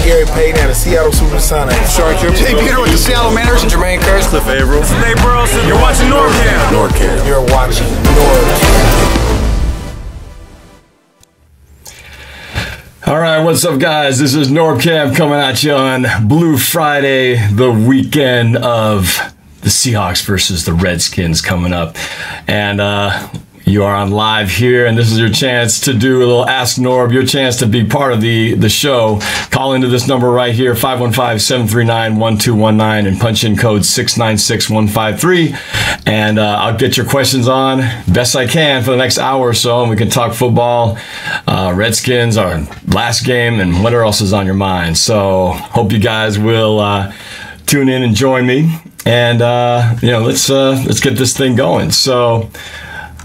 Gary Payton and the Seattle Supersonics. Jay Peter with the Seattle Mariners and Jermaine Kearse. Cliff Averill. Dave Burleson. You're watching NorbCam. NorbCam. You're watching NorbCam. All right, what's up, guys? This is NorbCam coming at you on Blue Friday, the weekend of the Seahawks versus the Redskins coming up. And you are on live here, and this is your chance to do a little Ask Norb, your chance to be part of the show. Call into this number right here, 515-739-1219, and punch in code 696153. And I'll get your questions on best I can for the next hour or so, and we can talk football, Redskins, our last game, and whatever else is on your mind. So hope you guys will tune in and join me, and let's get this thing going. So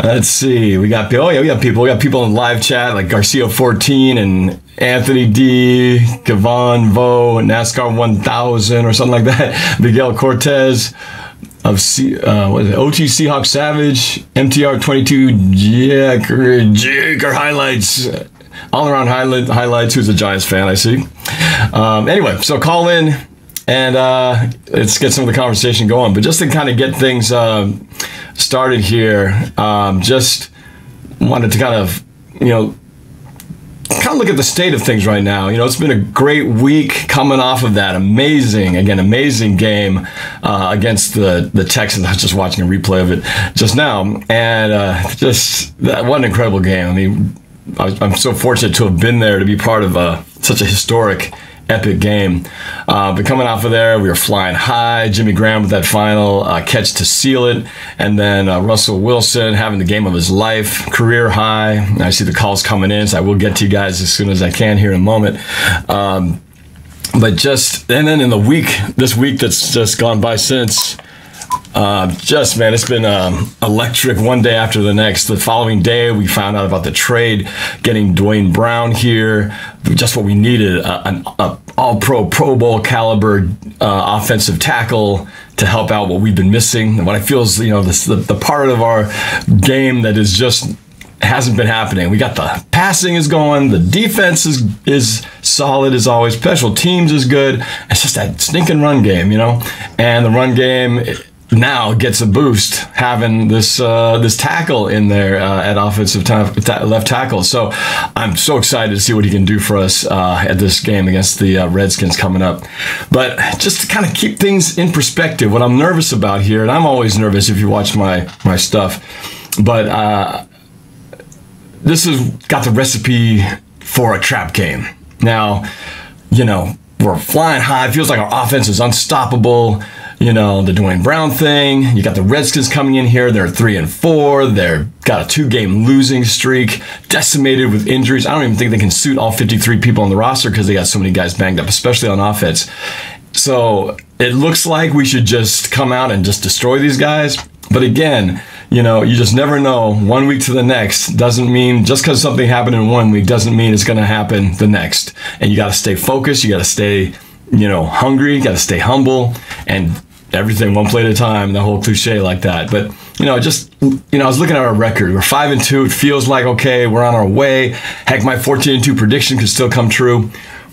let's see. We got people. Oh yeah, we got people. We got people in live chat like Garcia14 and Anthony D, Gavon Vo, NASCAR 1000 or something like that. Miguel Cortez of OT Seahawks Savage, MTR 22, Jaker highlights. All around highlights. Who's a Giants fan? I see. Anyway, so call in and let's get some of the conversation going. But just to kind of get things started here, just wanted to kind of look at the state of things right now. It's been a great week coming off of that amazing game against the Texans. I was just watching a replay of it just now, and what an incredible game. I mean, I'm so fortunate to have been there, to be part of such a historic, epic game. But coming off of there, we were flying high. Jimmy Graham with that final catch to seal it. And then Russell Wilson having the game of his life, career high. I see the calls coming in, so I will get to you guys as soon as I can here in a moment. And then in this week that's just gone by since, it's been electric one day after the next. The following day, we found out about the trade, getting Dwayne Brown here, just what we needed, an all-pro, Pro Bowl caliber offensive tackle to help out what we've been missing. And what I feel is, the part of our game that is just hasn't been happening. We got the passing is going, the defense is solid as always, special teams is good. It's just that stinking run game, and the run game now gets a boost having this tackle in there at offensive left tackle. So I'm so excited to see what he can do for us at this game against the Redskins coming up. But just to kind of keep things in perspective, what I'm nervous about here, and I'm always nervous if you watch my stuff, but this has got the recipe for a trap game. Now, we're flying high. It feels like our offense is unstoppable. The Dwayne Brown thing. You got the Redskins coming in here. They're 3-4. They've got a 2-game losing streak, decimated with injuries. I don't even think they can suit all 53 people on the roster because they got so many guys banged up, especially on offense. So it looks like we should just come out and just destroy these guys. But again, you just never know. One week to the next doesn't mean, just because something happened in 1 week doesn't mean it's going to happen the next. And you got to stay focused. You got to stay, hungry. You got to stay humble, and everything one play at a time, the whole cliche like that. But, I was looking at our record. We're 5-2. It feels like, okay, we're on our way. Heck, my 14-2 prediction could still come true.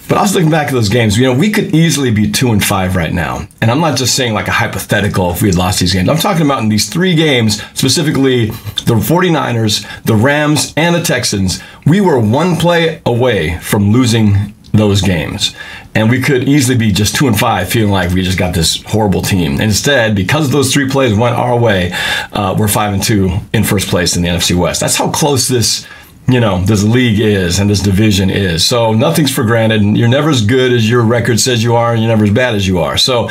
But I was looking back at those games. We could easily be 2-5 right now. And I'm not just saying like a hypothetical if we had lost these games. I'm talking about in these 3 games, specifically the 49ers, the Rams, and the Texans, we were 1 play away from losing those games. And we could easily be just 2-5, feeling like we just got this horrible team. Instead, because those 3 plays went our way, we're 5-2 in first place in the NFC West. That's how close this league is and this division is. So nothing's for granted. And you're never as good as your record says you are, and you're never as bad as you are. So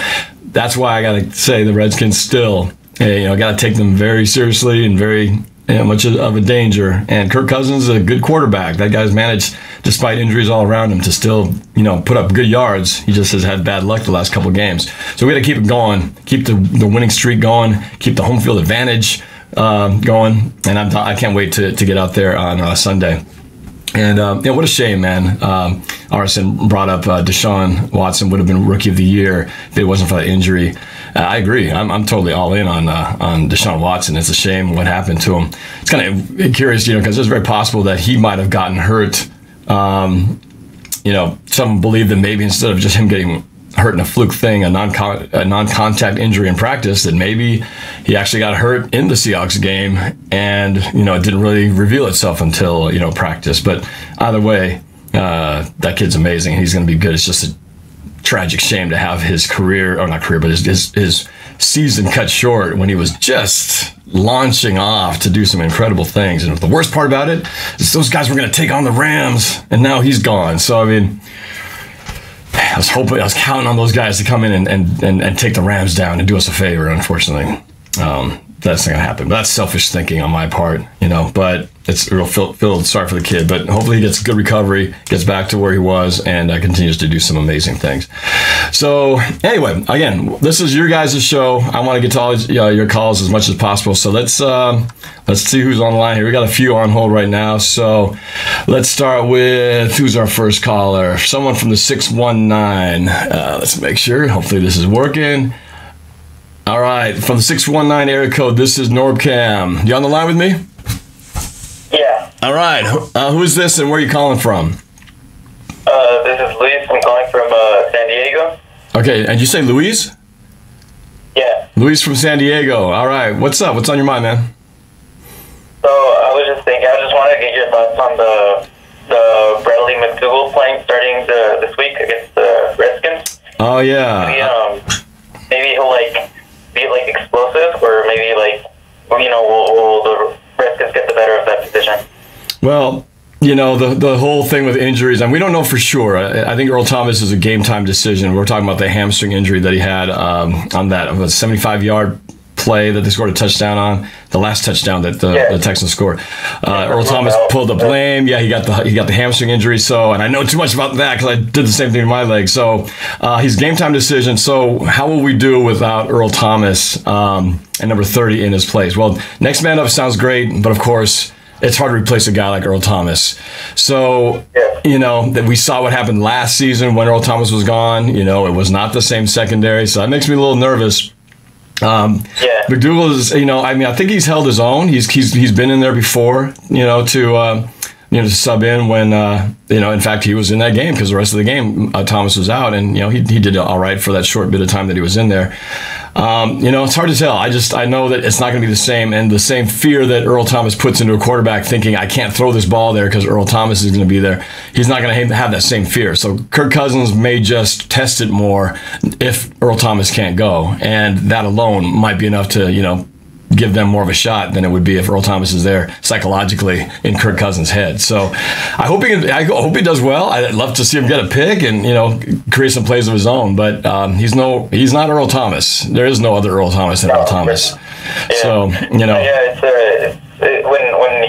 that's why I got to say the Redskins still, got to take them very seriously and very much of a danger. And Kirk Cousins is a good quarterback. That guy's managed, despite injuries all around him, to still, put up good yards. He just has had bad luck the last couple of games. So we got to keep it going, keep the winning streak going, keep the home field advantage going. And I can't wait to get out there on Sunday. And what a shame, man. Arson brought up Deshaun Watson would have been Rookie of the Year if it wasn't for that injury. I agree. I'm totally all in on Deshaun Watson. It's a shame what happened to him. It's kind of curious, because it's very possible that he might have gotten hurt, some believe that maybe instead of just him getting hurt in a fluke thing, a non-contact injury in practice, that maybe he actually got hurt in the Seahawks game, and it didn't really reveal itself until practice. But either way, that kid's amazing. He's going to be good. It's just a tragic shame to have his career, or not career, but his season cut short when he was just launching off to do some incredible things. And the worst part about it is those guys were going to take on the Rams, and now he's gone. So I mean, I was counting on those guys to come in and take the Rams down and do us a favor. Unfortunately, that's not gonna happen. But that's selfish thinking on my part, But it's real feel sorry for the kid. But hopefully he gets good recovery, gets back to where he was, and continues to do some amazing things. So anyway, again, this is your guys' show. I want to get to all your calls as much as possible. So let's see who's on the line here. We got a few on hold right now. So let's start with, who's our first caller? Someone from the 619. Let's make sure. Hopefully this is working. All right, from the 619 area code, this is NorbCam. You on the line with me? Yeah. All right, who is this and where are you calling from? This is Luis. I'm calling from San Diego. Okay, and you say Luis? Yeah. Luis from San Diego. All right, what's up? What's on your mind, man? So I was just thinking, I just wanted to get your thoughts on the Bradley McDougall playing starting this week against the Redskins. Oh yeah. Maybe he'll be explosive, or maybe will the Redskins get the better of that position? Well, the whole thing with injuries, and we don't know for sure. I think Earl Thomas is a game time decision. We're talking about the hamstring injury that he had on that 75-yard play that they scored a touchdown on, the last touchdown that the Texans scored. Earl Thomas pulled the blame. Yeah, he got the hamstring injury. So, and I know too much about that because I did the same thing to my leg. So, he's game time decision. So, how will we do without Earl Thomas and number 30 in his place? Well, next man up sounds great, but of course, it's hard to replace a guy like Earl Thomas. So, that we saw what happened last season when Earl Thomas was gone. It was not the same secondary. So that makes me a little nervous. McDougall is, I think he's held his own. He's been in there before, to sub in when, in fact, he was in that game because the rest of the game, Thomas was out, and, he did all right for that short bit of time that he was in there. It's hard to tell. I know that it's not going to be the same, and the same fear that Earl Thomas puts into a quarterback thinking, I can't throw this ball there because Earl Thomas is going to be there. He's not going to have that same fear. So Kirk Cousins may just test it more if Earl Thomas can't go, and that alone might be enough to, give them more of a shot than it would be if Earl Thomas is there psychologically in Kirk Cousins' head. So I hope he does well. I'd love to see him get a pick and create some plays of his own. But he's not Earl Thomas. There is no other Earl Thomas than Earl Thomas. Yeah. So when he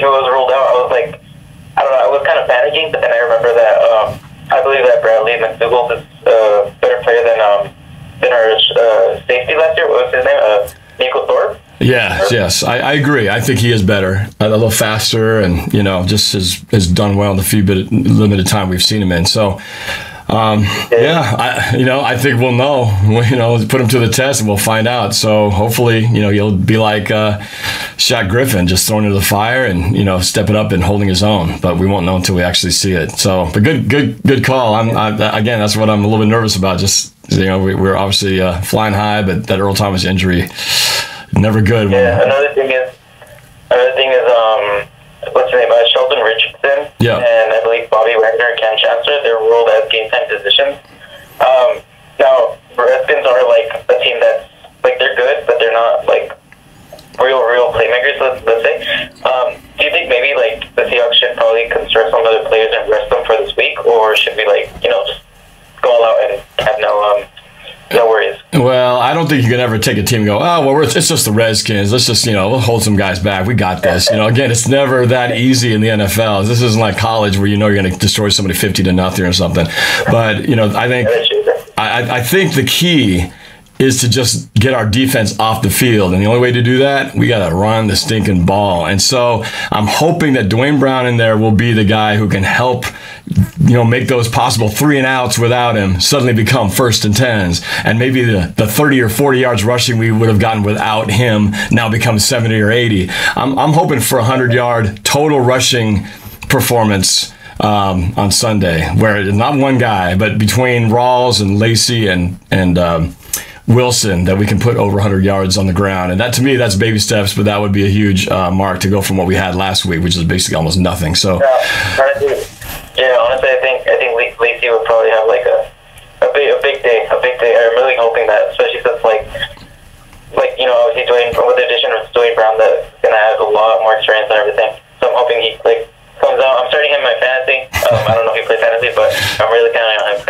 was ruled out, I was like, I don't know, I was kind of panicking. But then I remember that I believe that Bradley McDougall is a better player than our safety last year. What was his name? Nico Norb. Yes, I agree. I think he is better, a little faster, and just has done well in the limited time we've seen him in. So, I think we'll know. Put him to the test, and we'll find out. So hopefully, he'll be like Shaq Griffin, just thrown into the fire and stepping up and holding his own. But we won't know until we actually see it. So, but good call. Again, that's what I'm a little bit nervous about. Just we're obviously flying high, but that Earl Thomas injury. Never good. Yeah. Another thing is, what's your name? Sheldon Richardson. Yeah. And I believe Bobby Wagner and Cam Chancellor. They're ruled as game time positions. Now Redskins are a team that's they're good, but they're not real playmakers. Let's say. Do you think maybe the Seahawks should probably conserve some other players and rest them for this week, or should we just go all out and have no worries? Well, I don't think you can ever take a team and go, it's just the Redskins. Let's just, we'll hold some guys back. We got this. Again, it's never that easy in the NFL. This isn't like college where you're going to destroy somebody 50-0 or something. But, I think the key is to just get our defense off the field. And the only way to do that, we got to run the stinking ball. And so I'm hoping that Dwayne Brown in there will be the guy who can help, make those possible 3 and outs without him suddenly become 1st and 10s. And maybe the 30 or 40 yards rushing we would have gotten without him now becomes 70 or 80. I'm hoping for a 100-yard total rushing performance on Sunday, where not one guy, but between Rawls and Lacey and Wilson, that we can put over 100 yards on the ground. And that, to me, that's baby steps, but that would be a huge mark to go from what we had last week, which is basically almost nothing. So, honestly, I think Lacey would probably have like a big day. I'm really hoping that, especially since obviously with the addition of Dwayne Brown, that's gonna add a lot more strength and everything. So I'm hoping he comes out. I'm starting him in my fantasy. I don't know if he plays fantasy, but I'm really counting on him.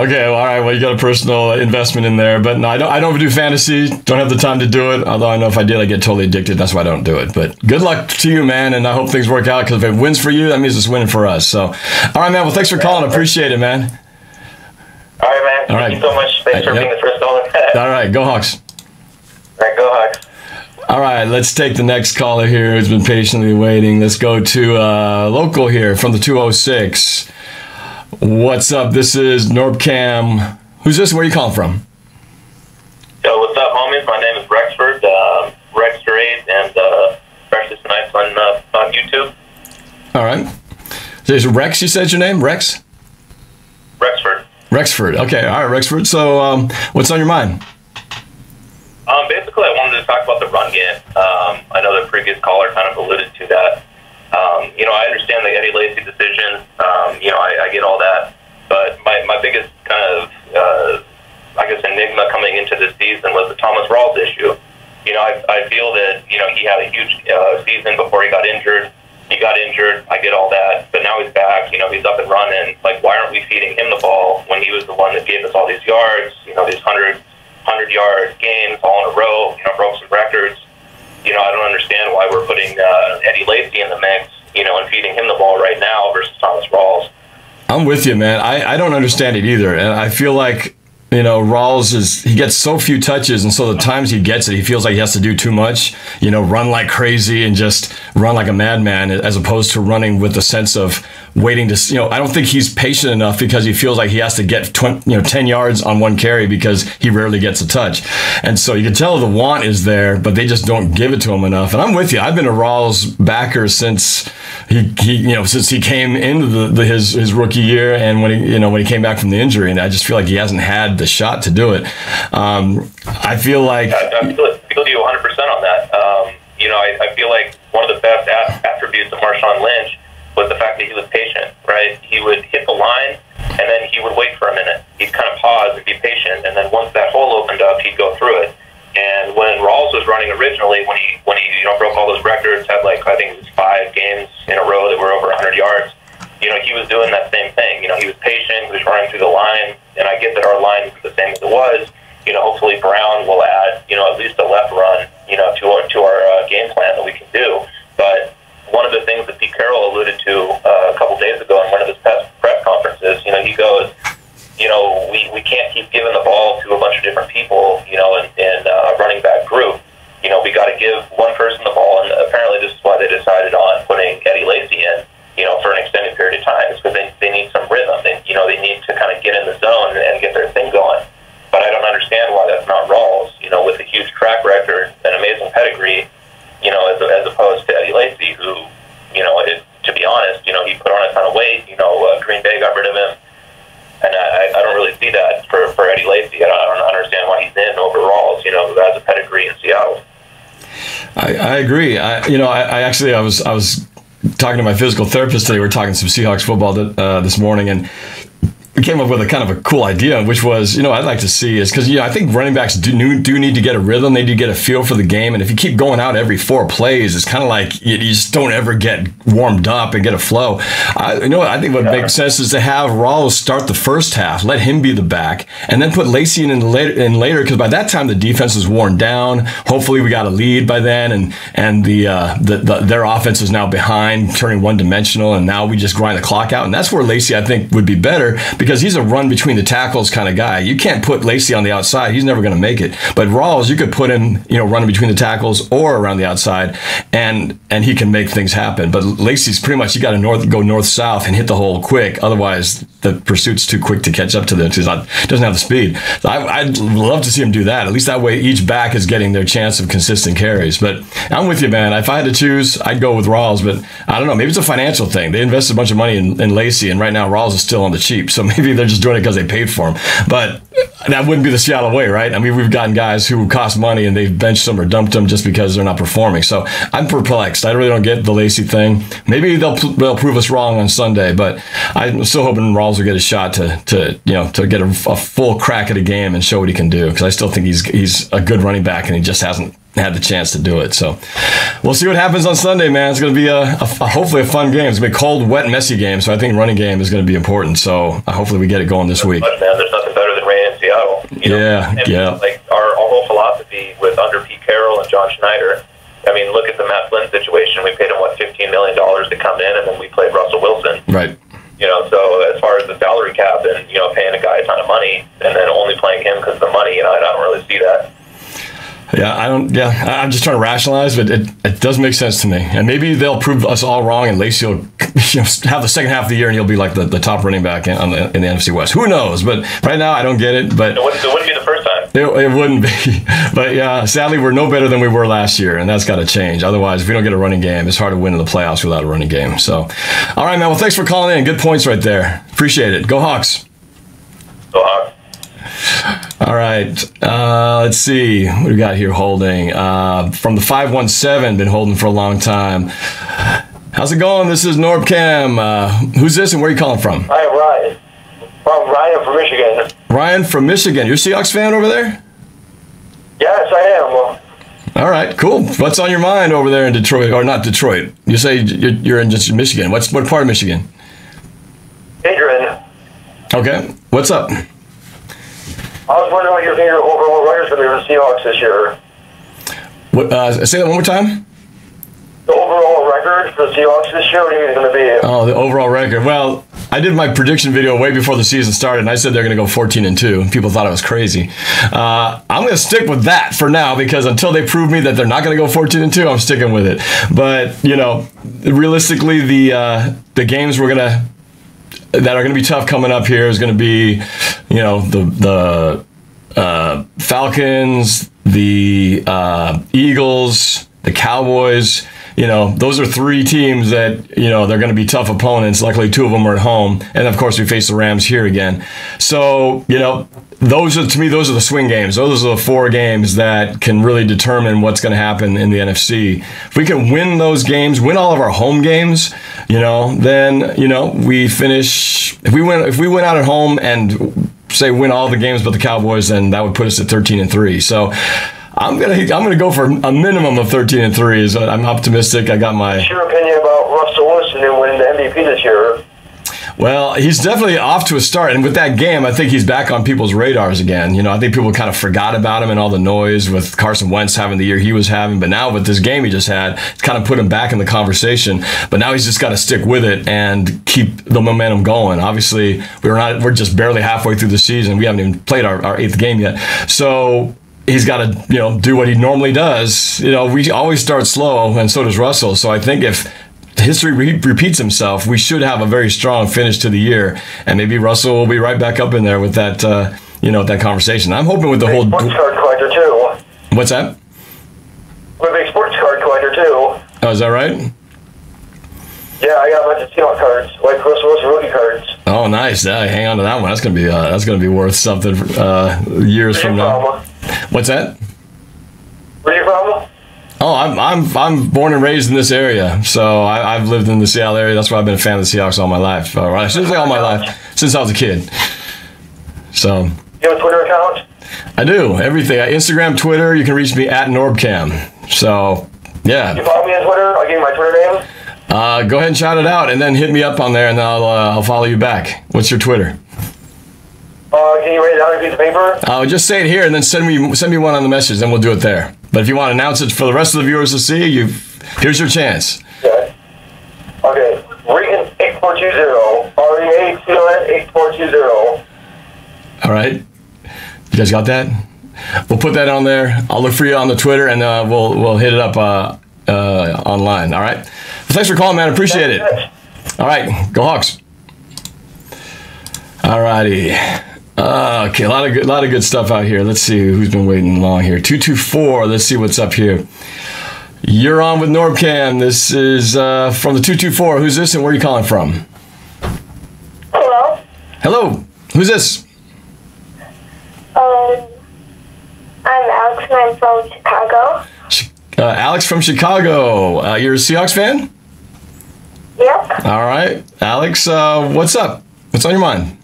Okay, well, all right. Well, you got a personal investment in there, but no, I don't do fantasy. Don't have the time to do it. Although I know if I did, I'd get totally addicted. That's why I don't do it. But good luck to you, man, and I hope things work out, because if it wins for you, that means it's winning for us. So, all right, man. Well, thanks for calling. I appreciate it, man. All right, man. Thank you so much. Thanks for being the first caller. All right, go Hawks. All right, go Hawks. All right, let's take the next caller here who's been patiently waiting. Let's go to local here from the 206. What's up? This is NorbCam. Who's this? Where are you calling from? Yo, what's up, homies? My name is Rexford, Rex8, and Precious Nights on YouTube. All right. There's Rex, you said your name? Rex? Rexford. Rexford. Okay, all right, Rexford. So what's on your mind? Basically, I wanted to talk about the run game. I know the previous caller kind of alluded to that. I understand the Eddie Lacy decision. I get all that. But my biggest kind of, enigma coming into this season was the Thomas Rawls issue. I feel that, he had a huge season before he got injured. He got injured. I get all that. But now he's back. He's up and running. Why aren't we feeding him the ball when he was the one that gave us all these yards, these 100-yard games all in a row, broke some records. I don't understand why we're putting Eddie Lacy in the mix, and feeding him the ball right now versus Thomas Rawls. I'm with you, man. I don't understand it either. And I feel like, Rawls he gets so few touches, and so the times he gets it, he feels like he has to do too much, run like crazy and just run like a madman, as opposed to running with a sense of waiting to, I don't think he's patient enough, because he feels like he has to get 10 yards on one carry because he rarely gets a touch. And so you can tell the want is there, but they just don't give it to him enough. And I'm with you. I've been a Rawls backer since since he came into his rookie year, and when he came back from the injury, and I just feel like he hasn't had the shot to do it. I feel like I feel you 100% on that. I feel like one of the best attributes of Marshawn Lynch was the fact that he was patient, right? He would hit the line, and then he would wait for a minute. He'd kind of pause and be patient, and then once that hole opened up, he'd go through it. And when Rawls was running originally, when he broke all those records, had I think it was 5 games in a row that were over 100 yards, he was doing that same thing. He was patient, he was running through the line, and I get that our line is the same as it was. Hopefully Brown will add, at least a left run, to our game plan that we can do. But one of the things that Pete Carroll alluded to a couple days ago in one of his press conferences, he goes, we can't keep giving the ball to a bunch of different people, in a running back group. We got to give one person the ball, and apparently this is why they decided on putting Eddie Lacy in, for an extended period of time, is because they need some rhythm. They need to kind of get in the zone and get their thing going. But I don't understand why that's not Rawls, with a huge track record and amazing pedigree, as opposed to Eddie Lacy, who, to be honest, he put on a ton of weight. Green Bay got rid of him, and I don't really see that for Eddie Lacy. I don't understand why he's in over Rawls, who has a pedigree in Seattle. I agree. I was talking to my physical therapist today. We were talking some Seahawks football this morning, and we came up with a kind of a cool idea, which was, I'd like to see is, because, I think running backs do need to get a rhythm. They need to get a feel for the game. And if you keep going out every 4 plays, it's kind of like you just don't ever get warmed up and get a flow. I think what makes sense is to have Rawls start the first half, let him be the back, and then put Lacy in later, because by that time the defense is worn down. Hopefully we got a lead by then, and their offense is now behind, turning one-dimensional, and now we just grind the clock out. And that's where Lacy, I think, would be better, because because he's a run between the tackles kind of guy. You can't put Lacey on the outside. He's never going to make it. But Rawls, you could put him, running between the tackles or around the outside, and he can make things happen. But Lacey's pretty much, you got to go north-south and hit the hole quick. Otherwise, the pursuit's too quick to catch up to them. He doesn't have the speed. So I'd love to see him do that. At least that way each back is getting their chance of consistent carries. But I'm with you, man. If I had to choose, I'd go with Rawls. But I don't know. Maybe it's a financial thing. They invested a bunch of money in Lacey, and right now Rawls is still on the cheap. So maybe they're just doing it because they paid for him. But that wouldn't be the Seattle way, right? I mean, we've gotten guys who cost money and they've benched them or dumped them just because they're not performing. So I'm perplexed. I really don't get the Lacey thing. Maybe they'll prove us wrong on Sunday, but I'm still hoping Rawls will get a shot to get a full crack at a game and show what he can do, because I still think he's a good running back and he just hasn't had the chance to do it. So we'll see what happens on Sunday, man. It's going to be hopefully a fun game. It's going to be a cold, wet, messy game. So I think running game is going to be important. So hopefully we get it going this week. Man, there's nothing better than rain in Seattle. Yeah. Like our whole philosophy with under Pete Carroll and John Schneider. I mean, look at the Matt Flynn situation. We paid him $15 million to come in, and then we played Russell Wilson. Right. So as far as the salary cap and paying a guy a ton of money and then only playing him because of the money, I don't really see that. I'm just trying to rationalize, but it does make sense to me. And maybe they'll prove us all wrong, and Lacey will have the second half of the year, and he'll be like the top running back in the NFC West. Who knows? But right now, I don't get it. But it wouldn't be the first time. It wouldn't be. But yeah, sadly, we're no better than we were last year, and that's got to change. Otherwise, if we don't get a running game, it's hard to win in the playoffs without a running game. So, all right, man. Well, thanks for calling in. Good points right there. Appreciate it. Go Hawks. Go Hawks. All right. Let's see. What do we got here holding? From the 517, been holding for a long time. How's it going? This is NorbCam. Who's this and where are you calling from? Hi, Ryan. I'm Ryan from Michigan. Ryan from Michigan. You're a Seahawks fan over there? Yes, I am. All right, cool. What's on your mind over there in Detroit? Or not Detroit. You say you're in just Michigan. What part of Michigan? Adrian. Okay. What's up? I was wondering what your favorite overall record for the Seahawks this year. Say that one more time. The overall record for the Seahawks this year, what do you think it's going to be? Oh, the overall record. Well, I did my prediction video way before the season started, and I said they're going to go 14-2. People thought I was crazy. I'm going to stick with that for now, because until they prove me that they're not going to go 14-2, I'm sticking with it. But realistically, the games that are going to be tough coming up here is going to be, the Falcons, the Eagles, the Cowboys. Those are three teams that, they're going to be tough opponents. Luckily, two of them are at home. And, of course, we face the Rams here again. So, those are the swing games. Those are the four games that can really determine what's going to happen in the NFC. If we can win those games, win all of our home games, then, we finish. If we win out at home and say win all the games but the Cowboys, then that would put us at 13-3. So I'm gonna go for a minimum of 13-3. So I'm optimistic. I got my. What's your opinion about Russell Wilson and winning the MVP this year? Well, he's definitely off to a start. And with that game, I think he's back on people's radars again. I think people kind of forgot about him and all the noise with Carson Wentz having the year he was having. But now with this game he just had, it's kind of put him back in the conversation. But now he's just got to stick with it and keep the momentum going. Obviously, we're just barely halfway through the season. We haven't even played our eighth game yet. So he's got to, do what he normally does. We always start slow, and so does Russell. So I think if history repeats himself, we should have a very strong finish to the year, and maybe Russell will be right back up in there with that, that conversation. I'm hoping with the whole sports card collector too. What's that? I'm a big sports card collector too. Oh, is that right? Yeah, I got a bunch of Seahawks cards, like Russell Wilson rookie cards. Oh, nice. Hang on to that one. That's gonna be worth something years from now. What's that? Where are you from? Oh, I'm born and raised in this area, so I've lived in the Seattle area. That's why I've been a fan of the Seahawks all my life. I shouldn't say all my life, since I was a kid. So. You have a Twitter account? I do. Everything. Instagram, Twitter. You can reach me at NorbCam. So, yeah. You follow me on Twitter? I'll give you my Twitter name. Go ahead and shout it out, and then hit me up on there, and I'll follow you back. What's your Twitter? Can you write it down on a piece of paper? I'll just say it here, and then send me one on the message, then we'll do it there. But if you want to announce it for the rest of the viewers to see, here's your chance. Okay. Regan 8420, REACON 8420. 2-0. All right. You guys got that? We'll put that on there. I'll look for you on the Twitter, and we'll hit it up online. All right. Well, thanks for calling, man. Appreciate it. All right. Go Hawks. All righty. Okay, a lot of good stuff out here. Let's see who's been waiting long here. 224. Let's see what's up here. You're on with NorbCam. This is from the 224. Who's this, and where are you calling from? Hello. Hello. Who's this? I'm Alex, and I'm from Chicago. Alex from Chicago. You're a Seahawks fan? Yep. All right. Alex, what's up? What's on your mind?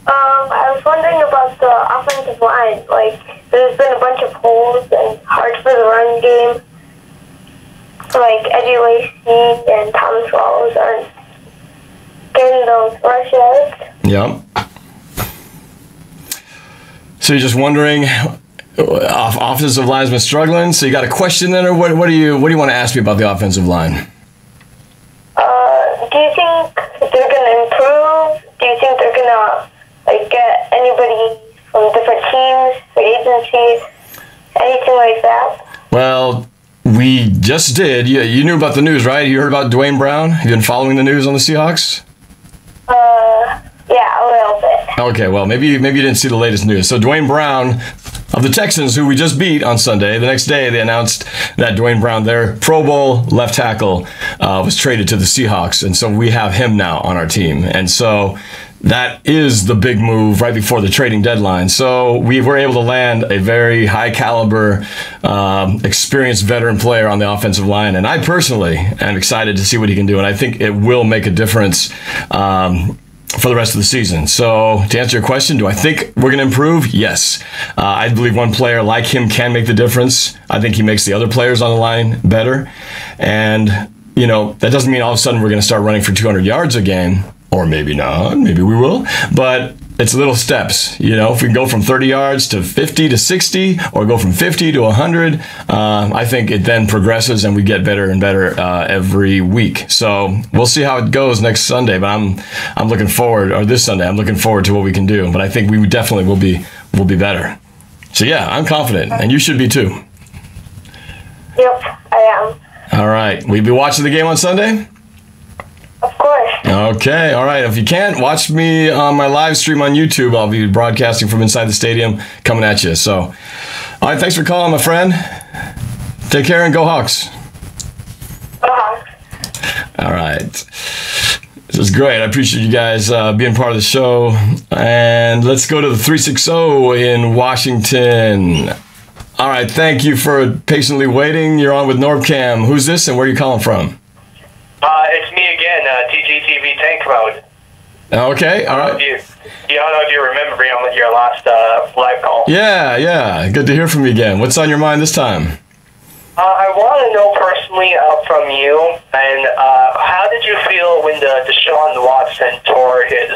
I was wondering about the offensive line. Like, there's been a bunch of holes and hard for the run game. Like, Eddie Lacy and Thomas Rawls aren't getting those rushes. Yep. So you're just wondering, offensive line's been struggling. So you got a question then, or what do you want to ask me about the offensive line? Do you think they're gonna improve? Do you think they're gonna get anybody from different teams, free agency, anything like that? Well, we just did. You knew about the news, right? You heard about Dwayne Brown? Have you been following the news on the Seahawks? Yeah, a little bit. Okay, well, maybe you didn't see the latest news. So Dwayne Brown of the Texans, who we just beat on Sunday, the next day they announced that Dwayne Brown, their Pro Bowl left tackle, was traded to the Seahawks. And so we have him now on our team. And so that is the big move right before the trading deadline. So we were able to land a very high caliber, experienced veteran player on the offensive line. And I personally am excited to see what he can do. And I think it will make a difference for the rest of the season. So to answer your question, do I think we're going to improve? Yes. I believe one player like him can make the difference. I think he makes the other players on the line better. And, that doesn't mean all of a sudden we're going to start running for 200 yards a game. Or maybe not. Maybe we will. But it's little steps. If we can go from 30 yards to 50 to 60, or go from 50 to 100, I think it then progresses and we get better and better every week. So we'll see how it goes next Sunday. But I'm looking forward, or this Sunday, I'm looking forward to what we can do. But I think we definitely will be better. So yeah, I'm confident, and you should be too. Yep, I am. All right. Will you be watching the game on Sunday? Of course. Okay, all right. If you can't, watch me on my live stream on YouTube. I'll be broadcasting from inside the stadium, coming at you. So, all right, thanks for calling, my friend. Take care and go Hawks. Go Hawks. All right. This is great. I appreciate you guys being part of the show. And let's go to the 360 in Washington. All right, thank you for patiently waiting. You're on with NorbCam. Who's this and where are you calling from? It's me again, TGTV Tank Mode. Okay, all right. I don't know if you remember me on your last live call. Yeah. Good to hear from you again. What's on your mind this time? I want to know personally from you, and how did you feel when Deshaun Watson tore his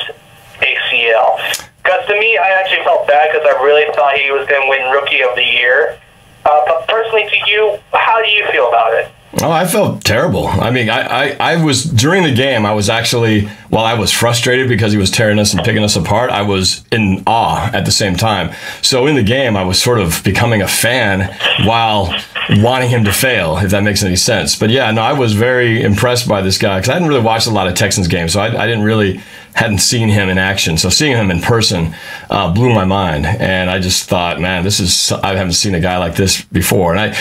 ACL? Because to me, I actually felt bad because I really thought he was going to win Rookie of the Year. But personally to you, how do you feel about it? Oh, I felt terrible. I mean, I was, during the game, I was actually, while I was frustrated because he was tearing us and picking us apart, I was in awe at the same time. So in the game, I was sort of becoming a fan while wanting him to fail, if that makes any sense. But yeah, no, I was very impressed by this guy because I hadn't really watched a lot of Texans games, so I hadn't seen him in action. So seeing him in person blew my mind. And I just thought, man, I haven't seen a guy like this before. And I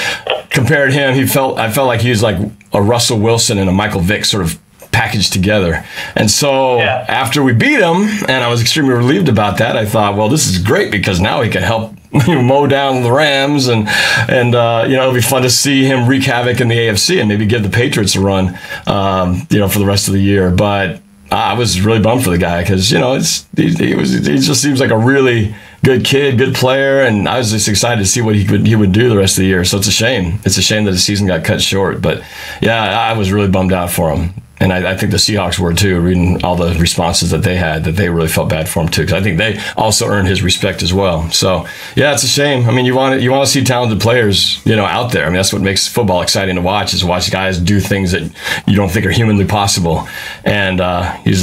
compared him, I felt like he was like a Russell Wilson and a Michael Vick sort of packaged together. And so after we beat him, and I was extremely relieved about that, I thought, well, this is great because now he can help mow down the Rams, and it'll be fun to see him wreak havoc in the AFC and maybe give the Patriots a run, for the rest of the year. But I was really bummed for the guy because he just seems like a really good kid, good player, and I was just excited to see what he would do the rest of the year. So it's a shame. It's a shame that the season got cut short. But yeah, I was really bummed out for him. And I think the Seahawks were too, reading all the responses that they had, that they really felt bad for him too, because I think they also earned his respect as well. So yeah, it's a shame. I mean, you want to see talented players, out there. I mean, that's what makes football exciting to watch, is watch guys do things that you don't think are humanly possible. And he's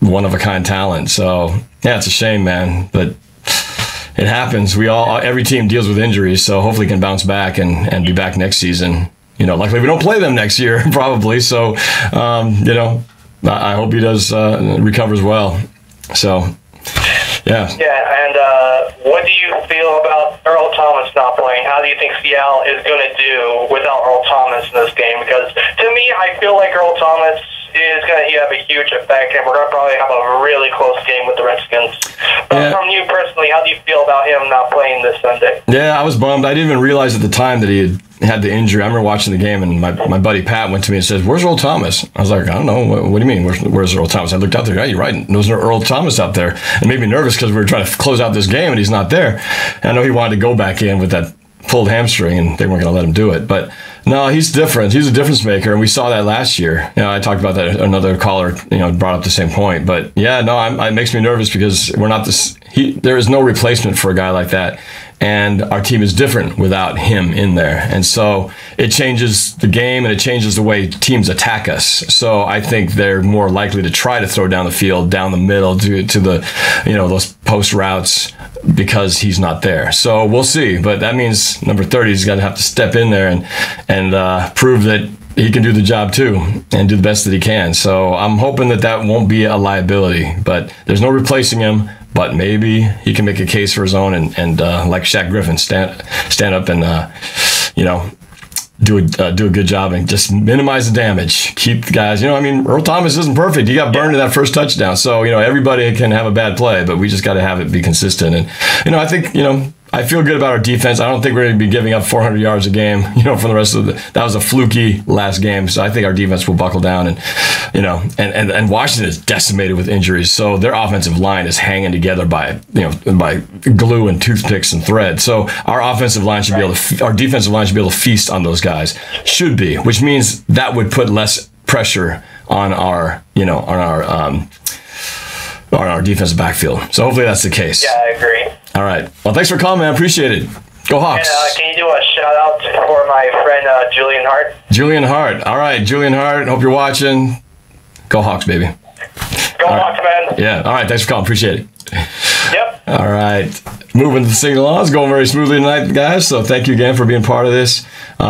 one-of-a-kind talent. So, yeah, it's a shame, man. But it happens. Every team deals with injuries, so hopefully can bounce back and be back next season. Luckily we don't play them next year, probably. So, I hope he does recovers well. So, yeah. Yeah, and what do you feel about Earl Thomas not playing? How do you think Seattle is going to do without Earl Thomas in this game? Because to me, I feel like Earl Thomas is going to have a huge effect, and we're going to probably have a really close game with the Redskins. But from you personally, how do you feel about him not playing this Sunday? Yeah, I was bummed. I didn't even realize at the time that he had the injury. I remember watching the game, and my buddy Pat went to me and says, "Where's Earl Thomas?" I was like, "I don't know. What do you mean? Where's Earl Thomas?" I looked out there. Yeah, you're right. There's no Earl Thomas out there. It made me nervous because we were trying to close out this game, and he's not there. And I know he wanted to go back in with that pulled hamstring, and they weren't going to let him do it. But no, he's different. He's a difference maker, and we saw that last year. I talked about that. Another caller, brought up the same point. But yeah, no, it makes me nervous because we're not this. There is no replacement for a guy like that, and our team is different without him in there. And so it changes the game, and it changes the way teams attack us. So I think they're more likely to try to throw down the field, down the middle to the, those post routes because he's not there. So we'll see. But that means number 30 is going to have to step in there and prove that he can do the job too and do the best that he can. So I'm hoping that won't be a liability. But there's no replacing him. But maybe he can make a case for his own and like Shaq Griffin, stand up and do a good job and just minimize the damage. Keep the guys. Earl Thomas isn't perfect. He got burned in that first touchdown. So everybody can have a bad play, but we just got to have it be consistent. And I think I feel good about our defense. I don't think we're going to be giving up 400 yards a game, for the rest of that was a fluky last game. So I think our defense will buckle down and Washington is decimated with injuries. So their offensive line is hanging together by glue and toothpicks and thread. So our defensive line should be able to feast on those guys. Should be, which means that would put less pressure on our defensive backfield. So hopefully that's the case. Yeah, I agree. All right. Well, thanks for calling, man. Appreciate it. Go Hawks. And can you do a shout out for my friend Julian Hart? Julian Hart. All right, Julian Hart. Hope you're watching. Go Hawks, baby. Go Hawks, man. Yeah. All right. Thanks for calling. Appreciate it. Yep. All right. Moving the signal on. It's going very smoothly tonight, guys. So thank you again for being part of this. We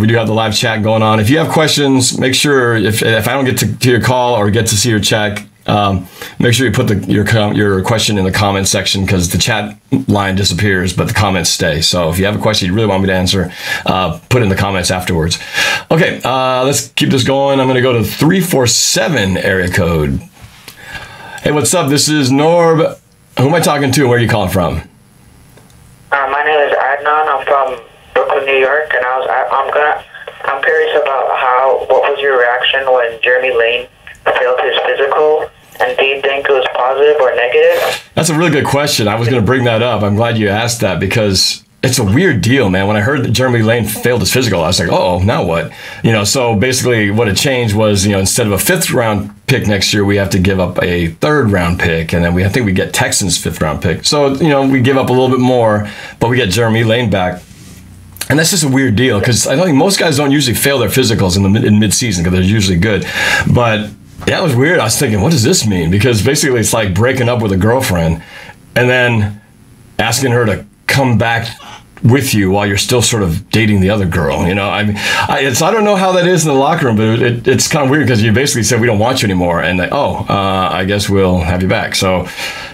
do have the live chat going on. If you have questions, make sure if I don't get to your call or get to see your chat, make sure you put your question in the comment section because the chat line disappears, but the comments stay. So if you have a question you really want me to answer, put it in the comments afterwards. Okay, let's keep this going. I'm going to go to 347 area code. Hey, what's up? This is Norb. Who am I talking to and where are you calling from? My name is Adnan. I'm from Brooklyn, New York, and I'm curious about what was your reaction when Jeremy Lane failed his physical, and do you think it was positive or negative? That's a really good question. I was going to bring that up. I'm glad you asked that because it's a weird deal, man. When I heard that Jeremy Lane failed his physical, I was like, oh, now what? So basically what had changed was, instead of a 5th round pick next year, we have to give up a 3rd round pick. And then I think we get Texans 5th round pick. So, we give up a little bit more, but we get Jeremy Lane back. And that's just a weird deal because I think most guys don't usually fail their physicals in mid-season because they're usually good. But yeah, it was weird. I was thinking, what does this mean? Because basically it's like breaking up with a girlfriend and then asking her to come back with you while you're still sort of dating the other girl. I don't know how that is in the locker room, but it's kind of weird because you basically said we don't want you anymore, and I guess we'll have you back. So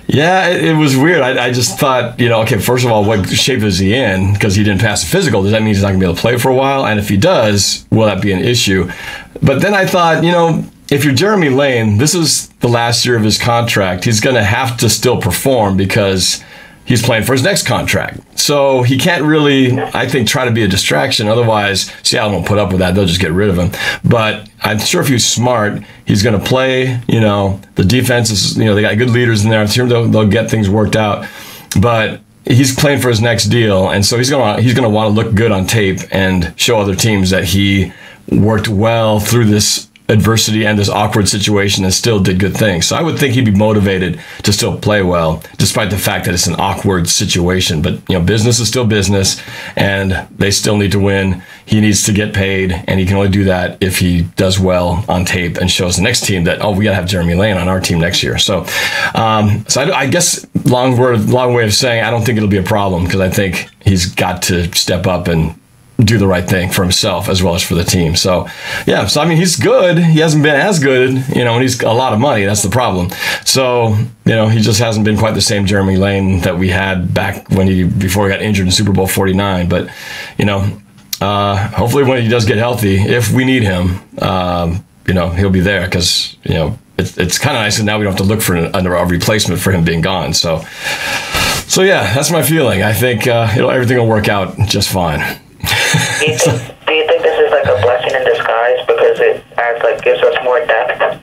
yeah, it was weird. I just thought, okay, first of all, what shape is he in? Because he didn't pass the physical. Does that mean he's not gonna be able to play for a while? And if he does, will that be an issue? But then I thought, if you're Jeremy Lane, this is the last year of his contract. He's gonna have to still perform because he's playing for his next contract. So he can't really, I think, try to be a distraction. Otherwise, Seattle won't put up with that. They'll just get rid of him. But I'm sure if he's smart, he's going to play. The defense is, they got good leaders in there. I'm sure they'll get things worked out. But he's playing for his next deal. And so he's going to want to look good on tape and show other teams that he worked well through this adversity and this awkward situation and still did good things. So I would think he'd be motivated to still play well, despite the fact that it's an awkward situation. But, business is still business, and they still need to win. He needs to get paid, and he can only do that if he does well on tape and shows the next team that, we got to have Jeremy Lane on our team next year. So, I guess long way of saying I don't think it'll be a problem, because I think he's got to step up and do the right thing for himself as well as for the team. So, yeah. So, he's good. He hasn't been as good, and he's a lot of money. That's the problem. So, he just hasn't been quite the same Jeremy Lane that we had back before he got injured in Super Bowl 49. But, hopefully when he does get healthy, if we need him, he'll be there, because, it's kind of nice that now we don't have to look for a replacement for him being gone. So yeah, that's my feeling. I think everything will work out just fine. Do you think this is like a blessing in disguise, because it gives us more depth?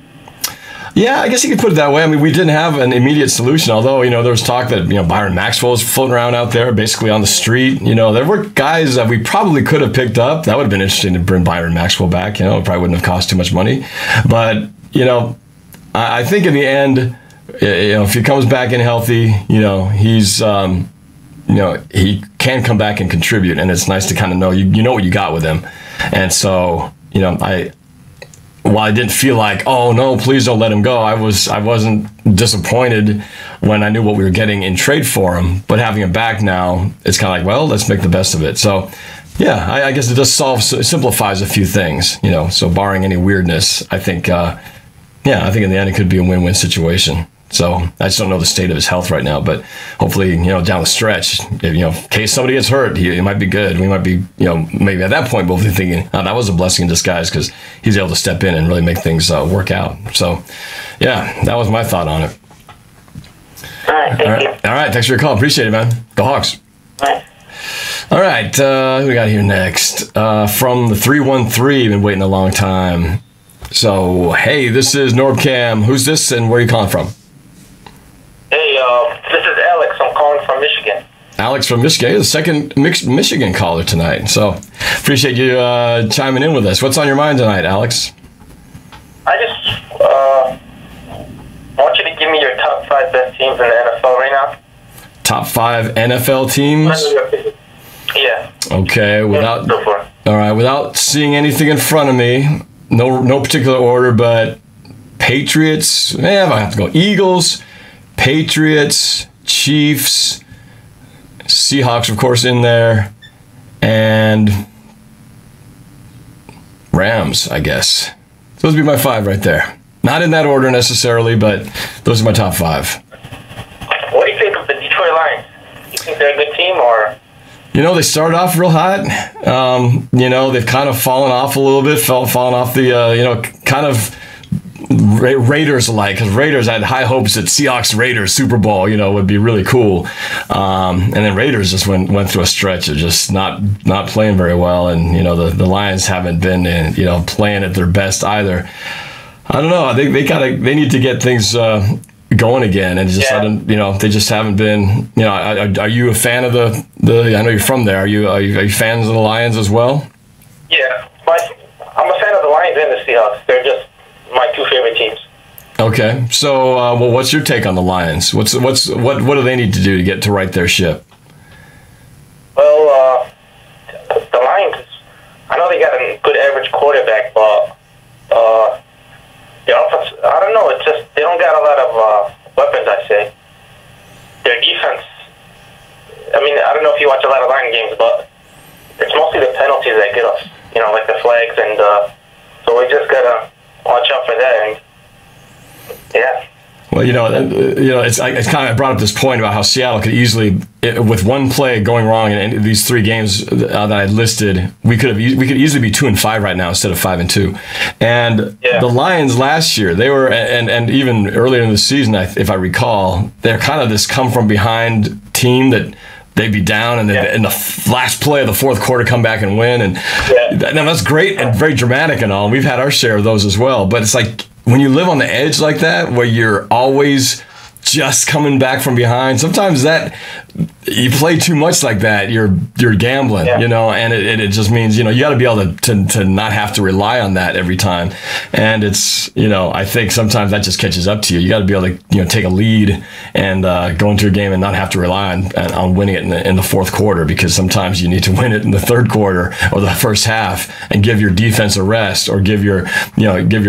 Yeah, I guess you could put it that way. We didn't have an immediate solution, although, there was talk that, Byron Maxwell was floating around out there basically on the street. There were guys that we probably could have picked up. That would have been interesting to bring Byron Maxwell back. It probably wouldn't have cost too much money. But, I think in the end, if he comes back in healthy, he's... he can come back and contribute, and it's nice to kind of know you know what you got with him. And so, while I didn't feel like, oh no, please don't let him go, I wasn't disappointed when I knew what we were getting in trade for him. But having him back now, it's kind of like, well, let's make the best of it. So, yeah, I guess it just simplifies a few things. So barring any weirdness, I think in the end it could be a win-win situation. So I just don't know the state of his health right now, but hopefully, down the stretch, in case somebody gets hurt, he might be good. We might be, maybe at that point, both thinking, that was a blessing in disguise, because he's able to step in and really make things work out. So, yeah, that was my thought on it. All right, thank you. All right, thanks for your call. Appreciate it, man. Go Hawks. All right, who we got here next? From the 313, been waiting a long time. So, hey, this is NorbCam. Who's this, and where are you calling from? Hey, this is Alex. I'm calling from Michigan. Alex from Michigan. You're the second Michigan caller tonight. So appreciate you chiming in with us. What's on your mind tonight, Alex? I just want you to give me your top 5 best teams in the NFL right now. Top 5 NFL teams? Yeah. Okay. Without seeing anything in front of me, no particular order, but Patriots. I have to go. Eagles, Patriots, Chiefs, Seahawks, of course, in there, and Rams, I guess. Those would be my 5 right there. Not in that order necessarily, but those are my top 5. What do you think of the Detroit Lions? You think they're a good team, or? They started off real hot. They've kind of fallen off a little bit, fallen off the, kind of Raiders-like, because Raiders had high hopes that Seahawks-Raiders Super Bowl, would be really cool. And then Raiders just went through a stretch of just not playing very well. And, the Lions haven't been, playing at their best either. I don't know. They need to get things going again, and they just haven't been. Are you a fan of the? I know you're from there. Are you fans of the Lions as well? Yeah, I'm a fan of the Lions and the Seahawks. They're just my 2 favorite teams. Okay, so what's your take on the Lions? What do they need to do to get to right their ship? Well, the Lions, I know they got a good average quarterback, but I don't know. It's just they don't got a lot of weapons. I say their defense. I don't know if you watch a lot of Lion games, but it's mostly the penalties that get us. Like the flags, and so we just gotta watch out for that. And yeah. Well, it's kind of brought up this point about how Seattle could easily, with one play going wrong in these 3 games that I listed, we could easily be 2-5 right now instead of 5-2. And the Lions last year, they were, and even earlier in the season, if I recall, they're kind of this come from behind team that they'd be down, and then in the last play of the 4th quarter come back and win. And now that's great and very dramatic and all. And we've had our share of those as well. But it's like, when you live on the edge like that, where you're always just coming back from behind, sometimes that you play too much like that, you're gambling, you know, and it just means, you know, you got to be able to not have to rely on that every time. And it's, you know, I think sometimes that just catches up to you. You got to be able to, you know, take a lead and go into a game and not have to rely on winning it in the fourth quarter, because sometimes you need to win it in the third quarter or the first half and give your defense a rest, or give your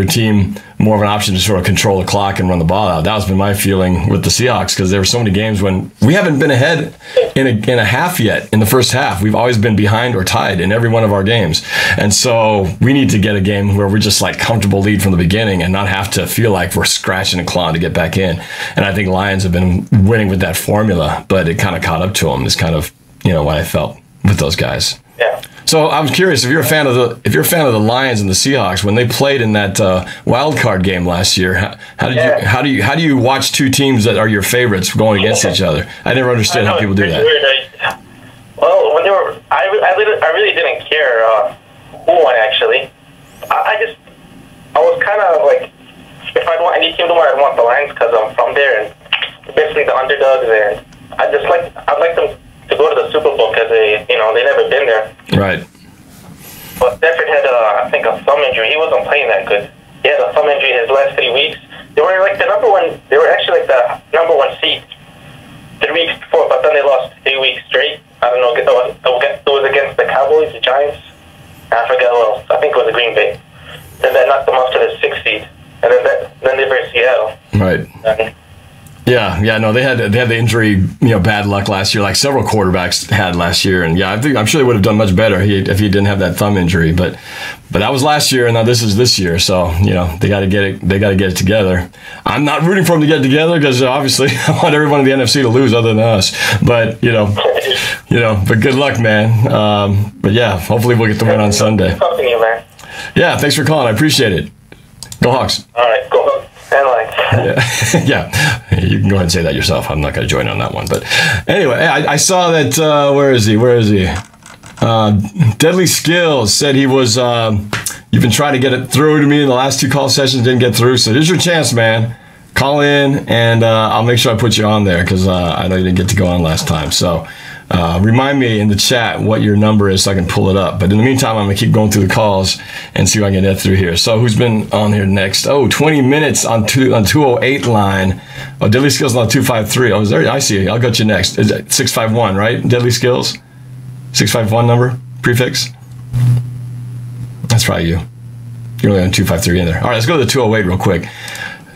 team more of an option to sort of control the clock and run the ball out. That was been my feeling with the Seahawks, because there were so many games when we haven't been ahead in a half yet. In the first half, we've always been behind or tied in every one of our games. And so we need to get a game where we're just like comfortable lead from the beginning and not have to feel like we're scratching and clawing to get back in. And I think Lions have been winning with that formula, but it kind of caught up to them. Is kind of, you know, what I felt with those guys. Yeah. So I was curious if you're a fan of the Lions and the Seahawks when they played in that wild card game last year. How do you watch two teams that are your favorites going against each other? I never understood how people do that. Weird. Well, when they were, I really didn't care who won. Actually, I was kind of like, if I'd want any team to win, I'd want the Lions because I'm from there and basically the underdogs, and I'd like them to go to the Super Bowl because they never been there. Right. But Stafford had, I think, a thumb injury. He wasn't playing that good. He had a thumb injury his last 3 weeks. They were like the number one. They were actually like the number one seed 3 weeks before, but then they lost 3 weeks straight. I don't know. It was against the Cowboys, the Giants. I forget who else. I think it was the Green Bay. Then that knocked them up to the 6th seed, and then they were Seattle. Right. Yeah, no, they had the injury, you know, bad luck last year, like several quarterbacks had last year, and yeah, I'm sure they would have done much better if he didn't have that thumb injury, but that was last year, and now this is this year, so you know they got to get it together. I'm not rooting for them to get it together because obviously I want everyone in the NFC to lose other than us, but you know, but good luck, man. But yeah, hopefully we'll get the win on Sunday. Talking to you, man. Yeah, thanks for calling. I appreciate it. Go Hawks. All right, go Hawks. Yeah, you can go ahead and say that yourself. I'm not going to join on that one. But anyway, I saw that. Where is he? Deadly Skills said he was. You've been trying to get it through to me in the last 2 call sessions, didn't get through. So here's your chance, man. Call in, and I'll make sure I put you on there because I know you didn't get to go on last time. So remind me in the chat what your number is so I can pull it up. But in the meantime, I'm going to keep going through the calls and see if I can get through here. So who's been on here next? 20 minutes on 208 line. Oh, Deadly Skills on 253. Oh, is there? I see. I'll get you next. Is it 651, right? Deadly Skills? 651 number? Prefix? That's probably you. You're only on 253 in there. All right, let's go to the 208 real quick.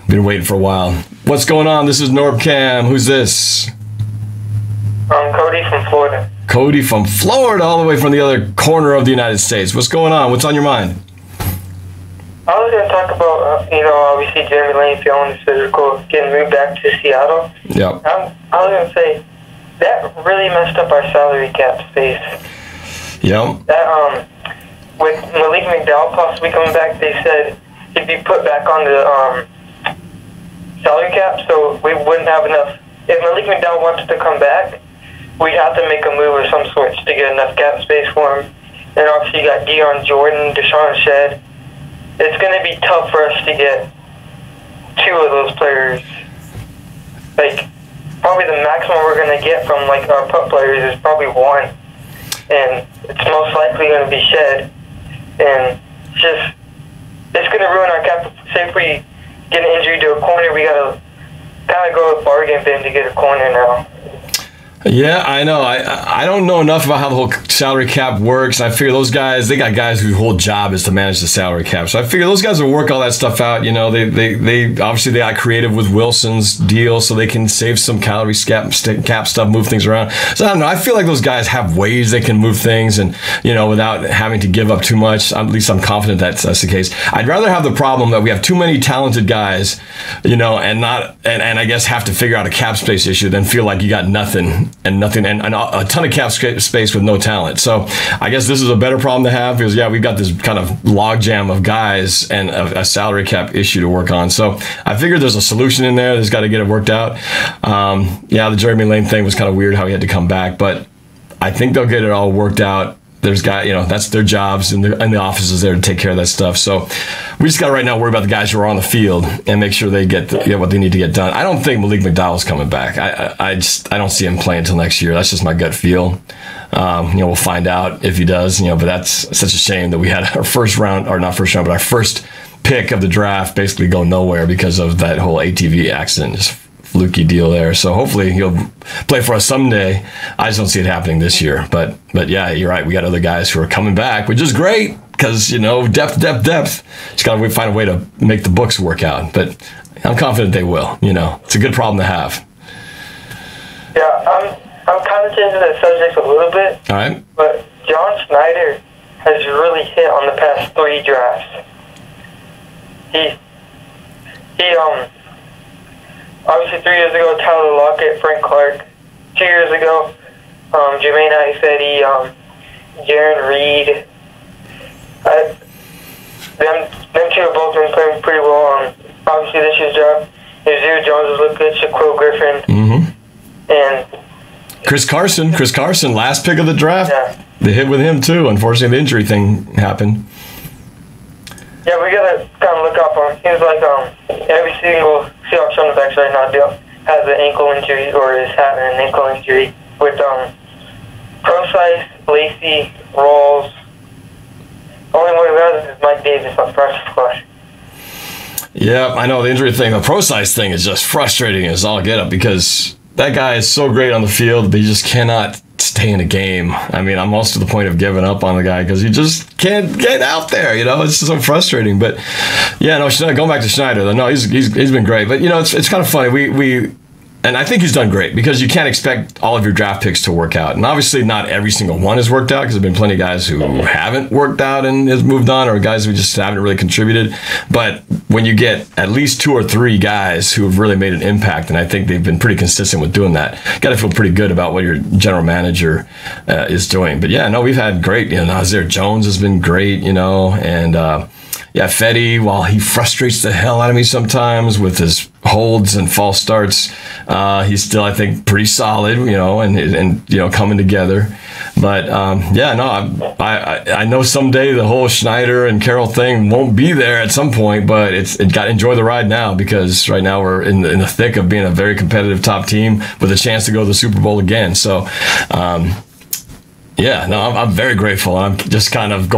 Been waiting for a while. What's going on? This is NorbCam. Who's this? I'm Cody from Florida. Cody from Florida, all the way from the other corner of the United States. What's going on? What's on your mind? I was going to talk about, obviously Jeremy Lane feeling his physical, getting moved back to Seattle. Yep. I was going to say, that really messed up our salary cap space. Yep. That, with Malik McDowell possibly coming back, they said he'd be put back on the salary cap, so we wouldn't have enough. If Malik McDowell wanted to come back, we'd have to make a move of some sort to get enough cap space for him. And obviously you got Deion Jordan, Deshaun Shed. It's going to be tough for us to get 2 of those players. Like, probably the maximum we're going to get from, like, our pup players is probably 1. And it's most likely going to be Shed. And it's going to ruin our cap. Say if we get an injury to a corner, we got to kind of go with bargain bin to get a corner now. Yeah, I know. I don't know enough about how the whole salary cap works. I figure those guys, they got guys whose whole job is to manage the salary cap. So I figure those guys will work all that stuff out. You know, they obviously they got creative with Wilson's deal so they can save some cap stuff, move things around. So I don't know. I feel like those guys have ways they can move things and, without having to give up too much. At least I'm confident that's the case. I'd rather have the problem that we have too many talented guys, and I guess have to figure out a cap space issue than feel like you got nothing and a ton of cap space with no talent. So I guess this is a better problem to have because, we've got this kind of logjam of guys and a salary cap issue to work on. So I figured there's a solution in there. There's got to get it worked out. The Jeremy Lane thing was kind of weird how he had to come back, but I think they'll get it all worked out. there's that's their jobs, and the offices there to take care of that stuff. So we just got to right now worry about the guys who are on the field and make sure they get what they need to get done. I don't think Malik McDowell's coming back. I don't see him playing until next year. That's just my gut feel. We'll find out if he does. But that's such a shame that we had our first round, or not first round, but our first pick of the draft basically go nowhere because of that whole ATV accident. Just fluky deal there. So hopefully he'll play for us someday. I just don't see it happening this year. But yeah, you're right. We got other guys who are coming back, which is great because depth. Just got to find a way to make the books work out. But I'm confident they will. It's a good problem to have. Yeah, I'm kind of changing the subject a little bit. All right. But John Schneider has really hit on the past 3 drafts. He obviously 3 years ago, Tyler Lockett, Frank Clark. 2 years ago, Jermaine Ifedi, Jaron Reed. Them two have both been playing pretty well. Obviously, this year's draft, Nazir Jones has looked good, Shaquille Griffin, and Chris Carson, last pick of the draft. Yeah. They hit with him too. Unfortunately, the injury thing happened. Yeah, we gotta kind of look up on him. Seems like every single Seahawks running back right now has an ankle injury or is having an ankle injury. With Procise, Lacey, Rawls. Only one who has is Mike Davis on practice squad. Yeah, I know the injury thing. The Procise thing is just frustrating as all get up because that guy is so great on the field, but he just cannot stay in a game. I mean, I'm almost to the point of giving up on the guy because he just can't get out there. It's so frustrating. But yeah, no, going back to Schneider, no, he's been great. But it's kind of funny. And I think he's done great because you can't expect all of your draft picks to work out. And obviously not every single one has worked out because there have been plenty of guys who haven't worked out and has moved on, or guys who just haven't really contributed. But when you get at least 2 or 3 guys who have really made an impact, and I think they've been pretty consistent with doing that, got to feel pretty good about what your general manager is doing. But yeah, no, we've had great, Nazir Jones has been great, and yeah, Fetty, while he frustrates the hell out of me sometimes with his holds and false starts, he's still, I think, pretty solid, and coming together. But yeah, no, I know someday the whole Schneider and Carroll thing won't be there at some point, but it got to enjoy the ride now because right now we're in the thick of being a very competitive top team with a chance to go to the Super Bowl again. So yeah, no, I'm very grateful. I'm just kind of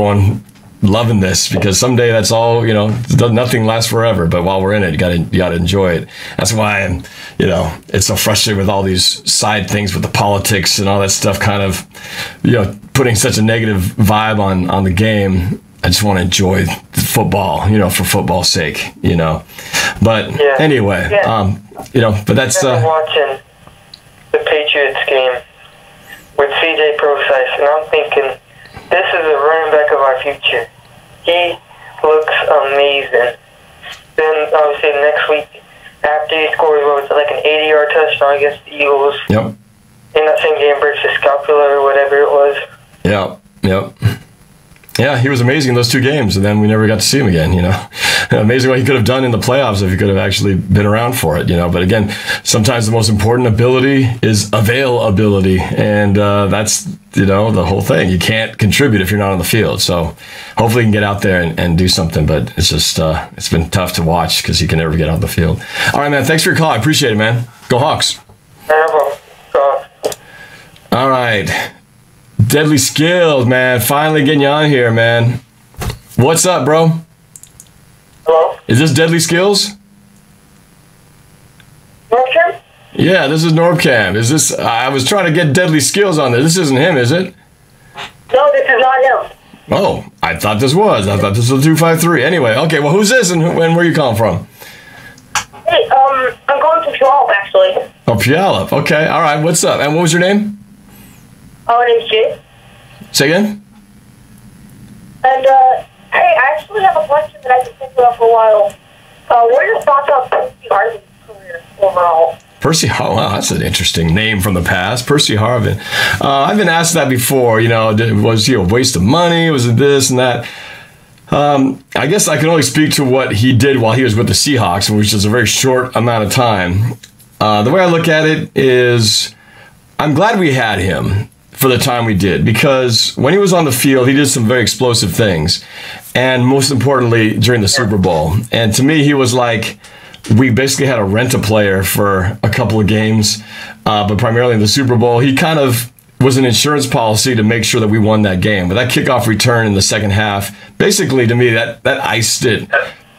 loving this because someday that's all, nothing lasts forever, but while we're in it, you gotta enjoy it. That's why I'm, it's so frustrating with all these side things with the politics and all that stuff kind of, putting such a negative vibe on the game. I just want to enjoy the football, for football's sake, but yeah. Anyway, yeah. But that's, I've been watching the Patriots game with CJ Procise, and I'm thinking, this is a running back of our future. He looks amazing. Then, obviously, next week, after he scores, like an 80-yard touchdown against the Eagles. Yep. In that same game, breaks his scapula or whatever it was. Yep. Yeah, he was amazing in those 2 games, and then we never got to see him again, Amazing what he could have done in the playoffs if he could have actually been around for it, But again, sometimes the most important ability is availability, and that's, the whole thing. You can't contribute if you're not on the field. So hopefully he can get out there and do something, but it's just, it's been tough to watch because he can never get on the field. All right, man, thanks for your call. I appreciate it, man. Go Hawks. All right. Deadly Skills, man. Finally getting you on here, man. What's up, bro? Hello? Is this Deadly Skills? NorbCam? Yeah, this is NorbCam. Is this? I was trying to get Deadly Skills on there. This isn't him, is it? No, this is not him. Oh, I thought this was. I thought this was 253. Anyway, okay. Well, who's this and where are you calling from? Hey, I'm going to Puyallup, actually. Oh, Puyallup. Okay. All right. What's up? And what was your name? My name's Jay. Say again? And, hey, I actually have a question that I've been thinking about for a while. What are your thoughts on Percy Harvin's career overall? Percy Harvin. Wow, that's an interesting name from the past. Percy Harvin. I've been asked that before. Was he a waste of money? Was it this and that? I guess I can only speak to what he did while he was with the Seahawks, which is a very short amount of time. The way I look at it is I'm glad we had him for the time we did, because when he was on the field, he did some very explosive things, and most importantly, during the Super Bowl. And to me, he was like, we basically had to rent a player for a couple of games, but primarily in the Super Bowl, he kind of was an insurance policy to make sure that we won that game. But that kickoff return in the second half, basically to me, that iced it,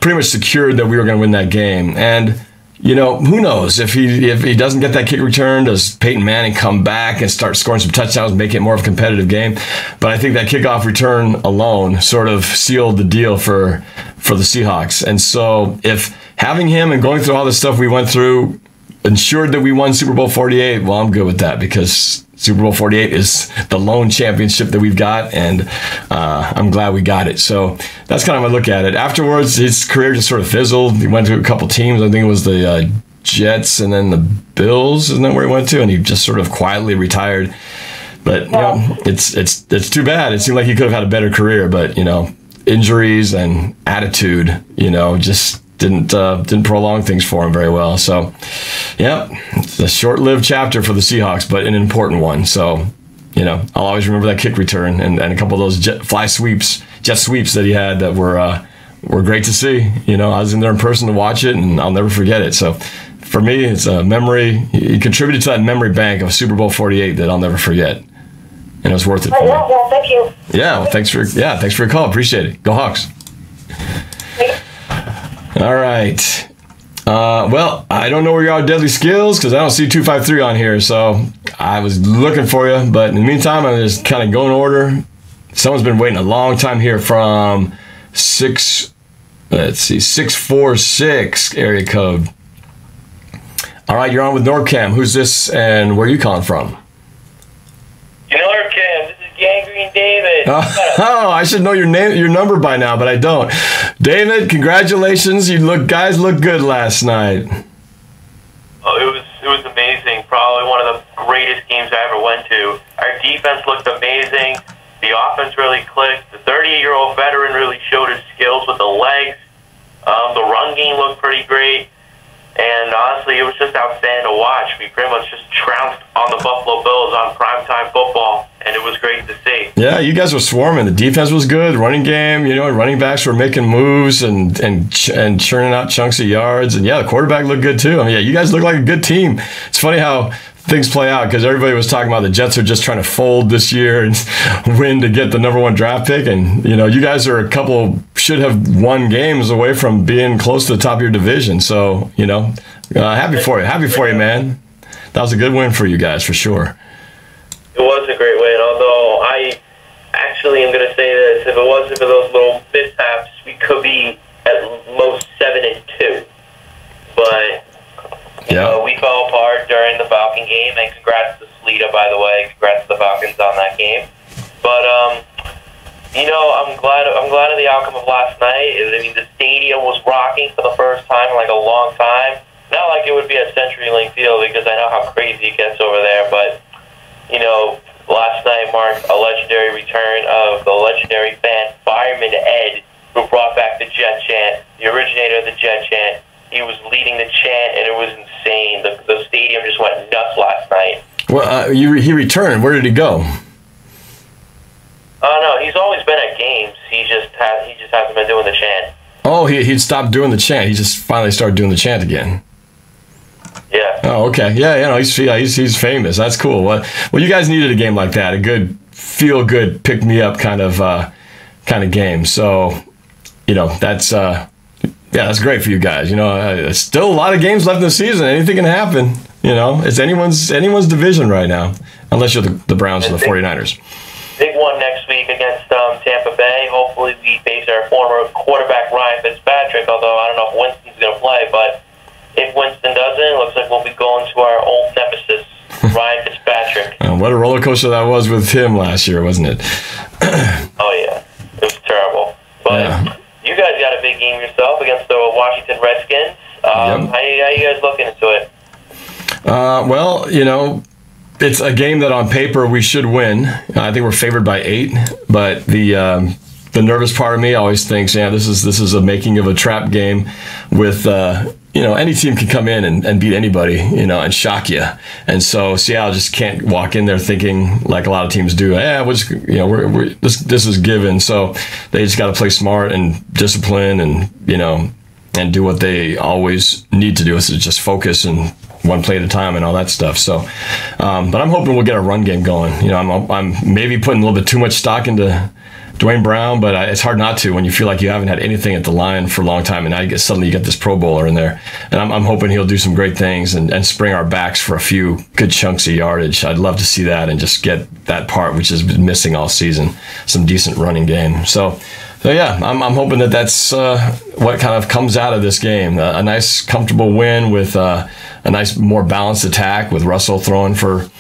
pretty much secured that we were going to win that game. And you know, who knows if he doesn't get that kick return, does Peyton Manning come back and start scoring some touchdowns, make it more of a competitive game? But I think that kickoff return alone sort of sealed the deal for the Seahawks. And so if having him and going through all the stuff we went through ensured that we won Super Bowl 48, well, I'm good with that, because Super Bowl 48 is the lone championship that we've got, and I'm glad we got it. So that's kind of my look at it. Afterwards, his career just sort of fizzled. He went to a couple teams. I think it was the Jets and then the Bills, isn't that where he went to? And he just sort of quietly retired. But you know, it's too bad. It seemed like he could have had a better career, but you know, injuries and attitude, you know, just didn't prolong things for him very well. So, yeah, it's a short-lived chapter for the Seahawks, but an important one. So, you know, I'll always remember that kick return and a couple of those jet sweeps that he had that were great to see. You know, I was in there in person to watch it, and I'll never forget it. So, for me, it's a memory. He contributed to that memory bank of Super Bowl 48 that I'll never forget, and it was worth it for me. Well, thank you. Yeah, well, thanks for your call. Appreciate it. Go Hawks. All right. Well, I don't know where you are, Deadly Skills, because I don't see 253 on here. So I was looking for you, but in the meantime, I'm just kind of going in order. Someone's been waiting a long time here from 646 area code. All right, you're on with NorbCam. Who's this, and where are you calling from? NorbCam, this is Gangrene David. Oh, I should know your number by now, but I don't. David, congratulations. Guys looked good last night. Oh, it was amazing. Probably one of the greatest games I ever went to. Our defense looked amazing. The offense really clicked. The 38-year-old veteran really showed his skills with the legs. The run game looked pretty great. And honestly, it was just outstanding to watch. We pretty much just trounced on the Buffalo Bills on primetime football, and it was great to see. Yeah, you guys were swarming. The defense was good. The running game, you know, running backs were making moves and churning out chunks of yards. And yeah, the quarterback looked good too. I mean, yeah, you guys look like a good team. It's funny how things play out, because everybody was talking about the Jets are just trying to fold this year and win to get the #1 draft pick. And, you know, you guys are should have won games away from being close to the top of your division. So, you know, happy for you. Happy for you, man. That was a good win for you guys, for sure. It was a great win, although I actually am going to say this. If it wasn't for those little mishaps, we could be at most 7-2. But you know, we fell apart during the Falcon game, and congrats to Sleeta, by the way. Congrats to the Falcons on that game. But you know, I'm glad of the outcome of last night. I mean, the stadium was rocking for the first time in like a long time. Not like it would be at CenturyLink Field, because I know how crazy it gets over there, but you know, last night marked a legendary return of the legendary fan Fireman Ed, who brought back the Jet Chant, the originator of the Jet Chant. He was leading the chant, and it was insane. The stadium just went nuts last night. Well, he returned. Where did he go? No, he's always been at games. He just hasn't been doing the chant. Oh, he'd stopped doing the chant. He just finally started doing the chant again. Yeah. Oh, okay. Yeah, you know, he's famous. That's cool. Well, you guys needed a game like that, a good feel-good, pick-me-up kind of game. So, you know, that's great for you guys. You know, there's still a lot of games left in the season. Anything can happen. You know, it's anyone's division right now, unless you're the Browns or the 49ers. Big one next week against Tampa Bay. Hopefully we face our former quarterback, Ryan Fitzpatrick, although I don't know if Winston's going to play. But if Winston doesn't, it looks like we'll be going to our old nemesis, Ryan Fitzpatrick. What a roller coaster that was with him last year, wasn't it? Oh, yeah. It was terrible. But yeah. You guys got a big game yourself against the Washington Redskins. Yep. How you guys looking into it? Well, you know, it's a game that on paper we should win. I think we're favored by 8, but the nervous part of me always thinks, yeah, this is a making of a trap game with any team can come in and beat anybody, and shock you. And so Seattle just can't walk in there thinking like a lot of teams do. Yeah, this is given. So they just got to play smart and discipline, and and do what they always need to do, is just focus and one play at a time and all that stuff. So, but I'm hoping we'll get a run game going. I'm maybe putting a little bit too much stock into Dwayne Brown, but it's hard not to when you feel like you haven't had anything at the line for a long time, and now suddenly you get this Pro Bowler in there. And I'm hoping he'll do some great things and spring our backs for a few good chunks of yardage. I'd love to see that and just get that part, which has been missing all season, some decent running game. So yeah, I'm hoping that's what kind of comes out of this game. A nice, comfortable win with a nice, more balanced attack with Russell throwing for,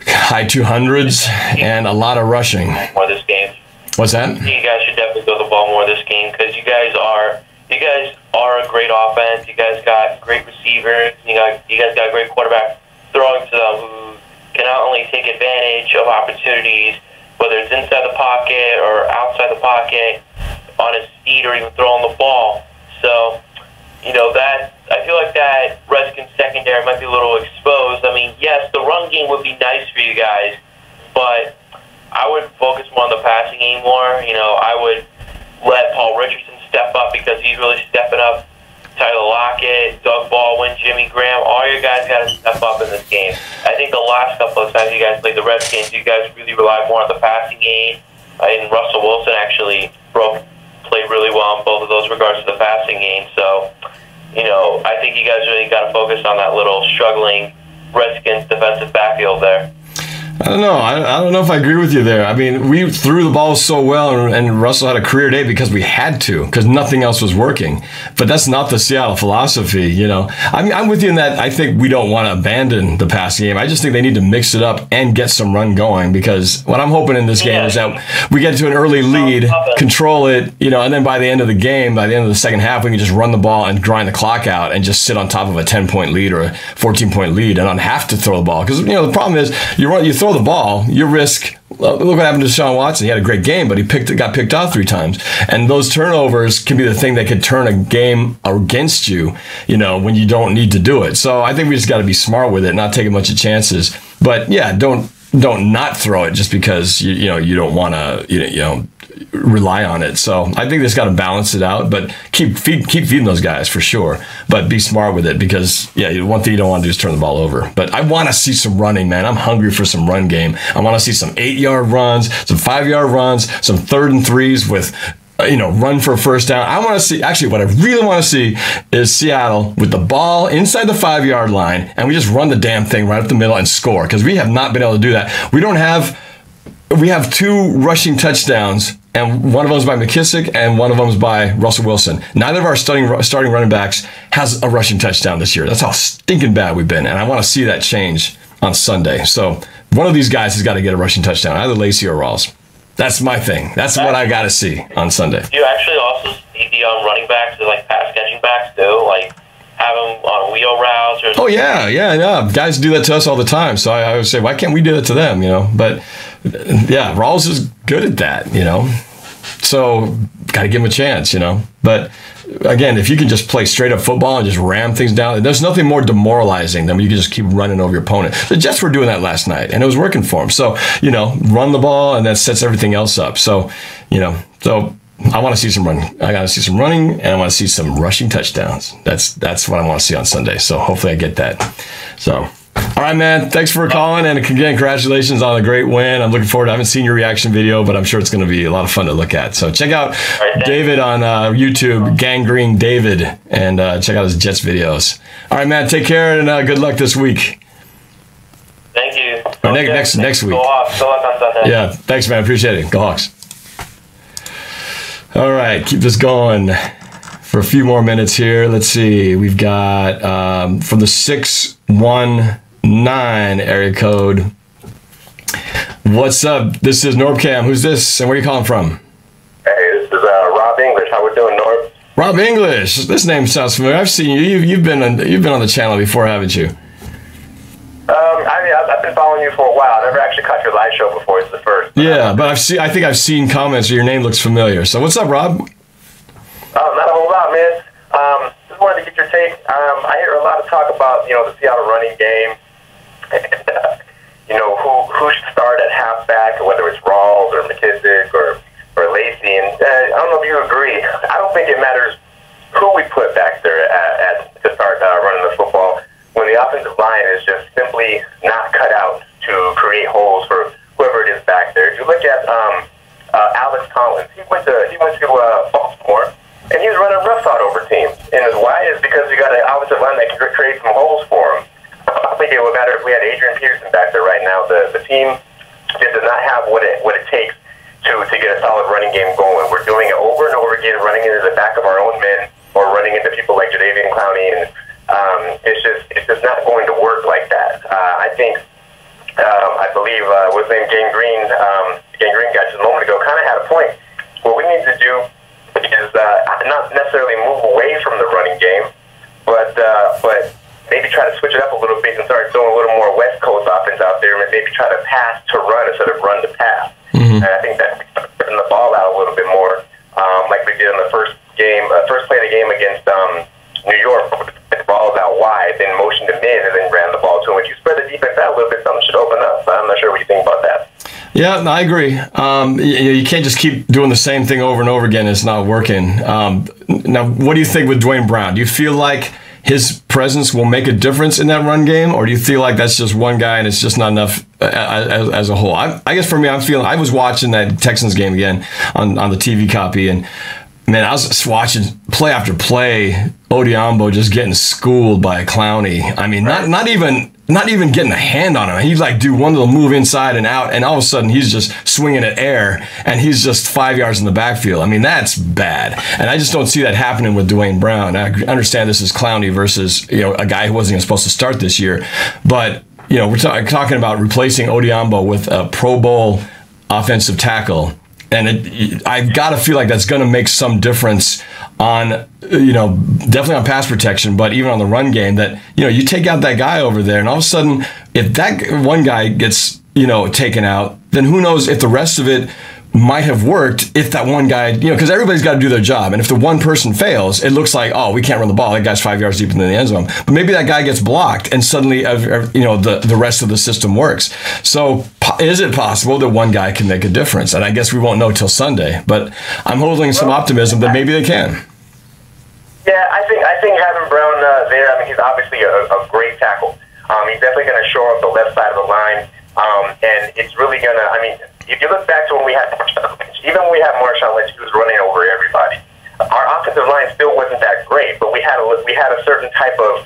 high 200s and a lot of rushing. More this game. What's that? You guys should definitely throw the ball more this game, because you guys are a great offense. You guys got great receivers. You guys got a great quarterback throwing to them who can not only take advantage of opportunities, whether it's inside the pocket or outside the pocket, on his feet, or even throwing the ball. So, I feel like that Redskins secondary might be a little exposed. I mean, yes, the run game would be nice for you guys, but I would focus more on the passing game more. I would let Paul Richardson step up, because he's really stepping up. Tyler Lockett, Doug Baldwin, Jimmy Graham, all your guys got to step up in this game. I think the last couple of times you guys played the Redskins, you guys really relied more on the passing game. And Russell Wilson actually played really well in both of those regards to the passing game. So, I think you guys really got to focus on that little struggling Redskins defensive backfield there. I don't know. I don't know if I agree with you there. I mean, we threw the ball so well, and Russell had a career day because we had to, because nothing else was working. But that's not the Seattle philosophy, I mean, I'm with you in that I think we don't want to abandon the pass game. I just think they need to mix it up and get some run going, because what I'm hoping in this game is that we get to an early lead, control it, and then by the end of the game, by the end of the second half, we can just run the ball and grind the clock out and just sit on top of a 10-point lead or a 14-point lead and not have to throw the ball. Because, the problem is you throw the ball, you risk. Look what happened to Deshaun Watson. He had a great game, but he got picked off 3 times. And those turnovers can be the thing that could turn a game against you, when you don't need to do it. So I think we just got to be smart with it, not take a bunch of chances. But yeah, don't not throw it just because you don't want to rely on it. So I think this got to balance it out, but keep feeding those guys for sure. But be smart with it, because one thing you don't want to do is turn the ball over. But I want to see some running, man. I'm hungry for some run game. I want to see some 8-yard runs, some 5-yard runs, some 3rd and 3s with run for a first down. I want to see, actually, what I really want to see is Seattle with the ball inside the 5-yard line, and we just run the damn thing right up the middle and score, because we have not been able to do that. We have 2 rushing touchdowns, and one of them is by McKissick and one of them is by Russell Wilson. Neither of our starting running backs has a rushing touchdown this year. That's how stinking bad we've been, and I want to see that change on Sunday. So one of these guys has got to get a rushing touchdown, either Lacey or Rawls. That's my thing. That's what I got to see on Sunday. Do you actually also see the running backs as pass catching backs too? Have them on wheel routes? Or yeah. Guys do that to us all the time. So I would say, why can't we do that to them? But yeah, Rawls is good at that. So got to give him a chance. But again, if you can just play straight up football and just ram things down, there's nothing more demoralizing than when you can just keep running over your opponent. The Jets were doing that last night, and it was working for them. So run the ball, and that sets everything else up. So so I want to see some running. I got to see some running, and I want to see some rushing touchdowns. That's what I want to see on Sunday. So hopefully I get that. So, all right, man. Thanks for calling, and again, congratulations on a great win. I'm looking forward. I haven't seen your reaction video, but I'm sure it's going to be a lot of fun to look at. So check out David on YouTube, Gangrene David, and check out his Jets videos. All right, man. Take care, and good luck this week. Thank you. Next week. Go Hawks. Go Hawks on Sunday. Yeah. Thanks, man. Appreciate it. Go Hawks. All right, keep this going for a few more minutes here. Let's see. We've got from the 619 area code. What's up? This is NorbCam. Who's this, and where are you calling from? Hey, this is Rob English. How we doing, Norb? Rob English. This name sounds familiar. I've seen you. You've been on the channel before, haven't you? I've been following you for a while. I never actually caught your live show before. It's the first. Yeah, but I think I've seen comments where your name looks familiar. So what's up, Rob? Not a whole lot, man. Just wanted to get your take. I hear a lot of talk about, the Seattle running game, and, who should start at halfback, whether it's Rawls or McKissick or Lacey. And I don't know if you agree. I don't think it matters who we put back there to start running the football when the offensive line is just simply not cut out to create holes for whoever it is back there. If you look at Alex Collins, he went to Baltimore, and he was running roughshod over teams. And why is because we got an offensive line that can create some holes for him. I think it would matter if we had Adrian Peterson back there right now. The team just does not have what it takes to get a solid running game going. We're doing it over and over again, running into the back of our own men or running into people like Jadeveon Clowney, and it's just not going to work like that. I think I believe what's his name, Gang Green guy just a moment ago kind of had a point. What we need to do is not necessarily move away from the running game, but maybe try to switch it up a little bit and start throwing a little more West Coast offense out there, and maybe try to pass to run instead of run to pass. Mm-hmm. And I think that putting the ball out a little bit more, like we did in the first play of the game against New York. The ball out wide, then motion to mid, and then ran the ball to him. If you spread the defense out a little bit, something should open up. I'm not sure what you think about that. Yeah, I agree. You can't just keep doing the same thing over and over again. It's not working. Now, what do you think with Dwayne Brown? Do you feel like his presence will make a difference in that run game, or do you feel like that's just one guy and it's just not enough as a whole? I guess for me, I was watching that Texans game again on the TV copy, and man, I was just watching play after play, Odiombo just getting schooled by Clowney. I mean, not even getting a hand on him. He'd like do one little move inside and out, and all of a sudden he's just swinging at air, and he's just 5 yards in the backfield. I mean, that's bad, and I just don't see that happening with Dwayne Brown. I understand this is Clowney versus a guy who wasn't even supposed to start this year, but we're talking about replacing Odiombo with a Pro Bowl offensive tackle. And I've got to feel like that's going to make some difference on, definitely on pass protection, but even on the run game. That you take out that guy over there, and all of a sudden, if that one guy gets taken out, then who knows if the rest of it might have worked if that one guy, because everybody's got to do their job. And if the one person fails, it looks like, oh, we can't run the ball. That guy's 5 yards deep in the end zone. But maybe that guy gets blocked, and suddenly, the rest of the system works. So is it possible that one guy can make a difference? And I guess we won't know till Sunday. But I'm holding some optimism that maybe they can. Yeah, I think having Brown there, I mean, he's obviously a great tackle. He's definitely going to shore up the left side of the line. And it's really going to, I mean, if you look back to when we had Marshawn Lynch, even when we had Marshawn Lynch, he was running over everybody. Our offensive line still wasn't that great, but we had a certain type of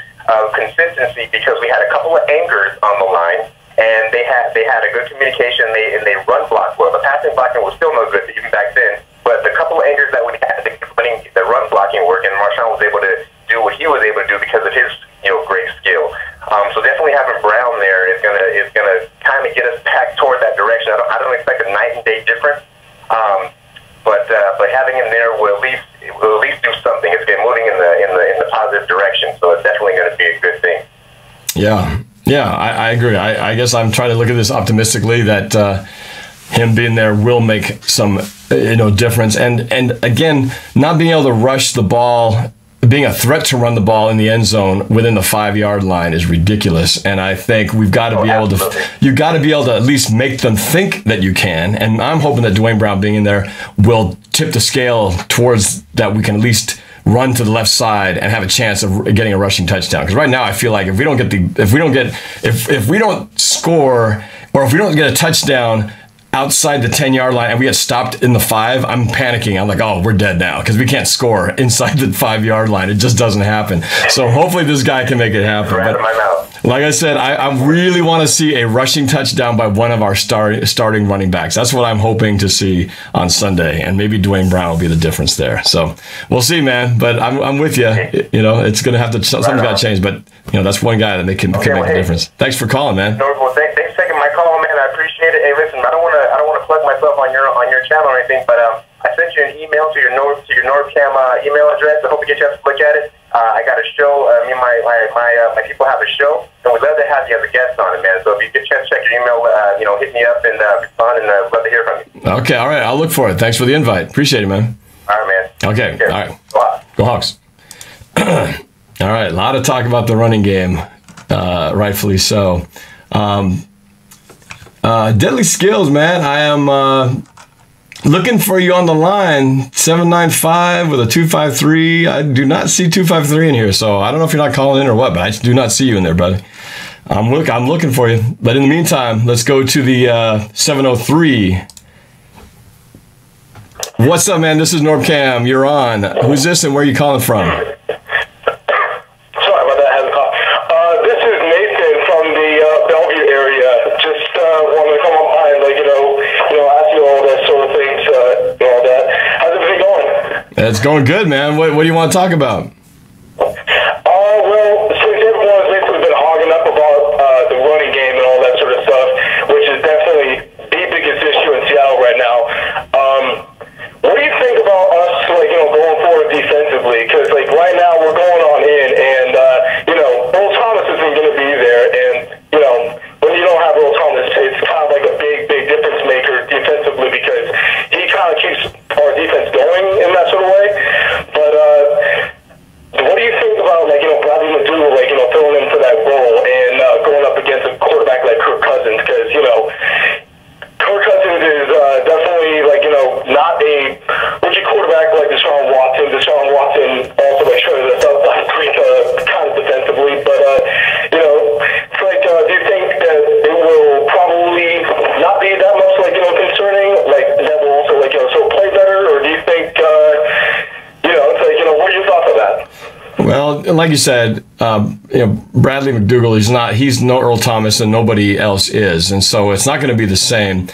consistency because we had a couple of anchors on the line, and they had a good communication. And they run block well. The passing blocking was still no good even back then, but the couple of anchors that we had, they kept running the run blocking work, and Marshawn was able to do what he was able to do because of his great skill. So definitely having Brown there is gonna kind of get us back toward that direction. I don't expect a night and day difference, but having him there will at least do something. It's getting moving in the positive direction. So it's definitely going to be a good thing. Yeah, I agree. I guess I'm trying to look at this optimistically that him being there will make some difference. And again, not being able to rush the ball, being a threat to run the ball in the end zone within the 5 yard line is ridiculous. And I think we've got to be able to, you've got to be able to at least make them think that you can. And I'm hoping that Dwayne Brown being in there will tip the scale towards that we can at least run to the left side and have a chance of getting a rushing touchdown. Because right now I feel like if we don't score, or if we don't get a touchdown outside the 10 yard line and we get stopped in the 5, I'm panicking. I'm like, oh, we're dead now because we can't score inside the 5 yard line. It just doesn't happen. So hopefully this guy can make it happen. But like I said, I really want to see a rushing touchdown by one of our starting running backs. That's what I'm hoping to see on Sunday, and maybe Dwayne Brown will be the difference there. So we'll see, man. But I'm with you. It's going to have to, something's got to change. But that's one guy that can make a difference. Thanks for calling, man. Norb, thanks for taking my call, man. I appreciate it. Hey, listen, I don't want to plug myself on your channel or anything, but I sent you an email to your NorbCam email address. I hope you get a chance to look at it. I got a show. Me and my people have a show, and we'd love to have you as a guest on it, man. So if you get a chance to check your email, hit me up and respond, and love to hear from you. Okay, all right. I'll look for it. Thanks for the invite. Appreciate it, man. All right, man. Okay, all right. Go Hawks. All right, a lot of talk about the running game, rightfully so. Deadly Skills, man. I am looking for you on the line. 795 with a 253. I do not see 253 in here, so I don't know if you're not calling in or what, but I do not see you in there, buddy. I'm looking for you. But in the meantime, let's go to the 703. What's up, man? This is NorbCam. You're on. Who's this and where are you calling from? Sorry about that. I had a call. This is Nathan from the Bellevue area. Just wanted to come on by and ask you all that sort of things, all that. How's everything going? It's going good, man. What do you want to talk about? Well, since everyone's basically been hogging up about the running game and all that sort of stuff, which is definitely the biggest issue in Seattle right now. What do you think about us, going forward defensively? Because, right now we're going on in, and, Earl Thomas isn't going to be there, and, when you don't have Earl Thomas, it's kind of like a big, big difference maker defensively because he kind of keeps our defense going in that sort of way. But, what do you think about, Bradley McDougal, filling in for that role and going up against a quarterback like Kirk Cousins? Because, Kirk Cousins is definitely, not a rookie quarterback like Deshaun Watson. Deshaun Watson also shredded us up last week, kind of defensively. But, do you think that it will probably not be that much, concerning, that will also, so play better? Or do you think, what are your thoughts on that? Well, like you said, Bradley McDougal, he's no Earl Thomas and nobody else is. And so it's not going to be the same.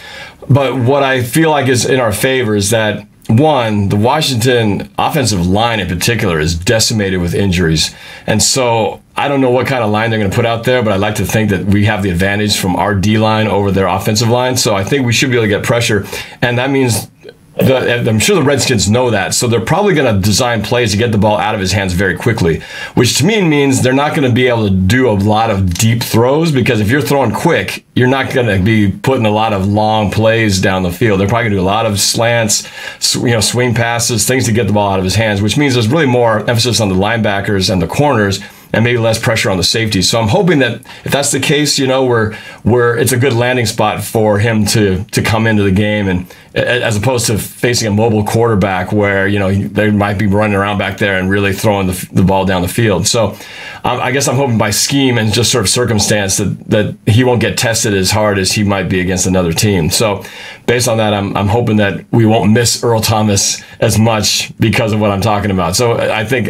But what I feel like is in our favor is that, one, the Washington offensive line in particular is decimated with injuries. And so I don't know what kind of line they're going to put out there, but I'd like to think that we have the advantage from our D-line over their offensive line. So I think we should be able to get pressure. And that means I'm sure the Redskins know that, so they're probably going to design plays to get the ball out of his hands very quickly, which to me means they're not going to be able to do a lot of deep throws because if you're throwing quick, you're not going to be putting a lot of long plays down the field. They're probably going to do a lot of slants, swing passes, things to get the ball out of his hands, which means there's really more emphasis on the linebackers and the corners and maybe less pressure on the safety. So I'm hoping that if that's the case, we're it's a good landing spot for him to come into the game, and as opposed to facing a mobile quarterback where they might be running around back there and really throwing the ball down the field. So I guess I'm hoping by scheme and just sort of circumstance that he won't get tested as hard as he might be against another team. So based on that, I'm hoping that we won't miss Earl Thomas as much because of what I'm talking about. So I think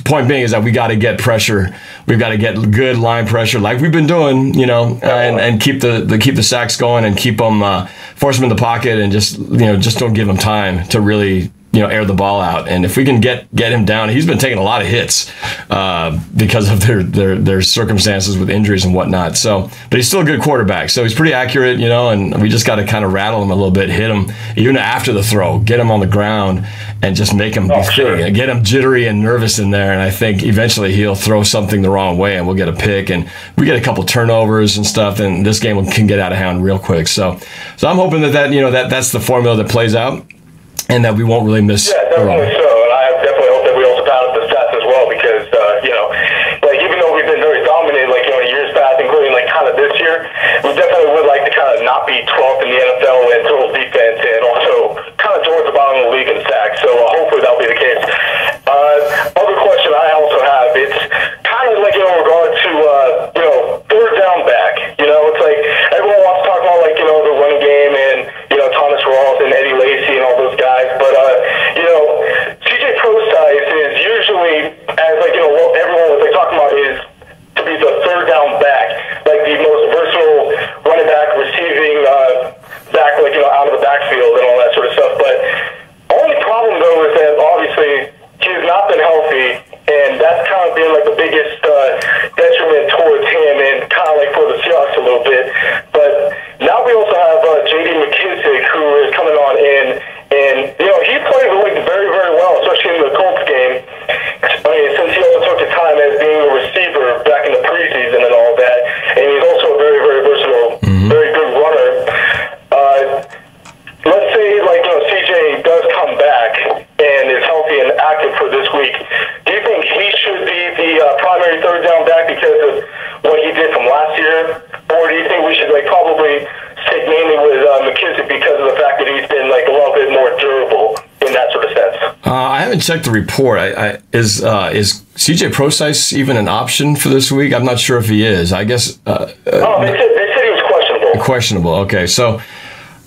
point being is that we got to get pressure. We've got to get good line pressure like we've been doing, and keep the sacks going and keep them, force them in the pocket and just don't give them time to really, air the ball out. And if we can get him down, he's been taking a lot of hits because of their circumstances with injuries and whatnot. So, but he's still a good quarterback. So he's pretty accurate, and we just got to kind of rattle him a little bit, hit him even after the throw, get him on the ground and just make him get him jittery and nervous in there. And I think eventually he'll throw something the wrong way and we'll get a pick and we get a couple turnovers and stuff. And this game can get out of hand real quick. So I'm hoping that's the formula that plays out. And that we won't really miss. Yeah, definitely so. And I definitely hope that we also balance the stats as well because, even though we've been very dominant, years past, including, kind of this year, we definitely would like to kind of not be 12th in the NFL in total defense and also kind of towards the bottom of the league in sacks. So hopefully that'll be the case. Other question I also have, it's kind of in regard to, third down back. It's like everyone wants to talk about, the running game and, Thomas Rawls and Eddie Lacy and all those guys. But, CJ Prostice is usually, as, what everyone was, talking about is to be the third down back, the most versatile running back, receiving back, out of the backfield and all that sort of stuff. But only problem, though, is that obviously he's not been healthy, and that's kind of been, the biggest detriment towards him and kind of, for the Seahawks a little bit. But now we also have J.D. McKissick, who is coming on in, and, he played very, very well, especially in the Colts game. Since he also took the time as being a receiver back in the preseason and all that, and he's also a very, very versatile, very good runner. Let's say, CJ does come back and is healthy and active for this week. Do you think he should be the because of what he did from last year, or do you think we should like probably stick mainly with McKissick because of the fact that he's been like a little bit more durable in that sort of sense? I haven't checked the report. Is CJ Procise even an option for this week? I'm not sure if he is. I guess. They said he was questionable. Questionable. Okay, so.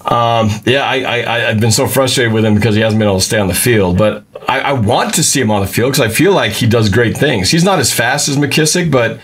I've been so frustrated with him because he hasn't been able to stay on the field. But I want to see him on the field because I feel like he does great things. He's not as fast as McKissick, but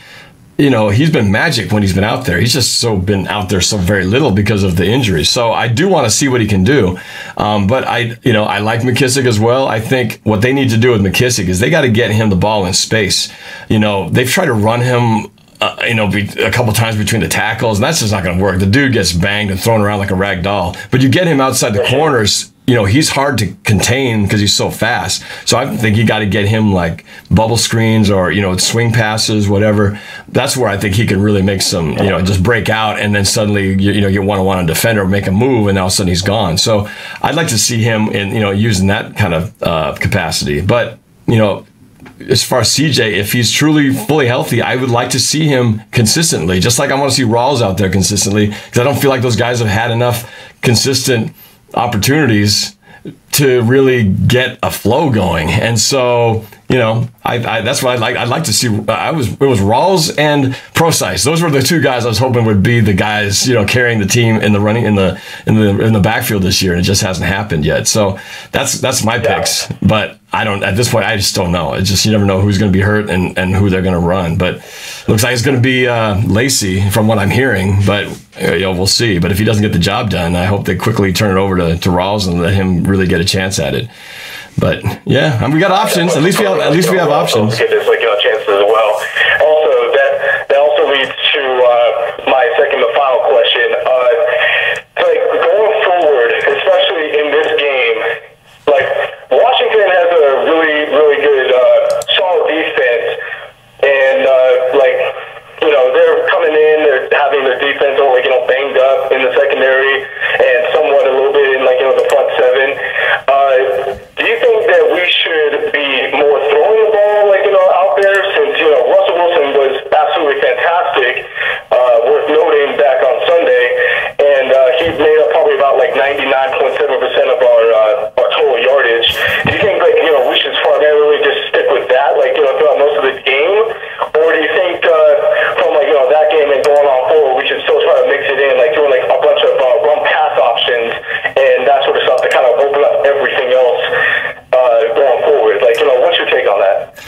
he's been magic when he's been out there. He's just been out there so very little because of the injuries. So I do want to see what he can do. But I like McKissick as well. I think what they need to do with McKissick is they got to get him the ball in space. They've tried to run him a couple times between the tackles, and that's just not going to work. The dude gets banged and thrown around like a rag doll. But you get him outside the corners, he's hard to contain because he's so fast. So I think you got to get him like bubble screens or, swing passes, whatever. That's where I think he can really make some, just break out and then suddenly, get one-on-one on a defender, make a move, and all of a sudden he's gone. So I'd like to see him in, using that kind of capacity. But, as far as CJ, if he's truly fully healthy, I would like to see him consistently, just like I want to see Rawls out there consistently, because I don't feel like those guys have had enough consistent opportunities to really get a flow going. And so, that's what I'd like. I'd like to see. It was Rawls and Procise. Those were the two guys I was hoping would be the guys, carrying the team in the running in the backfield this year, and it just hasn't happened yet. So that's my picks. But I don't. At this point, I just don't know. It's just you never know who's going to be hurt and who they're going to run. But it looks like it's going to be Lacey from what I'm hearing. But we'll see. But if he doesn't get the job done, I hope they quickly turn it over to Rawls and let him really get a chance at it. But yeah, we got options. At least we have options. Get this chances as well. Also, that also leads to my second and final question. Going forward, especially in this game, Washington has a really, really good solid defense, and they're coming in, they're having their defense all banged up in the secondary and somewhat a little bit in the front seven. Do you think that we should be more throwing the ball out there, since Russell Wilson was absolutely fantastic, worth noting back on Sunday, and he made up probably about 99.7% of our total yardage. Do you think we should primarily just stick with that throughout most of the game, or do you think from that game and going on forward we should still try to mix it in, doing a bunch of run pass options and that sort of stuff to kind of open up everything else going forward? What's your take on that?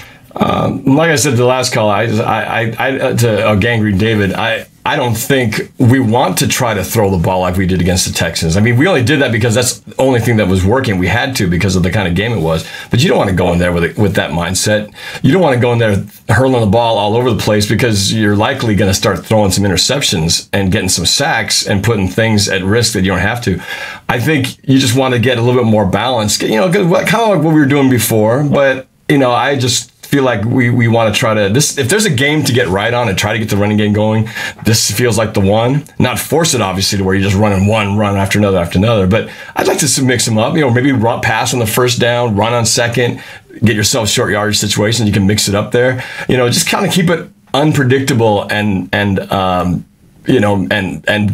Like I said to the last call, to Gangrene David, I don't think we want to try to throw the ball like we did against the Texans. I mean, we only did that because that's the only thing that was working. We had to because of the kind of game it was. But you don't want to go in there with that mindset. You don't want to go in there hurling the ball all over the place, because you're likely going to start throwing some interceptions and getting some sacks and putting things at risk that you don't have to. I think you just want to get a little bit more balance, kind of like what we were doing before. But, I just feel like we want to try to if there's a game to get right on and try to get the running game going, this feels like the one. Not force it obviously to where you're just running one run after another, but I'd like to mix them up. Maybe pass on the first down, run on second, get yourself short yardage situations. You can mix it up there. Just kind of keep it unpredictable and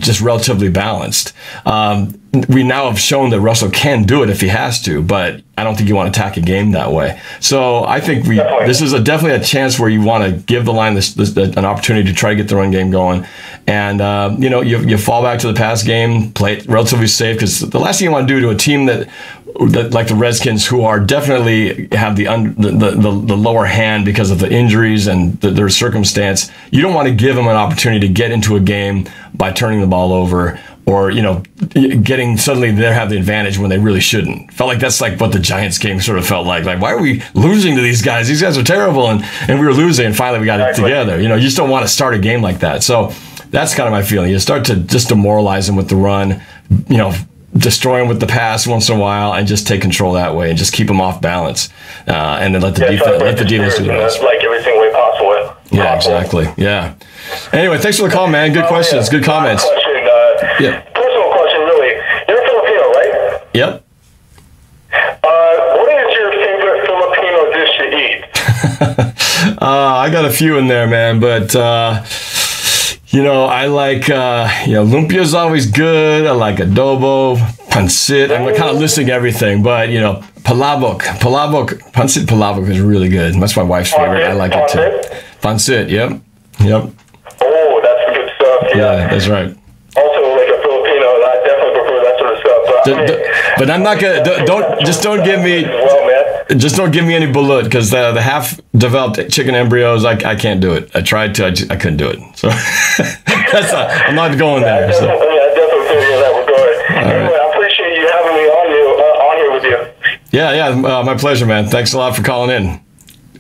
just relatively balanced. We now have shown that Russell can do it if he has to, but I don't think you want to attack a game that way. So I think this is definitely a chance where you want to give the line an opportunity to try to get the run game going. And, you fall back to the pass game, play it relatively safe, because the last thing you want to do to a team that like the Redskins, who are definitely have the lower hand because of the injuries and their circumstance, you don't want to give them an opportunity to get into a game by turning the ball over, or getting suddenly they have the advantage when they really shouldn't. Felt like that's like what the Giants game sort of felt like. Why are we losing to these guys? These guys are terrible, and we were losing, and finally we got it together. You just don't want to start a game like that. So that's kind of my feeling. You start to just demoralize them with the run, destroy them with the pass once in a while, and just take control that way, and just keep them off balance, and then let the defense do the rest. Like every single way possible. Yeah, exactly. Yeah. Anyway, thanks for the call, man. Good questions. Good comments. Personal question, really. You're Filipino, right? Yep. What is your favorite Filipino dish to eat? I got a few in there, man, but you know, I like lumpia's always good. I like adobo, pancit. I'm kind of listing everything, but you know, pancit palabok is really good. That's my wife's favorite. I like it too. Pancit, yep. Oh, that's good stuff. Yeah, that's right. Also, like a Filipino, I definitely prefer that sort of stuff. But I'm not gonna. Don't give me. Well, man. Just don't give me any balut because the half-developed chicken embryos, I can't do it. I tried to, I couldn't do it. So I'm not going there. So. Yeah, I definitely feel where that we're going. Anyway, I appreciate you having me on here with you. Yeah, my pleasure, man. Thanks a lot for calling in.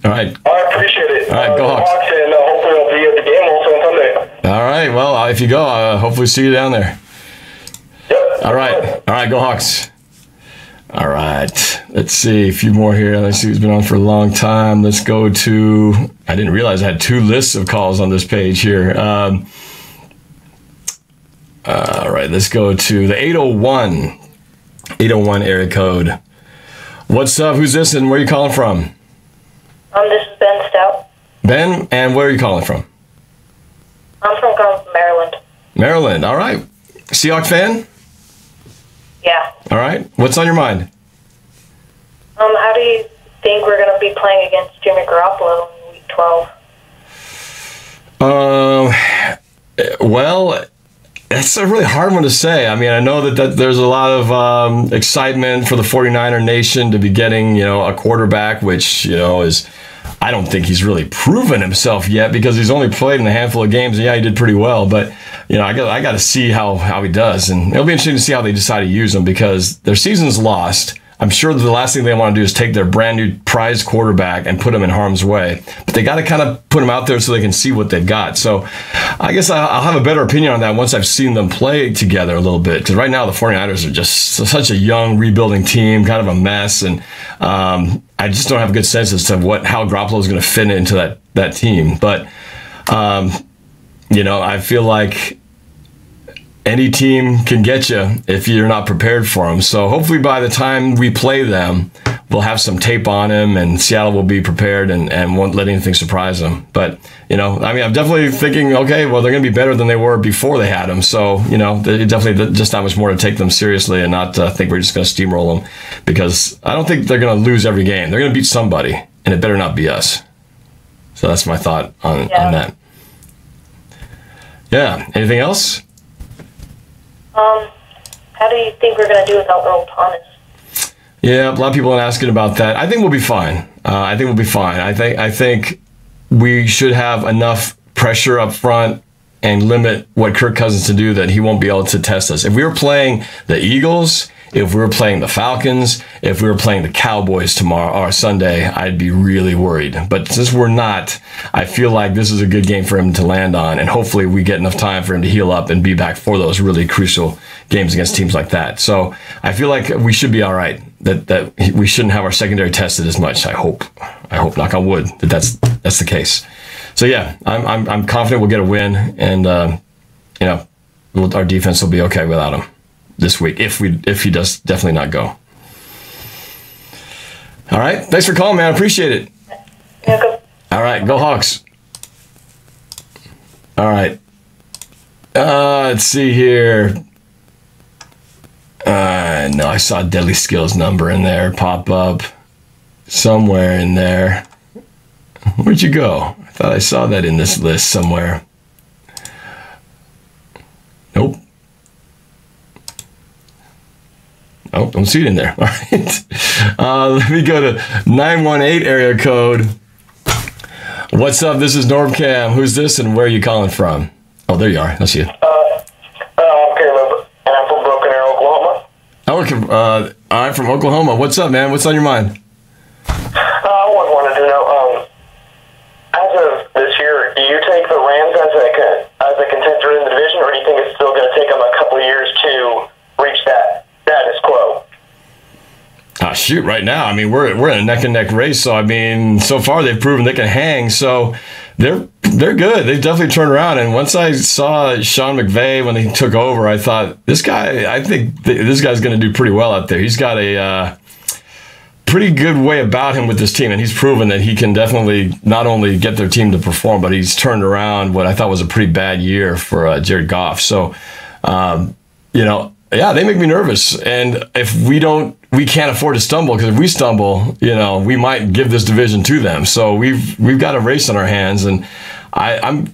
All right. I appreciate it. All right, go Hawks. And hopefully I'll be at the game also on Sunday. All right. Well, if you go, hopefully see you down there. Yep. All right, go Hawks. All right. Let's see a few more here. Let's see who's been on for a long time. Let's go to. I didn't realize I had two lists of calls on this page here. All right. Let's go to the 801 area code. What's up? Who's this and where are you calling from? This is Ben Stout. Ben, and where are you calling from? I'm from Maryland. Maryland. All right. Seahawks fan? Yeah. All right. What's on your mind? How do you think we're going to be playing against Jimmy Garoppolo in Week 12? Well, that's a really hard one to say. I mean, I know that there's a lot of excitement for the 49er nation to be getting, a quarterback, which, is, I don't think he's really proven himself yet because he's only played in a handful of games. And yeah, he did pretty well, but I got to see how he does, and it'll be interesting to see how they decide to use him because their season's lost. I'm sure that the last thing they want to do is take their brand new prize quarterback and put him in harm's way. But they got to kind of put him out there so they can see what they've got. So I guess I'll have a better opinion on that once I've seen them play together a little bit. Because right now the 49ers are just such a young, rebuilding team, kind of a mess. And I just don't have a good sense as to how Garoppolo is going to fit into that team. But, I feel like any team can get you if you're not prepared for them. So hopefully by the time we play them, we'll have some tape on him and Seattle will be prepared and won't let anything surprise them. But, I'm definitely thinking, okay, well, they're going to be better than they were before they had him. So, there's definitely just that much more to take them seriously and not think we're just going to steamroll them because I don't think they're going to lose every game. They're going to beat somebody and it better not be us. So that's my thought on that. Yeah. Anything else? How do you think we're going to do without Earl Thomas? Yeah, a lot of people are asking about that. I think we'll be fine. I think we should have enough pressure up front and limit what Kirk Cousins to do that he won't be able to test us. If we were playing the Eagles, if we were playing the Falcons, if we were playing the Cowboys tomorrow or Sunday, I'd be really worried. But since we're not, I feel like this is a good game for him to land on, and hopefully we get enough time for him to heal up and be back for those really crucial games against teams like that. So I feel like we should be all right. That we shouldn't have our secondary tested as much. I hope, knock on wood, that's the case. So yeah, I'm confident we'll get a win, and our defense will be okay without him this week if he does definitely not go. All right, thanks for calling, man. I appreciate it. All right, go Hawks. All right. Let's see here. No, I saw Deadly Skills number in there pop up somewhere in there. Where'd you go? I thought I saw that in this list somewhere. Nope. Oh, don't see it in there. All right. Let me go to 918 area code. What's up? This is NorbCam. Who's this and where are you calling from? Oh, there you are. I see you. I'm Caleb, and I'm from Broken Arrow, Oklahoma. Oh, I'm from Oklahoma. What's up, man? What's on your mind? I wanted to know, as of this year, do you take the Rams as a contender in the division, or do you think it's still going to take them a couple of years to reach that status quo? Shoot, right now, I mean, we're in a neck-and-neck race, so, I mean, so far they've proven they can hang, so they're good. They've definitely turned around, and once I saw Sean McVay when he took over, I thought, I think this guy's going to do pretty well out there. He's got a pretty good way about him with this team, and he's proven that he can definitely not only get their team to perform, but he's turned around what I thought was a pretty bad year for Jared Goff. So, they make me nervous. And if we can't afford to stumble, because if we stumble, we might give this division to them. So we've got a race on our hands, and I'm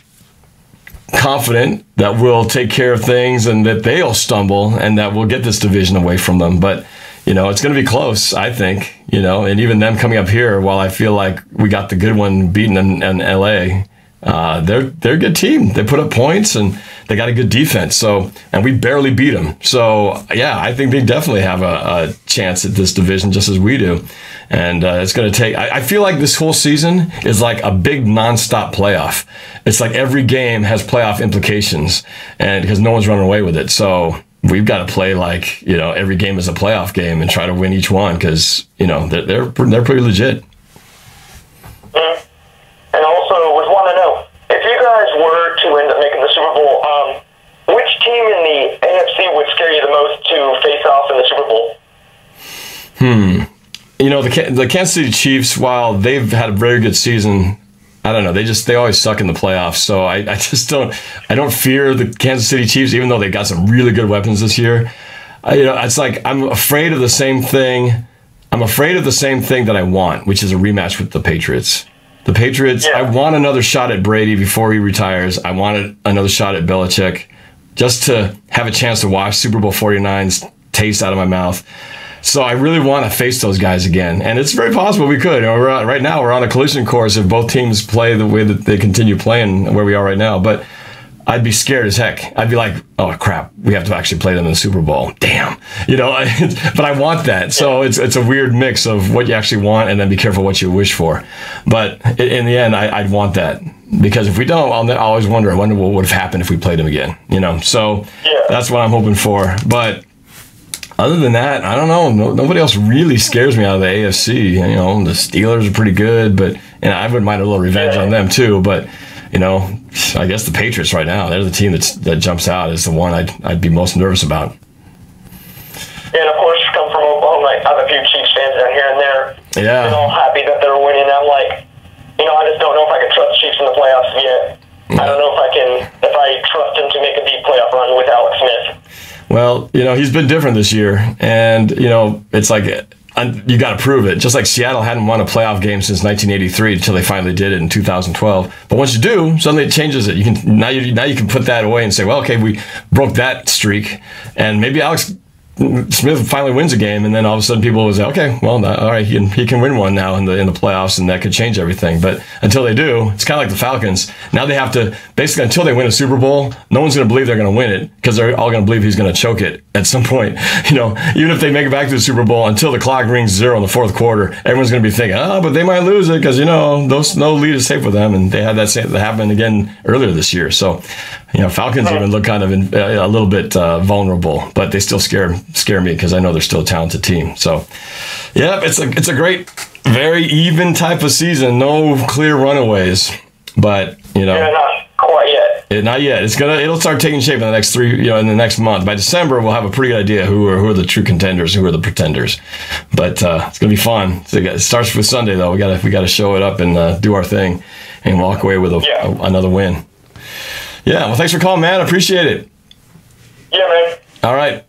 confident that we'll take care of things and that they'll stumble and that we'll get this division away from them. But it's going to be close, I think, and even them coming up here, while I feel like we got the good one beaten in LA, they're a good team. They put up points and they got a good defense. So, and we barely beat them. So, yeah, I think they definitely have a chance at this division just as we do. And it's going to take, I feel like this whole season is like a big nonstop playoff. It's like every game has playoff implications, and because no one's running away with it. So we've got to play like, every game is a playoff game and try to win each one, because, they're pretty legit. And also, was want to know, if you guys were to end up making the Super Bowl, which team in the AFC would scare you the most to face off in the Super Bowl? The Kansas City Chiefs, while they've had a very good season, I don't know, they always suck in the playoffs. So I don't fear the Kansas City Chiefs, even though they got some really good weapons this year. It's like I'm afraid of the same thing. I'm afraid of the same thing that I want, which is a rematch with the Patriots. The Patriots, I want another shot at Brady before he retires. I wanted another shot at Belichick just to have a chance to wash Super Bowl 49's taste out of my mouth. So I really want to face those guys again. And it's very possible we could. Right now, we're on a collision course if both teams play the way that they continue playing where we are right now. But I'd be scared as heck. I'd be like, oh, crap, we have to actually play them in the Super Bowl. Damn. But I want that. So it's a weird mix of what you actually want and then be careful what you wish for. But in the end, I'd want that. Because if we don't, I'll always wonder what would have happened if we played them again. So that's what I'm hoping for. But other than that, I don't know. Nobody else really scares me out of the AFC. The Steelers are pretty good, and I wouldn't mind a little revenge on them too. But I guess the Patriots right now, they're the team that jumps out as the one I'd be most nervous about. Yeah, and of course, come from Oklahoma, I have a few Chiefs fans down here and there. Yeah. Happy that they're winning. I'm like, I just don't know if I can trust the Chiefs in the playoffs yet. I don't know if I trust them to make a deep playoff run with Alex Smith. Well, he's been different this year, and it's like you got to prove it. Just like Seattle hadn't won a playoff game since 1983 until they finally did it in 2012. But once you do, suddenly it changes it. You can now you can put that away and say, well, okay, we broke that streak, and maybe Alex Smith finally wins a game, and then all of a sudden people will say, okay, well, all right, he can win one now in the playoffs, and that could change everything. But until they do, it's kind of like the Falcons. Now they have to, basically until they win a Super Bowl, no one's going to believe they're going to win it, because they're all going to believe he's going to choke it at some point. Even if they make it back to the Super Bowl, until the clock rings 0 in the fourth quarter, everyone's going to be thinking, but they might lose it, because no lead is safe with them, and they had that happen again earlier this year. So Falcons even look kind of a little bit vulnerable, but they still scare me, because I know they're still a talented team. So, yeah, it's a great, very even type of season. No clear runaways, but not quite yet. Not yet. It'll start taking shape in the next in the next month. By December, we'll have a pretty good idea who are the true contenders, who are the pretenders. But it's gonna be fun. So it starts with Sunday though. We gotta show it up and do our thing, and walk away with another win. Yeah, well, thanks for calling, man. I appreciate it. Yeah, man. All right.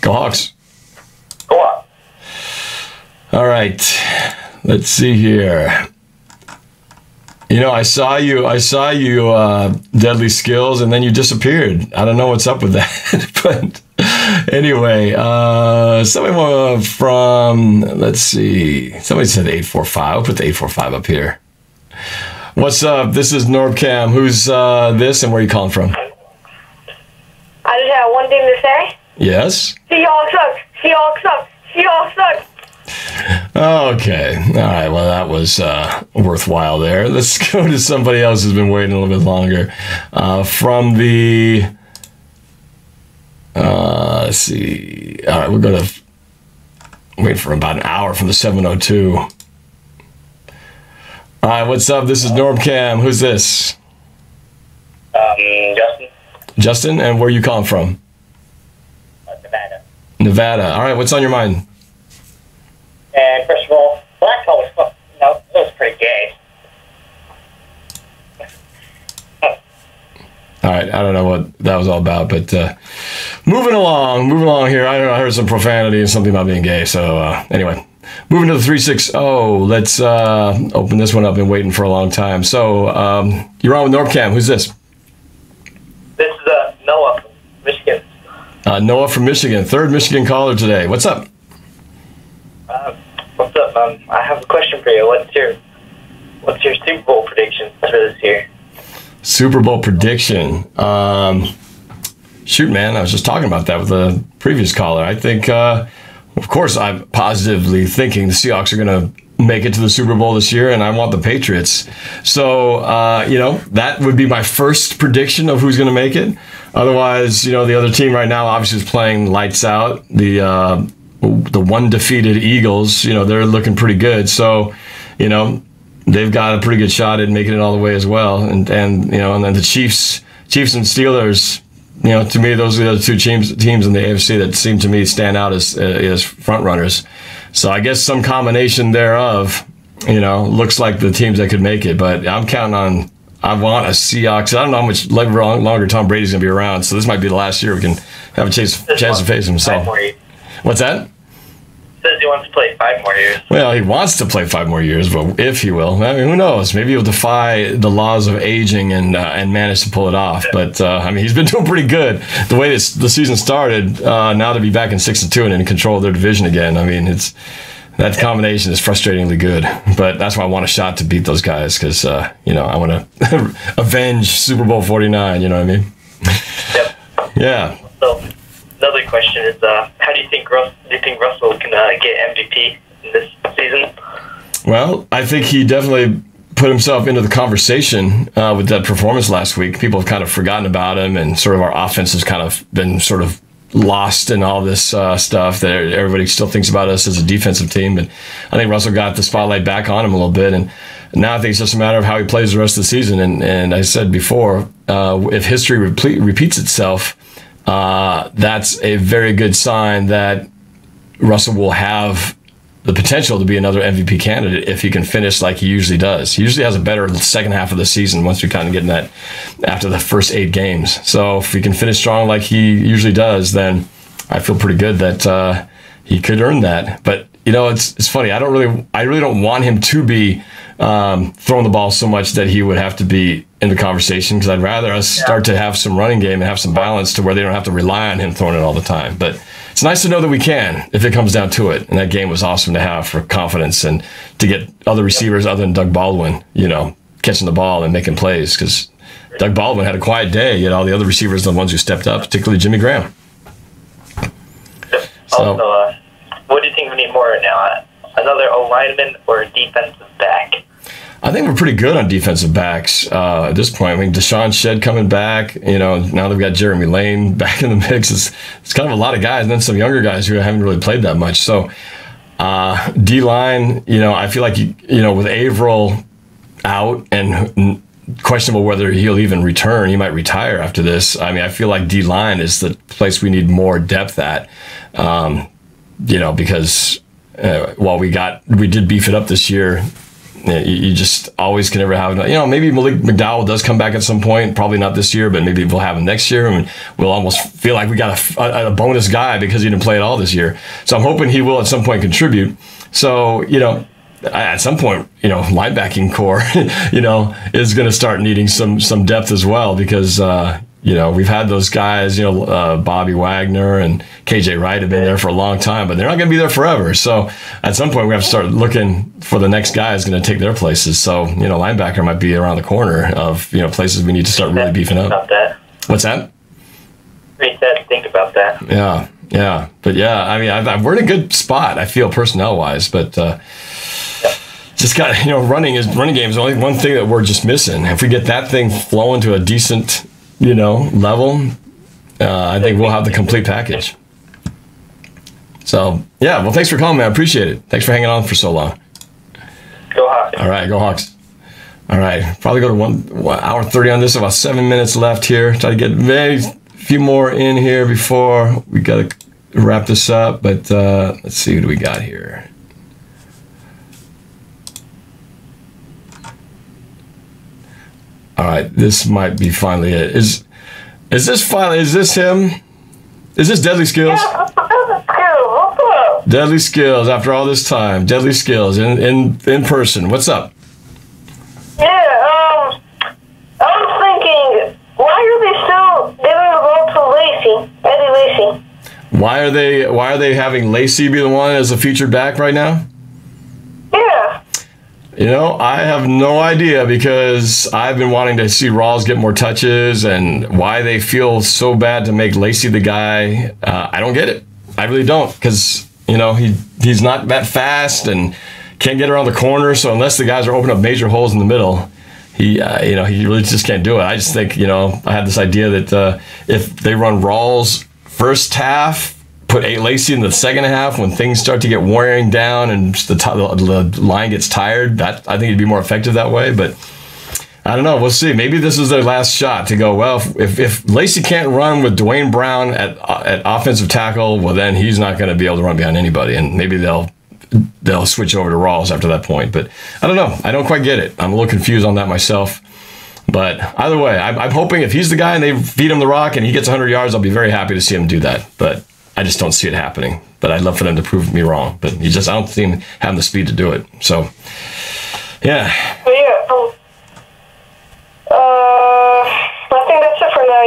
Go Hawks. Go on. All right. Let's see here. I saw you, Deadly Skills, and then you disappeared. I don't know what's up with that. But anyway, somebody from, let's see. Somebody said 845. I'll put the 845 up here. What's up? This is NorbCam. Who's this, and where are you calling from? I just have one thing to say. Yes? Seahawks suck. Seahawks suck. Seahawks suck. Okay. All right. Well, that was worthwhile there. Let's go to somebody else who's been waiting a little bit longer. From the... let's see. All right. We're going to wait for about an hour from the 702. All right. What's up? This is NorbCam. Who's this? Justin. Justin? And where are you calling from? Nevada. Nevada. All right. What's on your mind? And first of all, black color was that was pretty gay. All right, I don't know what that was all about, but moving along here. I don't know, I heard some profanity and something about being gay. So anyway, moving to the 360. Let's open this one up. Been waiting for a long time. So you're on with NorbCam. Who's this? This is Noah from Michigan. Noah from Michigan, third Michigan caller today. What's up? What's up? I have a question for you. What's your Super Bowl predictions for this year? Super Bowl prediction. Shoot, man, I was just talking about that with the previous caller. I think, of course, I'm positively thinking the Seahawks are going to make it to the Super Bowl this year, and I want the Patriots. So, that would be my first prediction of who's going to make it. Otherwise, the other team right now obviously is playing lights out. The one defeated Eagles, they're looking pretty good. So, they've got a pretty good shot at making it all the way as well. And then the Chiefs and Steelers, to me, those are the other two teams in the AFC that seem to me stand out as front runners. So I guess some combination thereof, looks like the teams that could make it. But I'm counting on, I want a Seahawks. I don't know how much longer Tom Brady's going to be around. So this might be the last year we can have a chance to face him. So, what's that? Says he wants to play 5 more years. Well, he wants to play 5 more years, but if he will, I mean, who knows? Maybe he'll defy the laws of aging and manage to pull it off. But he's been doing pretty good. The way the season started, now to be back in 6-2 and in control of their division again. I mean, that combination is frustratingly good. But that's why I want a shot to beat those guys because I want to avenge Super Bowl 49. You know what I mean? Yep. Yeah. So another question is, how do you think Russell can get MVP in this season? Well, I think he definitely put himself into the conversation with that performance last week. People have kind of forgotten about him, and sort of our offense has kind of been sort of lost in all this stuff that everybody still thinks about us as a defensive team. But I think Russell got the spotlight back on him a little bit, and now I think it's just a matter of how he plays the rest of the season. And I said before, if history repeats itself, that's a very good sign that Russell will have the potential to be another MVP candidate if he can finish like he usually does. He usually has a better second half of the season once we kind of get in that after the first 8 games. So if he can finish strong like he usually does, then I feel pretty good that he could earn that. But it's funny. I really don't want him to be throwing the ball so much that he would have to be in the conversation, because I'd rather us start to have some running game and have some balance to where they don't have to rely on him throwing it all the time. But it's nice to know that we can if it comes down to it. And that game was awesome to have for confidence and to get other receivers other than Doug Baldwin, catching the ball and making plays, because Doug Baldwin had a quiet day, yet all the other receivers are the ones who stepped up, particularly Jimmy Graham. Also, what do you think we need more right now? Another O-lineman or a defensive back? I think we're pretty good on defensive backs at this point. I mean, Deshaun Shedd coming back. Now they've got Jeremy Lane back in the mix. It's kind of a lot of guys, and then some younger guys who haven't really played that much. So D-line, I feel like, with Averill out and questionable whether he'll even return, he might retire after this. I mean, I feel like D-line is the place we need more depth at, because while we did beef it up this year, you just always can never have, maybe Malik McDowell does come back at some point, probably not this year, but maybe we'll have him next year, and we'll almost feel like we got a bonus guy because he didn't play at all this year. So I'm hoping he will at some point contribute. So, at some point, linebacking core, is going to start needing some depth as well, because, we've had those guys, Bobby Wagner and KJ Wright have been there for a long time, but they're not going to be there forever. So at some point we have to start looking for the next guy who's going to take their places. So, linebacker might be around the corner of, places we need to start really beefing up. About that. What's that? Pretty sad to think about that. Yeah. But yeah, I mean, we're in a good spot, I feel, personnel-wise, but just got, running game is only one thing that we're just missing. If we get that thing flowing to a decent, level, I think we'll have the complete package. So, yeah, well, thanks for calling, man. I appreciate it. Thanks for hanging on for so long. Go Hawks. All right, go Hawks. All right, probably go to 1 hour 30 on this, about 7 minutes left here. Try to get very few more in here before we got to wrap this up, but let's see, what do we got here? All right, this might be finally it. Is this finally? Is this him? Is this Deadly Skills? Yeah, What's up? Deadly Skills. After all this time, Deadly Skills in person. What's up? Yeah, I was thinking, why are they still giving the ball to Lacey, Eddie Lacy? Why are they having Lacey be the one as a featured back right now? Yeah. You know, I have no idea because I've been wanting to see Rawls get more touches, and why they feel so bad to make Lacey the guy. I don't get it. I really don't, because you know he's not that fast and can't get around the corner. So unless the guys are opening up major holes in the middle, he really just can't do it. I just think I had this idea that if they run Rawls first half, put Lacey in the second half when things start to get wearing down and the line gets tired, that I think it'd be more effective that way. But I don't know. We'll see. Maybe this is their last shot to go, well, if Lacey can't run with Dwayne Brown at offensive tackle, well, then he's not going to be able to run behind anybody. And maybe they'll switch over to Rawls after that point. But I don't know. I don't quite get it. I'm a little confused on that myself. But either way, I'm hoping if he's the guy and they feed him the rock and he gets 100 yards, I'll be very happy to see him do that. But I just don't see it happening. But I'd love for them to prove me wrong. But I don't see him having the speed to do it. So, yeah. But yeah, I think that's it for now.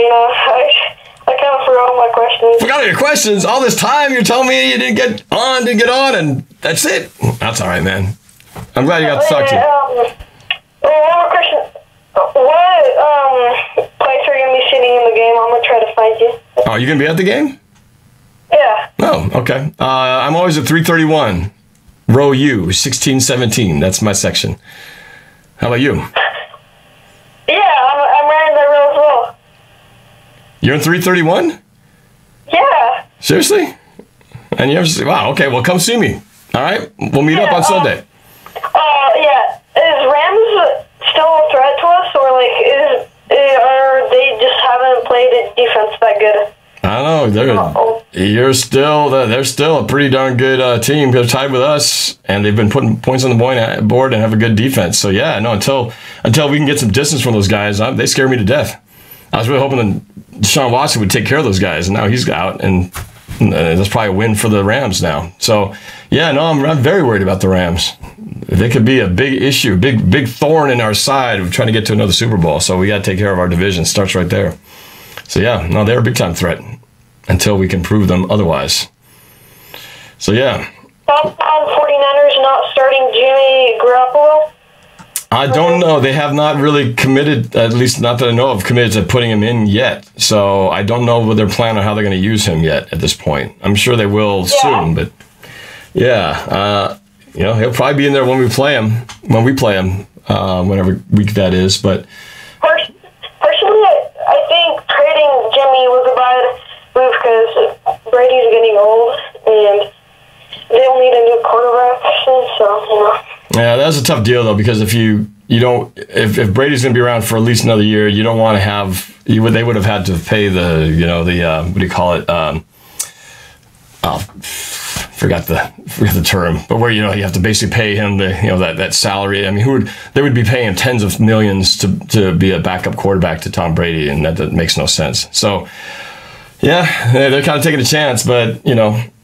I kind of forgot all my questions. Forgot all your questions? All this time you're telling me you didn't get on, and that's it? That's all right, man. I'm glad you got to talk to you. One more question. What place are you going to be sitting in the game? I'm going to try to find you. Oh, you going to be at the game? Yeah. Oh, okay. I'm always at 331. Row U, 1617. That's my section. How about you? Yeah, I'm right in that row as well. You're in 331? Yeah. Seriously? And you ever see? Wow, okay, well, come see me. All right? We'll meet up on Sunday. Yeah. Is Rams still a threat to us, or or they just haven't played a defense that good? I don't know. They're still a pretty darn good team. They're tied with us, and they've been putting points on the board and have a good defense. So yeah, no, until we can get some distance from those guys, they scare me to death. I was really hoping that Deshaun Watson would take care of those guys, and now he's out, and that's probably a win for the Rams now. So yeah, no, I'm very worried about the Rams. They could be a big issue, big thorn in our side of trying to get to another Super Bowl. So we got to take care of our division. It starts right there. So yeah, no, they're a big time threat until we can prove them otherwise. So yeah. Thoughts on 49ers not starting Jimmy Garoppolo? I don't know. They have not really committed, at least not that I know of, committed to putting him in yet. So I don't know what their plan on how they're going to use him yet at this point. I'm sure they will soon, but yeah, he'll probably be in there when we play him, whatever week that is. But personally, I think trading Jimmy was a bad move because Brady's getting old and they'll need a new quarterback. So yeah, that's a tough deal though, because if if Brady's going to be around for at least another year, you don't want to have they would have had to pay what do you call it? Forgot the term, but where you have to basically pay him that salary. I mean, they would be paying tens of millions to be a backup quarterback to Tom Brady, and that makes no sense. So yeah, they're kind of taking a chance, but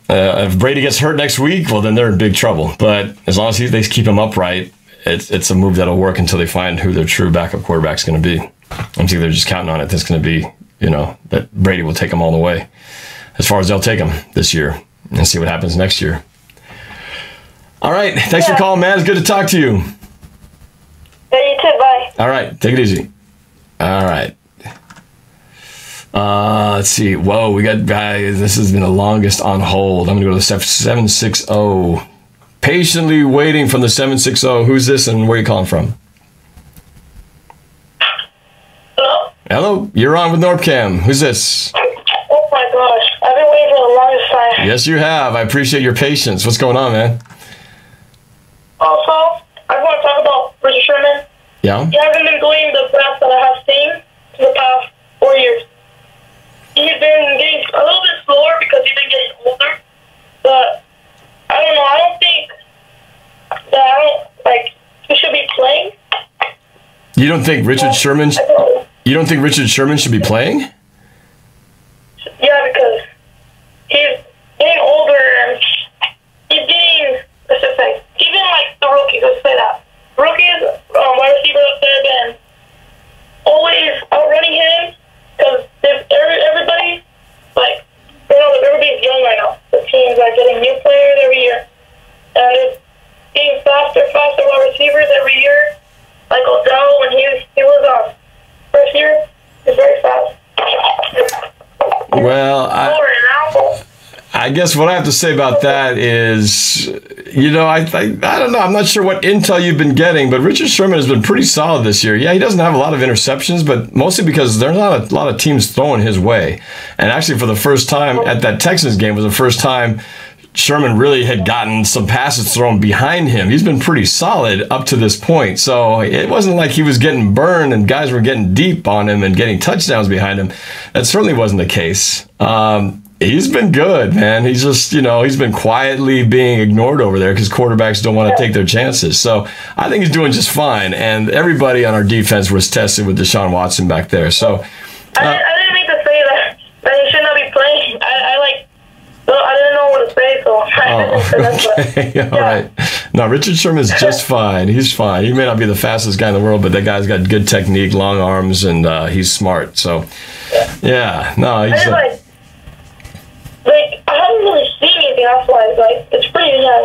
if Brady gets hurt next week, well, then they're in big trouble. But as long as they keep him upright, it's a move that'll work until they find who their true backup quarterback's going to be. I think they're just counting on it. That's going to be, that Brady will take them all the way, as far as they'll take them this year, and see what happens next year. All right. Thanks for calling, man. It's good to talk to you. Yeah, you too. Bye. All right. Take it easy. All right. Let's see. Whoa, we got guys. This has been the longest on hold. I'm going to go to the 760. Patiently waiting from the 760. Who's this and where are you calling from? Hello? Hello. You're on with NorbCam. Who's this? Oh my gosh. I've been waiting for the longest time. Yes, you have. I appreciate your patience. What's going on, man? Also, I want to talk about Percy Sherman. Yeah? He hasn't been doing the best that I have seen for the past 4 years. He's been getting a little bit slower because he's been getting older. But, I don't know. I don't think that he should be playing. You don't think Richard Sherman? You don't think Richard Sherman should be playing? Yeah, because he's getting older and he's getting, let's just say, even like the rookies, let's say that. Rookies, wide receivers up there, been always outrunning him because everybody, like, everybody's young right now. The teams are getting new players every year. And it's getting faster wide receivers every year. Like Odell, when he was first year, he's very fast. Well, I guess what I have to say about that is, you know, I don't know. I'm not sure what intel you've been getting, but Richard Sherman has been pretty solid this year. Yeah, he doesn't have a lot of interceptions, but mostly because there's not a lot of teams throwing his way. And actually, for the first time at that Texans game was the first time Sherman really had gotten some passes thrown behind him. He's been pretty solid up to this point. So it wasn't like he was getting burned and guys were getting deep on him and getting touchdowns behind him. That certainly wasn't the case. He's been good, man. He's just, you know, he's been quietly being ignored over there because quarterbacks don't want to take their chances. So I think he's doing just fine. And everybody on our defense was tested with Deshaun Watson back there. So I didn't mean to say that he should not be playing. I didn't know what to say, so okay. All right. No, Richard Sherman's just fine. He's fine. He may not be the fastest guy in the world, but that guy's got good technique, long arms, and he's smart. So, yeah. No, he's... I haven't really seen anything. That's why it's pretty. Yeah,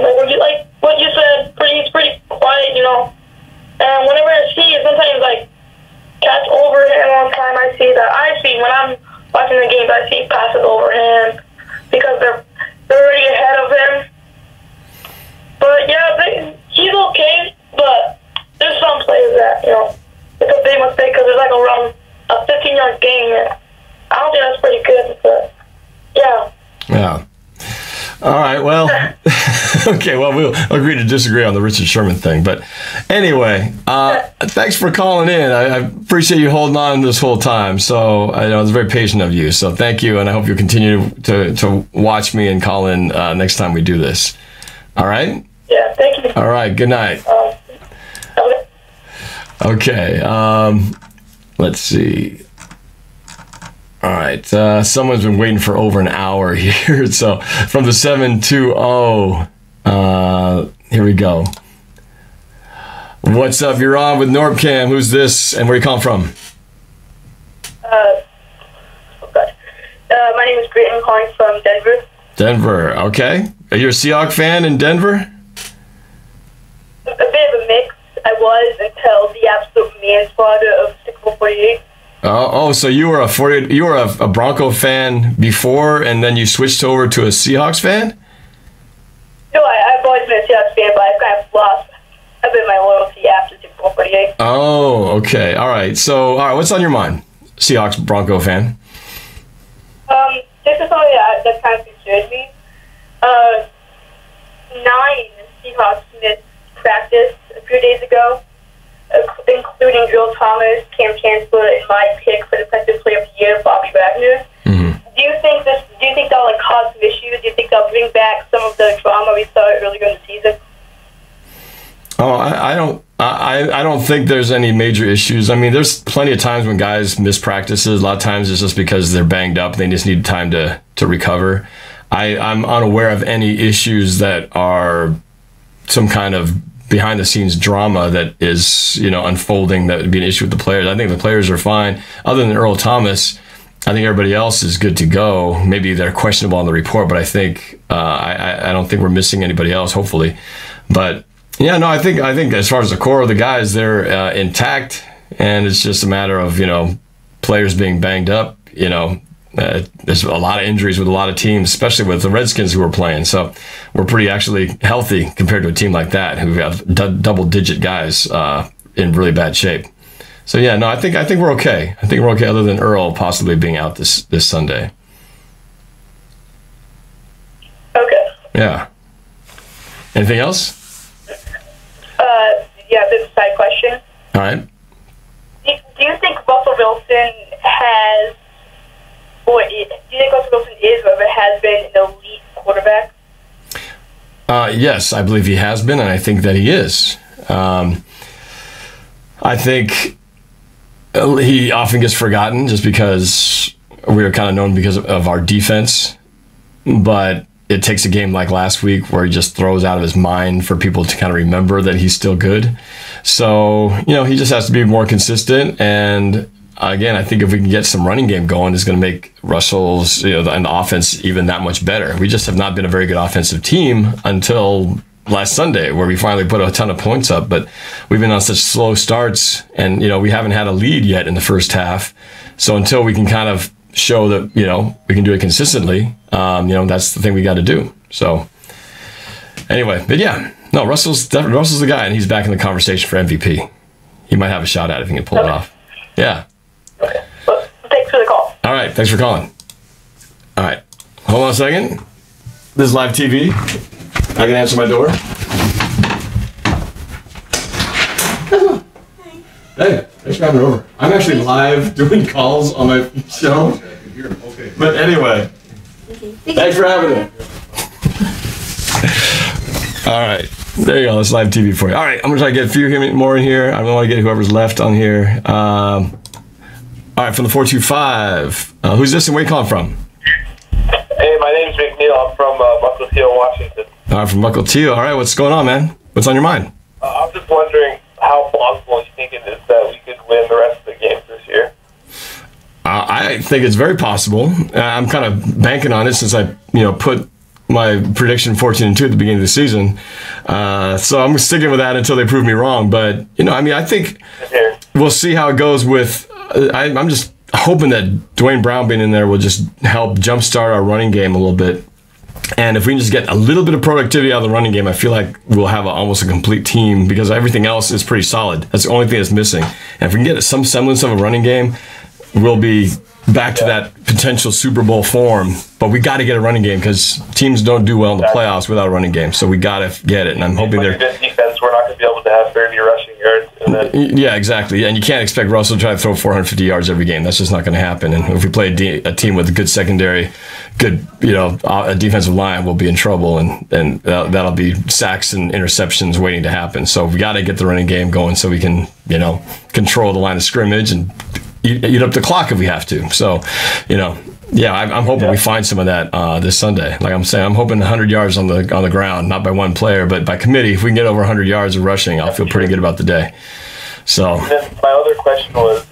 what you said. He's pretty quiet, you know. And whenever I see it, sometimes catch over him on time. I see when I'm watching the games. I see passes over him because they're already ahead of him. But yeah, he's okay. But there's some plays that it's a big mistake because it's around a 15-yard gain. And I don't think that's pretty good. But yeah. Yeah. All right. Well, okay. Well, we'll agree to disagree on the Richard Sherman thing. But anyway, thanks for calling in. I appreciate you holding on this whole time. So I know it's very patient of you. So thank you. And I hope you continue to watch me and call in next time we do this. All right? Yeah. Thank you. All right. Good night. Okay. Let's see. All right, someone's been waiting for over an hour here. So from the 720, here we go. What's up? You're on with NorbCam. Who's this and where you come from? My name is Britt. I'm calling from Denver. Denver, okay. Are you a Seahawks fan in Denver? A bit of a mix. I was until the absolute manslaughter of 648. Oh, so you were a Bronco fan before, and then you switched over to a Seahawks fan? No, I've always been a Seahawks fan, but I've kind of lost a bit of my loyalty after Super Bowl 48. Oh, okay, all right. So, what's on your mind, Seahawks Bronco fan? This is something that kind of concerns me. 9 Seahawks missed practice a few days ago, including Joel Thomas, Cam Chancellor, and my pick for Defensive Player of the Year, Bobby Wagner. Mm-hmm. Do you think that'll cause some issues? Do you think that'll bring back some of the drama we saw earlier in the season? Oh, I don't think there's any major issues. I mean, there's plenty of times when guys miss practices. A lot of times it's just because they're banged up. They just need time to recover. I'm unaware of any issues that are some kind of behind-the-scenes drama that is, unfolding that would be an issue with the players. I think the players are fine. Other than Earl Thomas, I think everybody else is good to go. Maybe they're questionable on the report, but I think I don't think we're missing anybody else, hopefully. But yeah, no, I think as far as the core of the guys, they're intact, and it's just a matter of players being banged up. There's a lot of injuries with a lot of teams, especially with the Redskins who are playing. So we're pretty actually healthy compared to a team like that who have double-digit guys in really bad shape. So yeah, no, I think we're okay. I think we're okay, other than Earl possibly being out this Sunday. Okay. Yeah. Anything else? Yeah, this is a side question. All right. Do you think Russell Wilson has, or do you think Russell Wilson is, or ever has been, an elite quarterback? Yes, I believe he has been, and I think that he is. I think he often gets forgotten just because we are kind of known because of our defense. But it takes a game like last week where he just throws out of his mind for people to kind of remember that he's still good. So, he just has to be more consistent. And again, I think if we can get some running game going, it's going to make Russell's, and the offense even that much better. We just have not been a very good offensive team until last Sunday, where we finally put a ton of points up. But we've been on such slow starts, and, we haven't had a lead yet in the first half. So until we can kind of show that, we can do it consistently, that's the thing we got to do. So anyway, but yeah, no, Russell's the guy, and he's back in the conversation for MVP. He might have a shot at it if he can pull it off. Yeah. Okay. Well, thanks for the call. All right. Thanks for calling. All right. Hold on a second. This is live TV. I can answer my door. Hey, thanks for having me over. I'm actually live doing calls on my show. But anyway, thanks for having me. All right. There you go. That's live TV for you. All right. I'm going to try to get a few more in here. I don't want to get whoever's left on here. All right. From the 425. Who's this and where are you calling from? Hey, my name's McNeil. I'm from Mukilteo, Washington. All right. From Mukilteo. All right. What's going on, man? What's on your mind? I'm just wondering how plausible you think it is that we could win the rest of the games this year. I think it's very possible. I'm kind of banking on it since I, put my prediction 14-2 at the beginning of the season. So I'm sticking with that until they prove me wrong. But, I think we'll see how it goes with I'm just hoping that Dwayne Brown being in there will just help jumpstart our running game a little bit. And if we can just get a little bit of productivity out of the running game, I feel like we'll have almost a complete team because everything else is pretty solid. That's the only thing that's missing. And if we can get some semblance of a running game, we'll be back to that potential Super Bowl form. But we got to get a running game because teams don't do well in the playoffs without a running game. So we got to get it. And I'm hoping they're good defense. We're not going to be able to have 30 rushing yards. And then yeah, exactly. And you can't expect Russell to try to throw 450 yards every game. That's just not going to happen. And if we play a team with a good secondary, good, a defensive line, we'll be in trouble. And that'll be sacks and interceptions waiting to happen. So we got to get the running game going so we can, control the line of scrimmage and eat up the clock if we have to. So, yeah, I'm hoping we find some of that this Sunday. Like I'm saying, I'm hoping 100 yards on the ground, not by one player, but by committee. If we can get over 100 yards of rushing, I'll feel pretty good about the day. So. And then my other question was,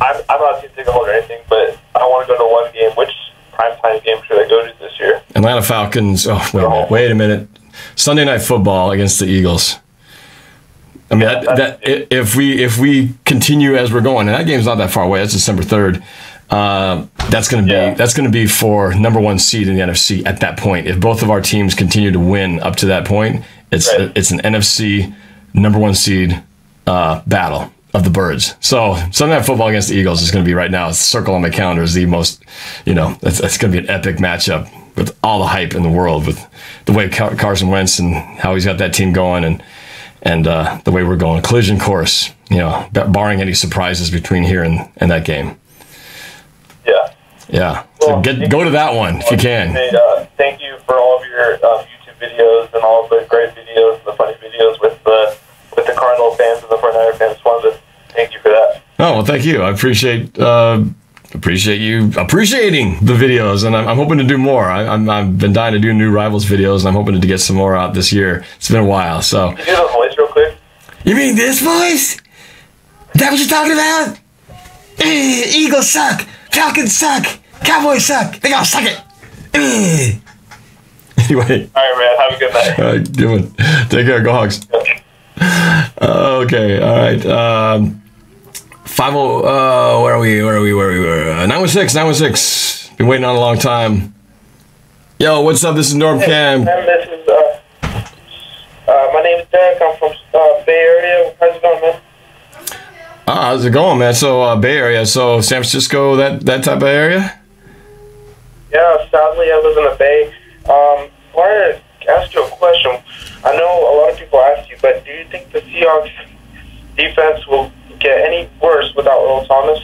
I'm not a season ticket holder or anything, but I want to go to one game. Which primetime game should I go to this year? Atlanta Falcons. Oh, wait a minute. Sunday Night Football against the Eagles. I mean, if we continue as we're going, and that game's not that far away. That's December 3rd. That's going to be for number one seed in the NFC at that point. If both of our teams continue to win up to that point, it's an NFC number one seed battle of the birds. So Sunday Night Football against the Eagles is going to be right now. Circle on my calendar is the most, that's going to be an epic matchup with all the hype in the world with the way Carson Wentz and how he's got that team going and the way we're going. Collision course, barring any surprises between here and that game. Yeah. Well, so go to that one if you can. Thank you for all of your YouTube videos and all of the great videos and the funny videos with the Cardinal fans and the 49er fans. Wanted to thank you for that. Oh, well, thank you. I appreciate you appreciating the videos, and I'm hoping to do more. I've been dying to do new Rivals videos, and I'm hoping to get some more out this year. It's been a while. So. Can you do the voice real quick? You mean this voice? Is that what you're talking about? Eagles suck. Falcons suck. Cowboys suck. They gotta suck it. Anyway. All right, man. Have a good night. All right, good one. Take care. Go Hogs. Okay. All right. 50. Where are we? 916. Been waiting on a long time. Yo, what's up? This is NorbCam. This is my name is Derek. I'm from Bay Area. How's it going, man? How's it going, man? So Bay Area, so San Francisco, that type of area? Yeah, sadly I live in the Bay. Wanted to ask you a question. I know a lot of people ask you, but do you think the Seahawks defense will get any worse without Earl Thomas?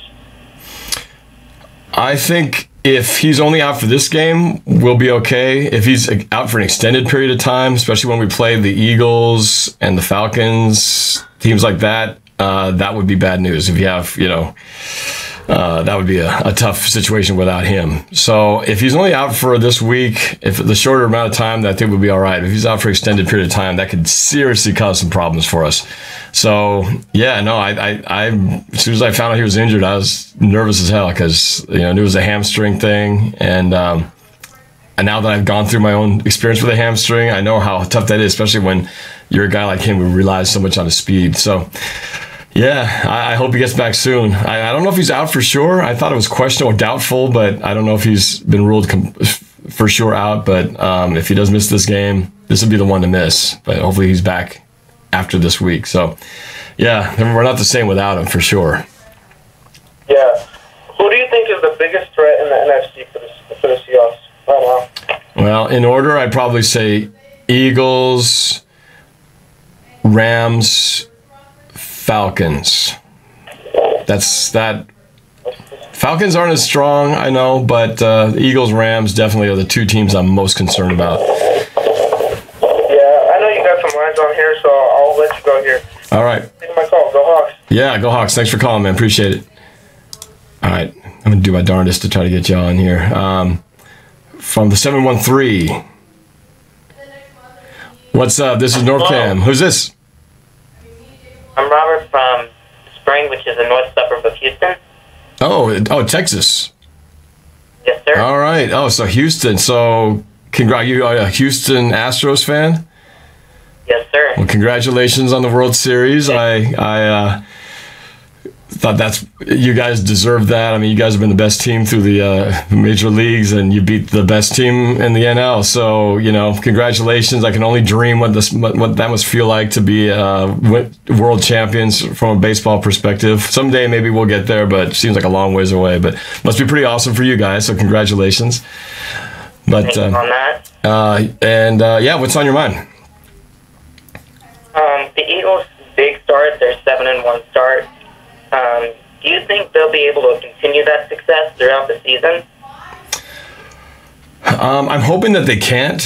I think if he's only out for this game, we'll be okay. If he's out for an extended period of time, especially when we play the Eagles and the Falcons, teams like that, that would be bad news. If you have, that would be a tough situation without him. So if he's only out for this week, if the shorter amount of time, I think would be all right. If he's out for an extended period of time, that could seriously cause some problems for us. So yeah, no, I as soon as I found out he was injured, I was nervous as hell because I knew it was a hamstring thing, and now that I've gone through my own experience with a hamstring, I know how tough that is, especially when you're a guy like him who relies so much on his speed. So yeah, I hope he gets back soon. I don't know if he's out for sure. I thought it was questionable or doubtful, but I don't know if he's been ruled for sure out. But if he does miss this game, this would be the one to miss. But hopefully he's back after this week. So yeah, we're not the same without him for sure. Yeah. Who do you think is the biggest threat in the NFC for the Seahawks right now? Well, in order, I'd probably say Eagles, Rams, Falcons. Falcons aren't as strong, I know, but Eagles, Rams definitely are the two teams I'm most concerned about. Yeah, I know you got some lines on here, so I'll let you go here. All right. Take my call. Go Hawks. Yeah, go Hawks. Thanks for calling, man. Appreciate it. All right. I'm going to do my darndest to try to get you on here. From the 713. What's up? This is NorbCam. Who's this? I'm Robert from Spring, which is a north suburb of Houston. Oh, Texas. Yes, sir. All right. Oh, so Houston. So, you are a Houston Astros fan? Yes, sir. Well, congratulations on the World Series. I thought you guys deserve that. I mean, you guys have been the best team through the major leagues, and you beat the best team in the NL. So, congratulations. I can only dream what that must feel like to be world champions from a baseball perspective. Someday maybe we'll get there, but it seems like a long ways away. But must be pretty awesome for you guys. So congratulations. But on that. Yeah, what's on your mind? The Eagles' big start, their 7-1 start. Do you think they'll be able to continue that success throughout the season? I'm hoping that they can't,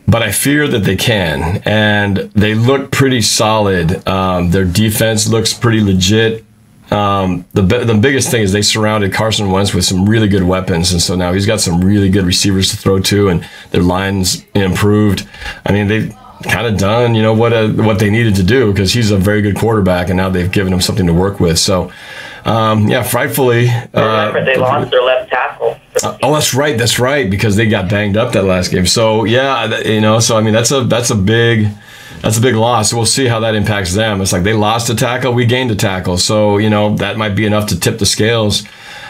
but I fear that they can. And they look pretty solid. Their defense looks pretty legit. The biggest thing is they surrounded Carson Wentz with some really good weapons, and so now he's got some really good receivers to throw to, and their line's improved. I mean, they've kind of done, what they needed to do, because he's a very good quarterback, and now they've given him something to work with. So, frightfully. Remember, they lost their left tackle. That's right, because they got banged up that last game. So yeah, so I mean that's a big loss. We'll see how that impacts them. It's like they lost a tackle, we gained a tackle. So that might be enough to tip the scales.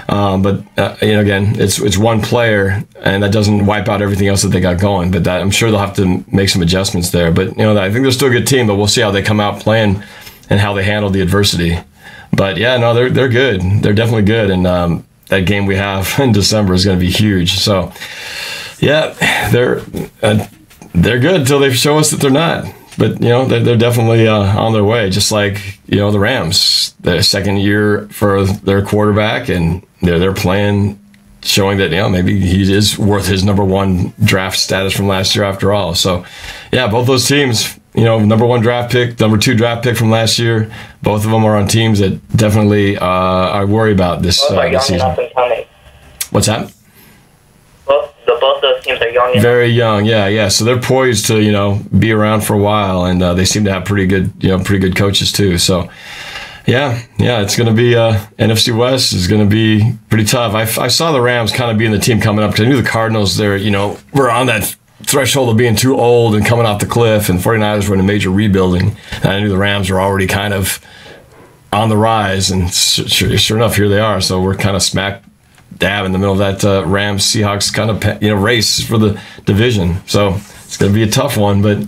But again, it's one player, and that doesn't wipe out everything else that they got going. But I'm sure they'll have to make some adjustments there. But I think they're still a good team. But we'll see how they come out playing and how they handle the adversity. But yeah, no, they're good. They're definitely good. And that game we have in December is going to be huge. So yeah, they're good until they show us that they're not. But they're definitely on their way. Just like the Rams, their second year for their quarterback, and they're playing, showing that maybe he is worth his #1 draft status from last year after all. So yeah, both those teams, #1 draft pick, #2 draft pick from last year, both of them are on teams that definitely I worry about this season. What's that? Both those teams are young. Very young, yeah. So they're poised to, be around for a while, and they seem to have pretty good coaches too. So, yeah, it's going to be NFC West is going to be pretty tough. I saw the Rams kind of being the team coming up, because I knew the Cardinals were on that threshold of being too old and coming off the cliff, and 49ers were in a major rebuilding. And I knew the Rams were already kind of on the rise, and sure enough, here they are. So we're kind of smack dab in the middle of that Rams Seahawks kind of race for the division. So it's going to be a tough one, but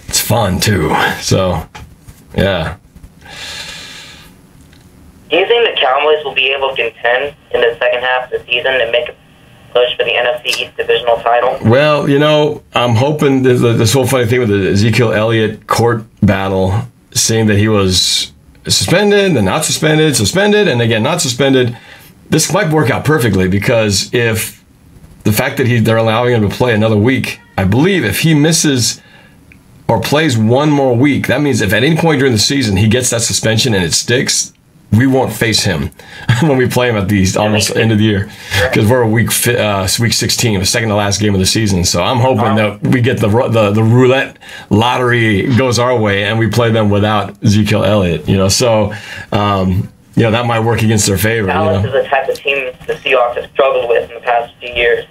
it's fun too. So yeah. Do you think the Cowboys will be able to contend in the second half of the season and make a push for the NFC East divisional title? Well, I'm hoping this whole funny thing with the Ezekiel Elliott court battle, seeing that he was suspended, then not suspended, and again not suspended. This might work out perfectly, because if the fact that they're allowing him to play another week, I believe if he misses or plays one more week, that means if at any point during the season he gets that suspension and it sticks, we won't face him when we play him at the almost end of the year, because we're week 16, the second to last game of the season. So I'm hoping that we get the roulette lottery goes our way and we play them without Ezekiel Elliott. So that might work against their favor. Dallas is the type of team the Seahawks have struggled with in the past few years.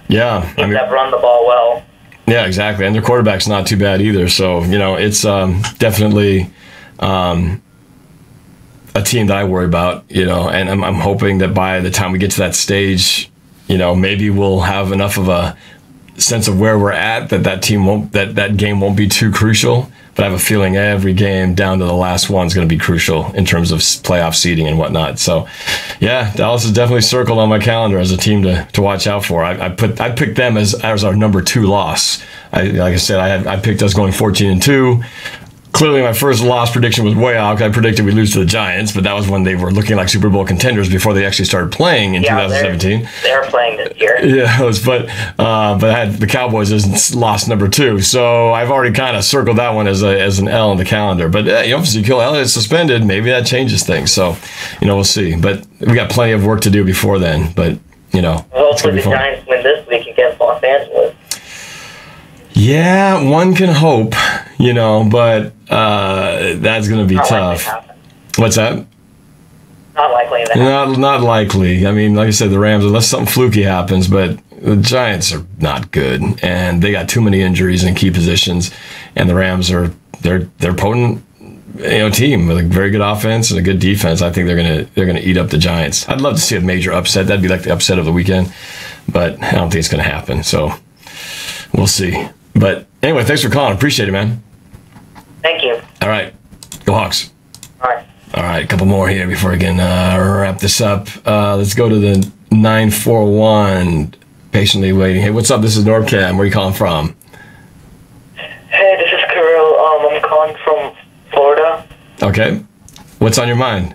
Yeah, Teams that run the ball well. Yeah, exactly, and their quarterback's not too bad either. So it's definitely a team that I worry about, and I'm hoping that by the time we get to that stage, maybe we'll have enough of a sense of where we're at that game won't be too crucial. But I have a feeling every game down to the last one is going to be crucial in terms of playoff seeding and whatnot. So, yeah, Dallas is definitely circled on my calendar as a team to watch out for. I picked them as our number 2 loss. Like I said, I picked us going 14-2. Clearly, my first loss prediction was way off. I predicted we'd lose to the Giants, but that was when they were looking like Super Bowl contenders before they actually started playing in 2017. They're playing this year. Yeah, but I had the Cowboys as loss number 2, so I've already kind of circled that one as an L on the calendar. But if Ezekiel Elliott suspended, maybe that changes things. So we'll see. But we got plenty of work to do before then. But hopefully the Giants win this week against Los Angeles. Yeah, one can hope, but that's going to be tough. What's that? Not likely. Not likely. I mean, like I said, the Rams, unless something fluky happens, but the Giants are not good, and they got too many injuries in key positions, and the Rams they're potent, team with a very good offense and a good defense. I think they're gonna eat up the Giants. I'd love to see a major upset. That'd be like the upset of the weekend, but I don't think it's gonna happen. So we'll see. But anyway, thanks for calling. Appreciate it, man. Thank you. All right. Go Hawks. All right. A couple more here before we can wrap this up. Let's go to the 941. Patiently waiting. Hey, what's up? This is NorbCam. Where are you calling from? Hey, this is Kirill. I'm calling from Florida. Okay. What's on your mind?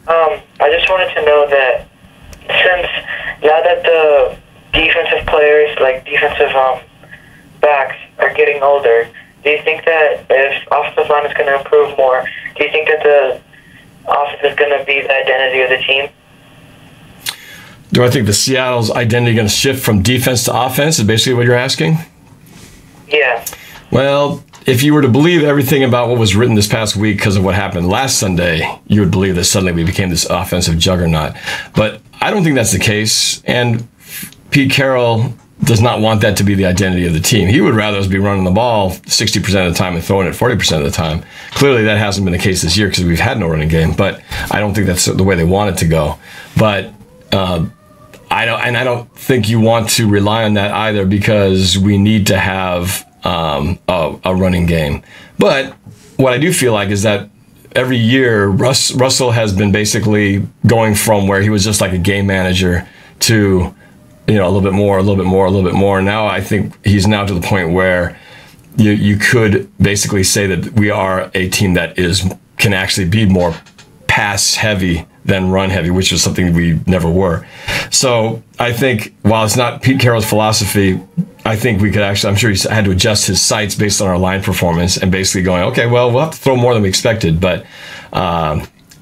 I just wanted to know that now that the defensive players, like defensive backs, are getting older, do you think that if offensive line is going to improve more, do you think that the offense is going to be the identity of the team? Do I think the Seattle's identity going to shift from defense to offense is basically what you're asking? Yeah. Well, if you were to believe everything about what was written this past week because of what happened last Sunday, you would believe that suddenly we became this offensive juggernaut. But I don't think that's the case. And Pete Carroll does not want that to be the identity of the team. He would rather us be running the ball 60% of the time and throwing it 40% of the time. Clearly, that hasn't been the case this year because we've had no running game. But I don't think that's the way they want it to go. But I don't think you want to rely on that either because we need to have a running game. But what I do feel like is that every year Russell has been basically going from where he was just like a game manager to a little bit more. Now I think he's now to the point where you could basically say that we are a team that can actually be more pass heavy than run heavy, which is something we never were. So I think while it's not Pete Carroll's philosophy, I think we could actually, I'm sure he had to adjust his sights based on our line performance and basically going, okay, well, we'll have to throw more than we expected, but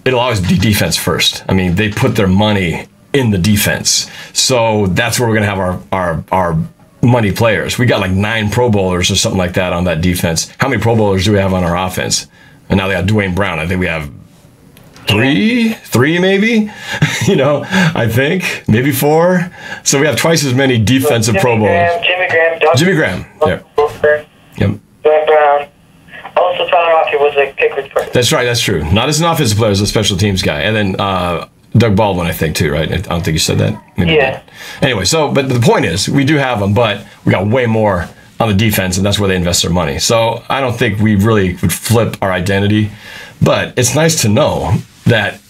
it'll always be defense first. I mean, they put their money in the defense. So that's where we're going to have our money players. We got like 9 Pro Bowlers or something like that on that defense. How many Pro Bowlers do we have on our offense? And now they got Dwayne Brown. I think we have three maybe, I think maybe 4. So we have twice as many defensive Pro Bowlers. Jimmy Graham. Yeah. Yep. Dwayne Brown. Also, Tyler Rocket was a kick return. That's right. That's true. Not as an offensive player, as a special teams guy. And then Doug Baldwin, I think, too, right? I don't think you said that. Maybe yeah. Anyway, but the point is, we do have them, but we got way more on the defense, and that's where they invest their money. So I don't think we really would flip our identity. But it's nice to know that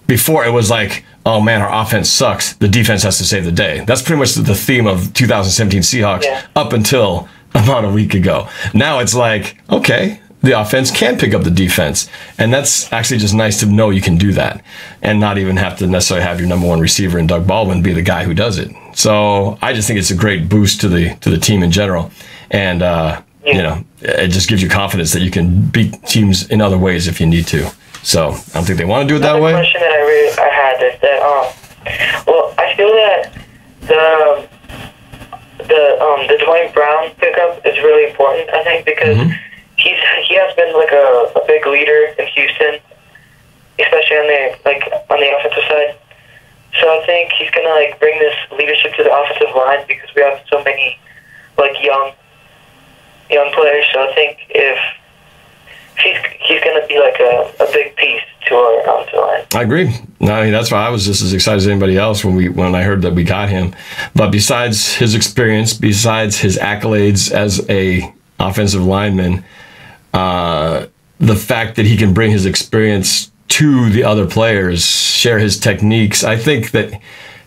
before it was like, oh man, our offense sucks, the defense has to save the day. That's pretty much the theme of 2017 Seahawks up until about a week ago. Now it's like, okay, the offense can pick up the defense. And that's actually just nice to know you can do that and not even have to necessarily have your number 1 receiver in Doug Baldwin be the guy who does it. So I just think it's a great boost to the team in general. And it just gives you confidence that you can beat teams in other ways if you need to. So I don't think they want to do it that way. Another question that I had is that well, I feel that the Dwayne Brown pickup is really important. I think because he has been like a big leader in Houston, especially on the offensive side. So I think he's gonna bring this leadership to the offensive line because we have so many young players. So I think if he's gonna be a big piece to our offensive line. I agree. I mean, that's why I was just as excited as anybody else when I heard that we got him. But besides his experience, besides his accolades as a offensive lineman, the fact that he can bring his experience to the other players, share his techniques. I think that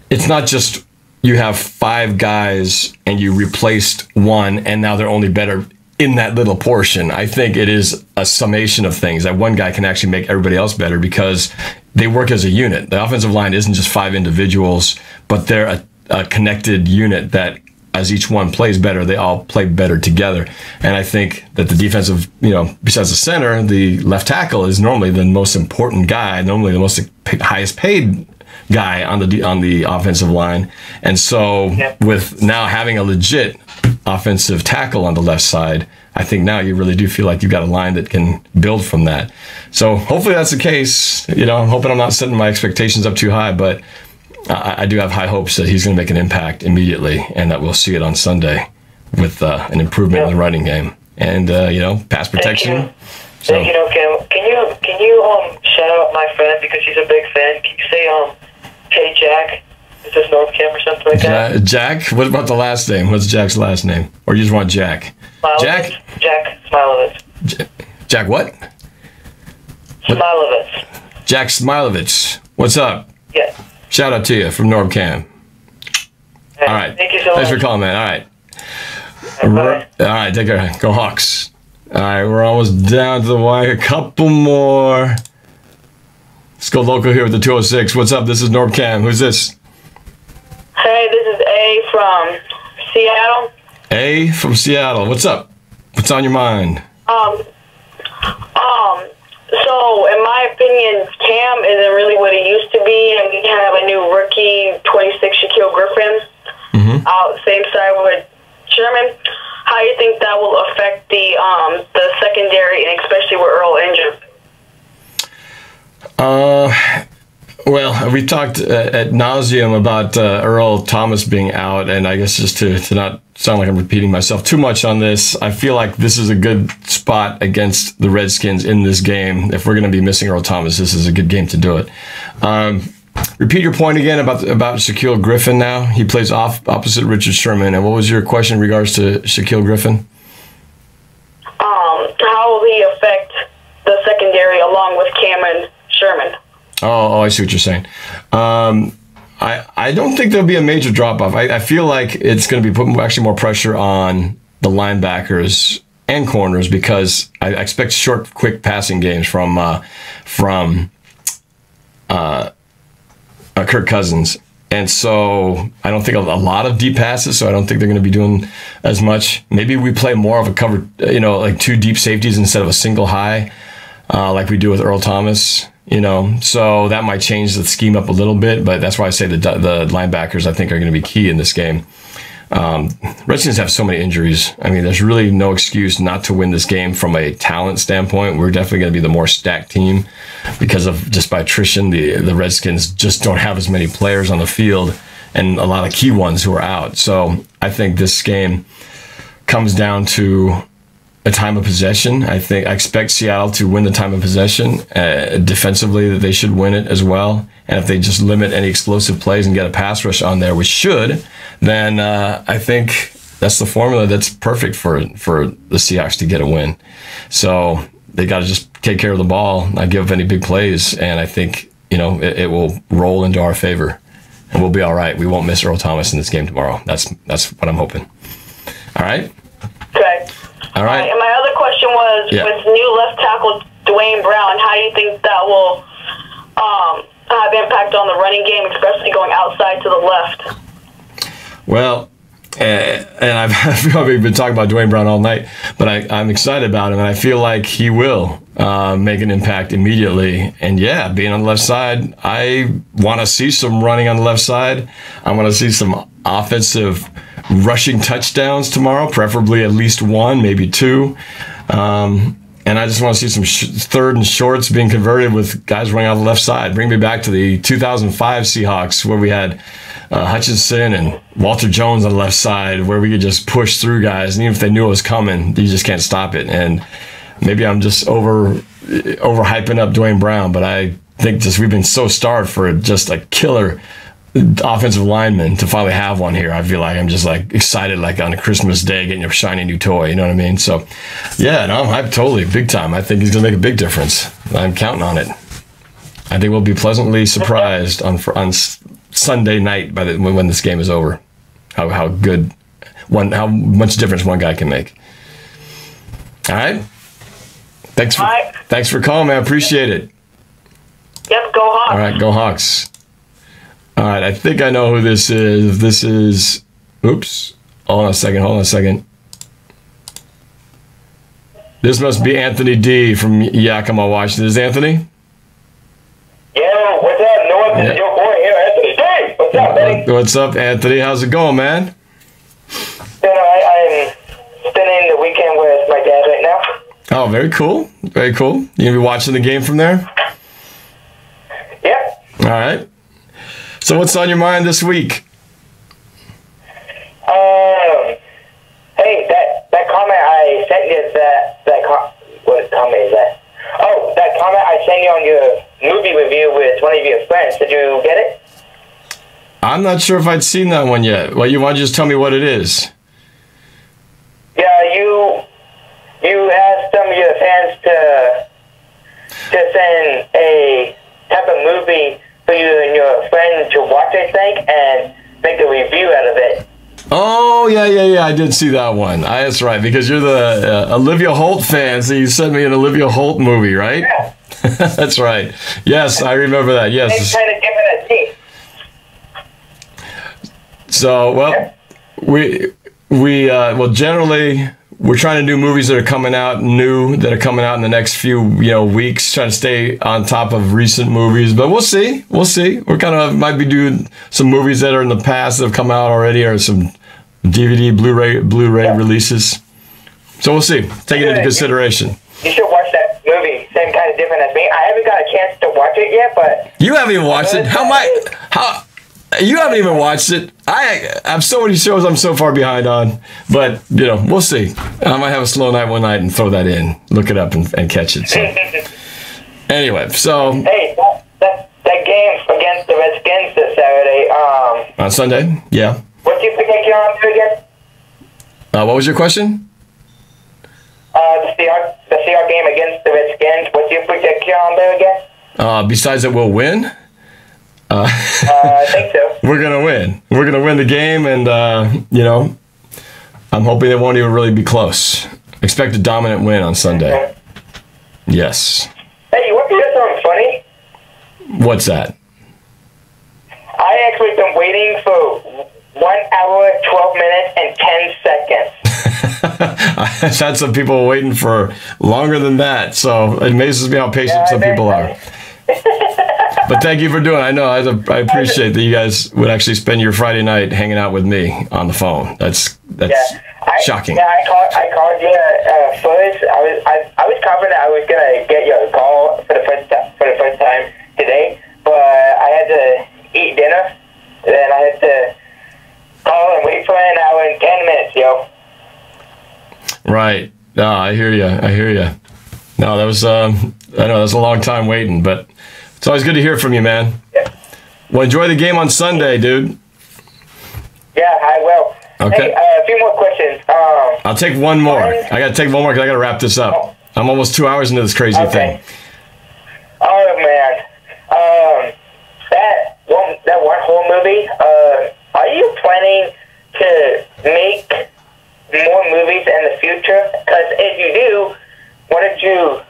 it's not just you have 5 guys and you replaced one and now they're only better in that little portion. I think it is a summation of things that one guy can actually make everybody else better because they work as a unit. The offensive line isn't just 5 individuals, but they're a connected unit that as each one plays better, they all play better together. And I think that the defensive, besides the center, the left tackle is normally the most important guy, normally the most highest paid guy on the offensive line. And so with now having a legit offensive tackle on the left side, I think now you really do feel like you've got a line that can build from that. So hopefully that's the case. I'm hoping I'm not setting my expectations up too high, but I do have high hopes that he's going to make an impact immediately and that we'll see it on Sunday with an improvement in the running game and, pass protection. Thank you, NorbCam. Can you shout out my friend because he's a big fan? Can you say, hey, Jack, is this NorbCam or something like that? Jack? What about the last name? What's Jack's last name? Or you just want Jack? Jack Smilovitz. Jack what? Smilovitz. Jack Smilovitz. What's up? Yeah. Shout out to you from NorbCam. Hey, all right. Thank you so Thanks much. for calling, man. All right. All right, take care. Go Hawks. All right, we're almost down to the wire. A couple more. Let's go local here with the 206. What's up? This is NorbCam. Who's this? Hey, this is A from Seattle. A from Seattle. What's up? What's on your mind? So, in my opinion, Cam isn't really what he used to be, and we have a new rookie, 26, Shaquille Griffin, out same side with Sherman. How do you think that will affect the secondary, and especially with Earl injured? Well, we talked ad nauseum about Earl Thomas being out, and I guess just to not sound like I'm repeating myself too much on this, I feel like this is a good spot against the Redskins in this game. If we're going to be missing Earl Thomas, this is a good game to do it. Repeat your point again about Shaquille Griffin now. He plays opposite Richard Sherman. And what was your question in regards to Shaquille Griffin? How will he affect the secondary along with Cameron Sherman? Oh, I see what you're saying. I don't think there'll be a major drop-off. I feel like it's going to be putting actually more pressure on the linebackers and corners because I expect short, quick passing games from Kirk Cousins. And so I don't think a lot of deep passes, so I don't think they're going to be doing as much. Maybe we play more of a cover, like 2 deep safeties instead of a single high, like we do with Earl Thomas. So that might change the scheme up a little bit, but that's why I say the linebackers I think are going to be key in this game. Redskins have so many injuries. I mean, there's really no excuse not to win this game from a talent standpoint. We're definitely going to be the more stacked team because of just by attrition. The Redskins just don't have as many players on the field and a lot of key ones who are out. So I think this game comes down to a time of possession. I expect Seattle to win the time of possession. Defensively, that they should win it as well. And if they just limit any explosive plays and get a pass rush on there, which should, then I think that's the formula that's perfect for the Seahawks to get a win. So they got to just take care of the ball, not give up any big plays, and I think it will roll into our favor, and we'll be all right. We won't miss Earl Thomas in this game tomorrow. That's what I'm hoping. All right. Okay. All right. And my other question was, with new left tackle Dwayne Brown, how do you think that will have impact on the running game, especially going outside to the left? Well, and I've probably been talking about Dwayne Brown all night, but I'm excited about him, and I feel like he will make an impact immediately. And yeah, being on the left side, I want to see some running on the left side. I want to see some offensive rushing touchdowns tomorrow, preferably at least one, maybe two. And I just want to see some third and shorts being converted with guys running on the left side. Bring me back to the 2005 Seahawks, where we had Hutchinson and Walter Jones on the left side, where we could just push through guys, and even if they knew it was coming, you just can't stop it. And maybe I'm just over hyping up Dwayne Brown, but I think just we've been so starved for just a killer offensive lineman to finally have one here. I feel like I'm just like excited, like on a Christmas day getting a shiny new toy. You know what I mean? So yeah, no, I'm hyped totally, big time. I think he's gonna make a big difference. I'm counting on it. I think we'll be pleasantly surprised on Sunday night when this game is over. How much difference one guy can make. All right. Thanks for calling, man. I appreciate it. Yep, go Hawks. All right, go Hawks. All right, I think I know who this is. This is, oops, hold on a second. This must be Anthony D. from Yakima, Washington. Is this Anthony? Yeah, what's up, Norb? This is your boy here, Anthony D. What's up, buddy? What's up, Anthony? How's it going, man? I'm spending the weekend with my dad right now. Oh, very cool. Very cool. You gonna be watching the game from there? Yep. All right. So what's on your mind this week? Hey, that comment I sent you, what comment is that? Oh, that comment I sent you on your movie review with one of your friends. Did you get it? I'm not sure if I'd seen that one yet. Well, you want to just tell me what it is? Yeah, you asked some of your fans to send a type of movie for you and your friend to watch, I think, and make a review out of it. Oh, yeah. I did see that one. That's right, because you're the Olivia Holt fan, so you sent me an Olivia Holt movie, right? Yeah. That's right. Yes, I remember that. Yes. They kind of give it a taste. So, well, well, generally, we're trying to do movies that are coming out new, that are coming out in the next few, weeks, trying to stay on top of recent movies, but we'll see. We're kind of might be doing some movies that are in the past that have come out already, or some DVD, Blu-ray releases. So we'll see. Take it into consideration. You should watch that movie. Same kind of different as me. I haven't got a chance to watch it yet, but you haven't even watched it. You haven't even watched it. I have so many shows I'm so far behind on, but we'll see. I might have a slow night one night and throw that in, look it up and catch it. So anyway, so hey, that game against the Redskins this Saturday. On Sunday, yeah. What's your prediction on it again? What was your question? The Seahawks game against the Redskins. What's your prediction on there again? Besides that, we'll win. I think so. We're gonna win. We're gonna win the game, and I'm hoping it won't even really be close. Expect a dominant win on Sunday. Okay. Yes. Hey, you want to hear something funny? What's that? I actually been waiting for 1 hour, 12 minutes, and 10 seconds. I've had some people waiting for longer than that, so it amazes me how patient some people are. But thank you for doing it. I know, I appreciate that you guys would actually spend your Friday night hanging out with me on the phone. That's shocking. Yeah, I called you first. I was confident I was gonna get your call for the first time today, but I had to eat dinner. Then I had to call and wait for an hour and 10 minutes, yo. Right. No, I hear you. No, that was I know that was a long time waiting, but it's always good to hear from you, man. Yeah. Well, enjoy the game on Sunday, dude. Yeah, I will. Okay. Hey, a few more questions. I'll take one more. I got to take one more because I got to wrap this up. Oh. I'm almost 2 hours into this crazy thing. Oh, man. That one whole movie, are you planning to make more movies in the future? Because if you do, why don't you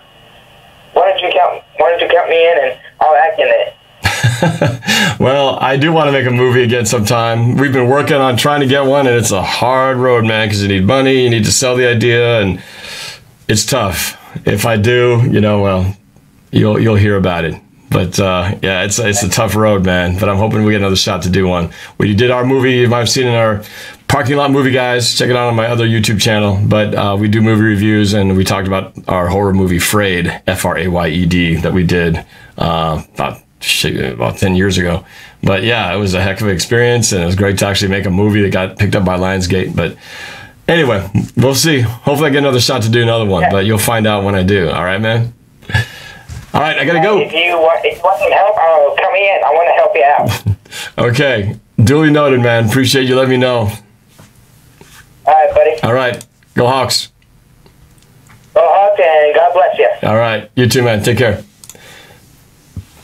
count me in and I'll act in it? Well, I do want to make a movie again sometime. We've been working on trying to get one, and it's a hard road, man, because you need money, you need to sell the idea, and it's tough. If I do, well, you'll hear about it. But yeah, it's a tough road, man. But I'm hoping we get another shot to do one. We did our movie. You might have seen in our parking lot movie, guys. Check it out on my other YouTube channel. But we do movie reviews, and we talked about our horror movie Frayed, F-R-A-Y-E-D, that we did about 10 years ago. But yeah, it was a heck of an experience, and it was great to actually make a movie that got picked up by Lionsgate. But anyway, we'll see. Hopefully I get another shot to do another one, but you'll find out when I do. All right, man? All right, I got to go. If you want some help, I'll come in. I want to help you out. Okay. Duly noted, man. Appreciate you letting me know. All right, buddy. All right. Go Hawks. Go Hawks, and God bless you. All right. You too, man. Take care.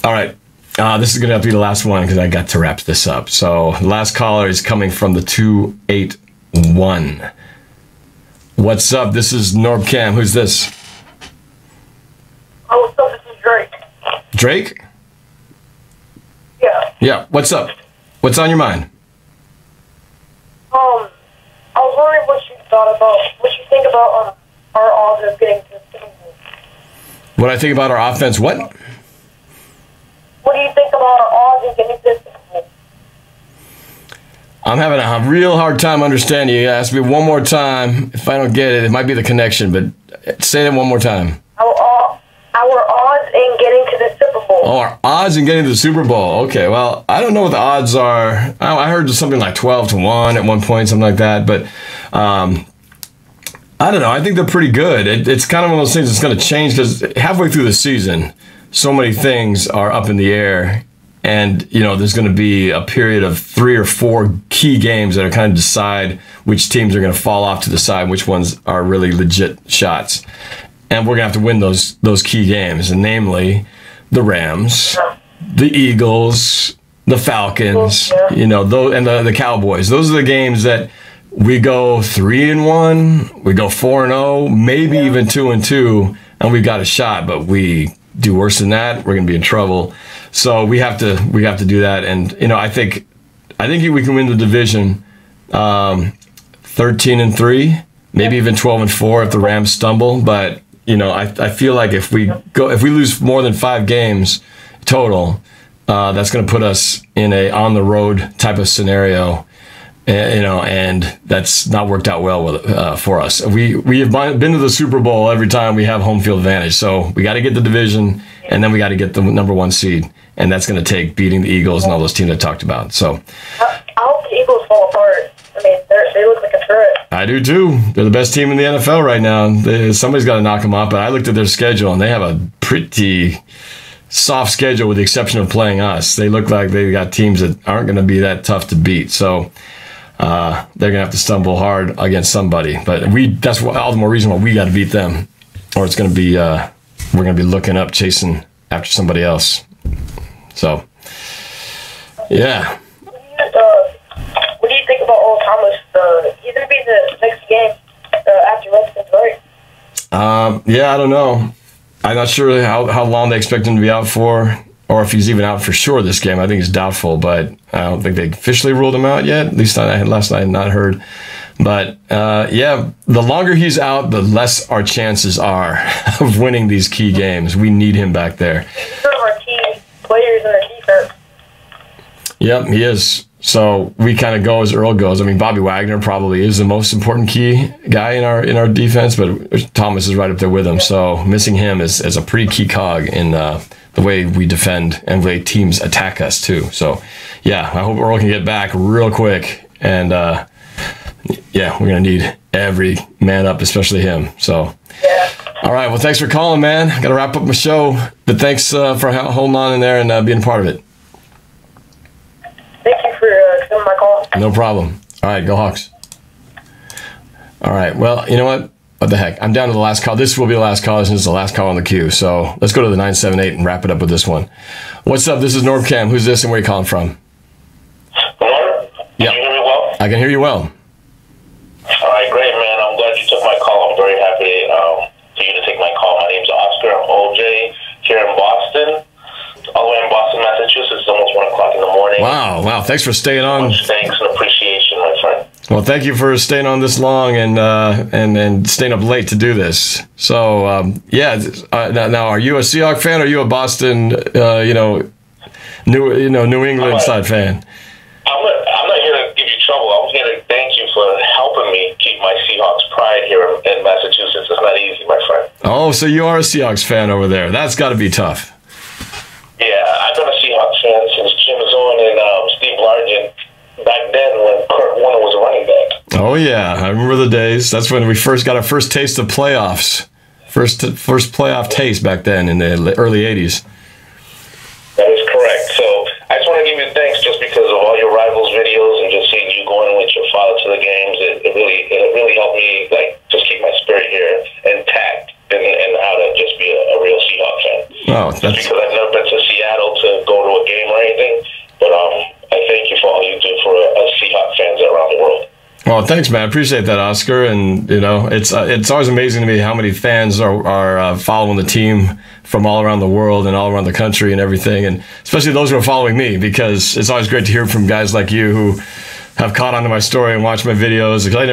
All right. This is going to have to be the last one because I got to wrap this up. So the last caller is coming from the 281. What's up? This is NorbCam. Who's this? Oh, what's up? This is Drake. Drake? Yeah. Yeah. What's up? What's on your mind? I was wondering what you think about our odds of getting to the Super Bowl. What I think about our offense? What? What do you think about our odds of getting to the Super Bowl? I'm having a real hard time understanding you. Ask me one more time. If I don't get it, it might be the connection, but say it one more time. Our odds in getting to the Super Bowl. Oh, our odds in getting to the Super Bowl. Okay, well, I don't know what the odds are. I heard something like 12-1 at one point, something like that. But I don't know. I think they're pretty good. It's kind of one of those things that's going to change because halfway through the season, so many things are up in the air. And, there's going to be a period of 3 or 4 key games that are kind of decide which teams are going to fall off to the side, which ones are really legit shots. And we're going to have to win those key games, and namely the Rams, the Eagles, the Falcons, and the Cowboys. Those are the games that we go 3-1, we go 4-0, maybe even 2-2, and we've got a shot. But we do worse than that, we're going to be in trouble. So we have to do that. And I think we can win the division 13-3, maybe even 12-4 if the Rams stumble. But I feel like if we lose more than 5 games total, that's going to put us in a on the road type of scenario, and that's not worked out well for us. We have been to the Super Bowl every time we have home field advantage. So we got to get the division, and then we got to get the number 1 seed, and that's going to take beating the Eagles and all those teams I talked about. So I hope the Eagles fall apart. I mean, they look like a threat. I do too. They're the best team in the NFL right now. Somebody's got to knock them off. But I looked at their schedule, and they have a pretty soft schedule with the exception of playing us. They look like they've got teams that aren't going to be that tough to beat. So they're going to have to stumble hard against somebody. But that's all the more reason why we got to beat them, or it's going to be we're going to be looking up, chasing after somebody else. So, yeah. What do you think about Earl Thomas? He's going to be the next game after Redskins, right? Yeah, I don't know. I'm not sure how long they expect him to be out for, or if he's even out for sure this game. I think it's doubtful, but I don't think they officially ruled him out yet. At least last night I had not heard. But, yeah, the longer he's out, the less our chances are of winning these key games. We need him back there. He's one of our key players in our defense. Yep, he is. So we kind of go as Earl goes. I mean, Bobby Wagner probably is the most important key guy in our defense, but Thomas is right up there with him. So missing him is a pretty key cog in the way we defend and the way teams attack us too. So, yeah, I hope Earl can get back real quick. And, yeah, we're going to need every man up, especially him. So, all right. Well, thanks for calling, man. Got to wrap up my show. But thanks for holding on in there and being a part of it. Thank you for accepting my call. No problem. All right, go Hawks. All right, well, you know what? What the heck? I'm down to the last call. This will be the last call. This is the last call on the queue. So let's go to the 978 and wrap it up with this one. What's up? This is NorbCam. Who's this and where are you calling from? Norb, Yeah. can you hear me well? I can hear you well. All right, great, man. I'm glad you took my call. I'm very happy for you to take my call. My name's Oscar. I'm OJ here in Boston, all the way in Boston, Massachusetts. It's almost 1 o'clock in the morning. Wow. Thanks for staying on. Much thanks and appreciation, my friend. Well, thank you for staying on this long and staying up late to do this. So, now are you a Seahawks fan or are you a Boston, New England side fan? I'm not here to give you trouble. I'm here to thank you for helping me keep my Seahawks pride here in Massachusetts. It's not easy, my friend. Oh, so you are a Seahawks fan over there. That's got to be tough. Yeah, I've been a Seahawks fan since Jim Zorn and Steve Largent back then when Kurt Warner was a running back. Oh, yeah. I remember the days. That's when we first got our first taste of playoffs. First playoff taste back then in the early 80s. That is correct. So I just want to give you thanks just because of all your rivals videos and just seeing you going with your father to the games. It really helped me just keep my spirit here intact and how to just be a real Seahawks fan. Oh, that's because I've never been to Seattle to go to a game or anything, but I thank you for all you do for us Seahawks fans around the world. Well, thanks, man. I appreciate that, Oscar. And it's always amazing to me how many fans are following the team from all around the world and all around the country and everything, and especially those who are following me, because it's always great to hear from guys like you who have caught on to my story and watched my videos. Because I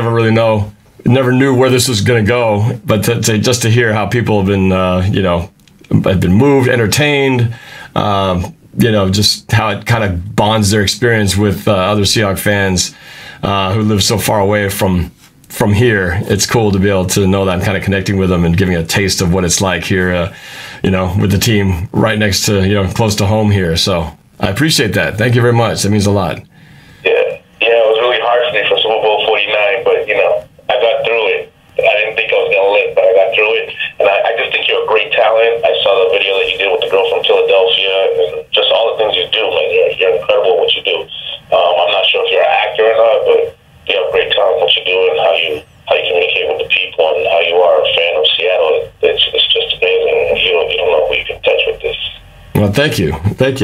never knew where this was going to go, but just to hear how people have been, have been moved, entertained. Just how it kind of bonds their experience with other Seahawks fans who live so far away from here. It's cool to be able to know that I'm kind of connecting with them and giving a taste of what it's like here, with the team right next to, close to home here. So I appreciate that. Thank you very much. That means a lot. Yeah, it was really hard for me for Super Bowl 49, but, I got through it. I didn't think I was going to live, but I got through it. And I just think you're a great talent. I saw the video that you did with the girl from Philadelphia and just all the things you do, man. You're incredible at what you do. I'm not sure if you're an actor or not, but you have great talent at what you do and how you communicate with the people and how you are a fan of Seattle. It's just amazing. You don't know who you can touch with this. Well, thank you.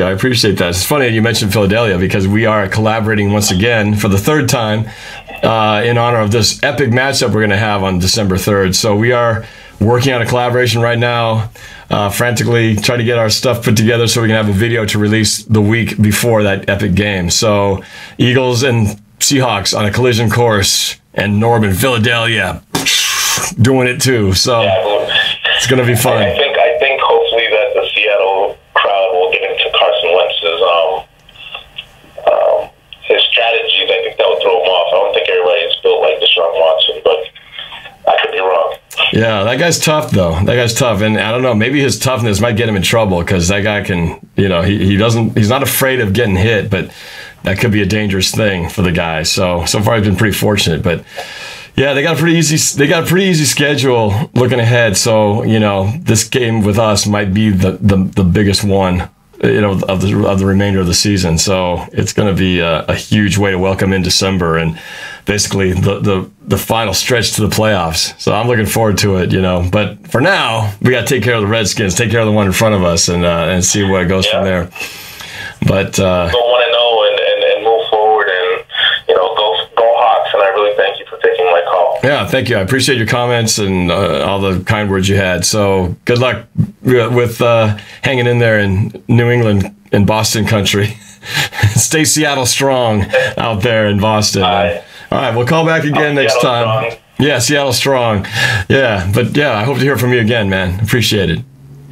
I appreciate that. It's funny you mentioned Philadelphia because we are collaborating once again for the third time in honor of this epic matchup we're going to have on December 3rd. So we are working on a collaboration right now, frantically trying to get our stuff put together so we can have a video to release the week before that epic game. So Eagles and Seahawks on a collision course, and Norb in Philadelphia doing it too. So it's going to be fun. I think hopefully that the Seattle crowd will get into Carson Wentz's his strategies. I think that would throw him off. I don't think everybody's built like Deshaun Watson, but I could be wrong. Yeah, that guy's tough though. That guy's tough, and I don't know. Maybe his toughness might get him in trouble because that guy can, he's not afraid of getting hit, but that could be a dangerous thing for the guy. So far he's been pretty fortunate, but yeah, they got a pretty easy schedule looking ahead. So this game with us might be the biggest one, of the remainder of the season. So it's going to be a huge way to welcome in December and basically the final stretch to the playoffs. So I'm looking forward to it, But for now, we got to take care of the Redskins, take care of the one in front of us, and see where it goes from there. But don't want to know and move forward and go Hawks. And I really thank you for taking my call. Yeah, thank you. I appreciate your comments and all the kind words you had. So good luck with hanging in there in New England and Boston country. Stay Seattle strong out there in Boston. All right, we'll call back again next time. Strong. Yeah, Seattle strong. Yeah, but I hope to hear from you again, man. Appreciate it.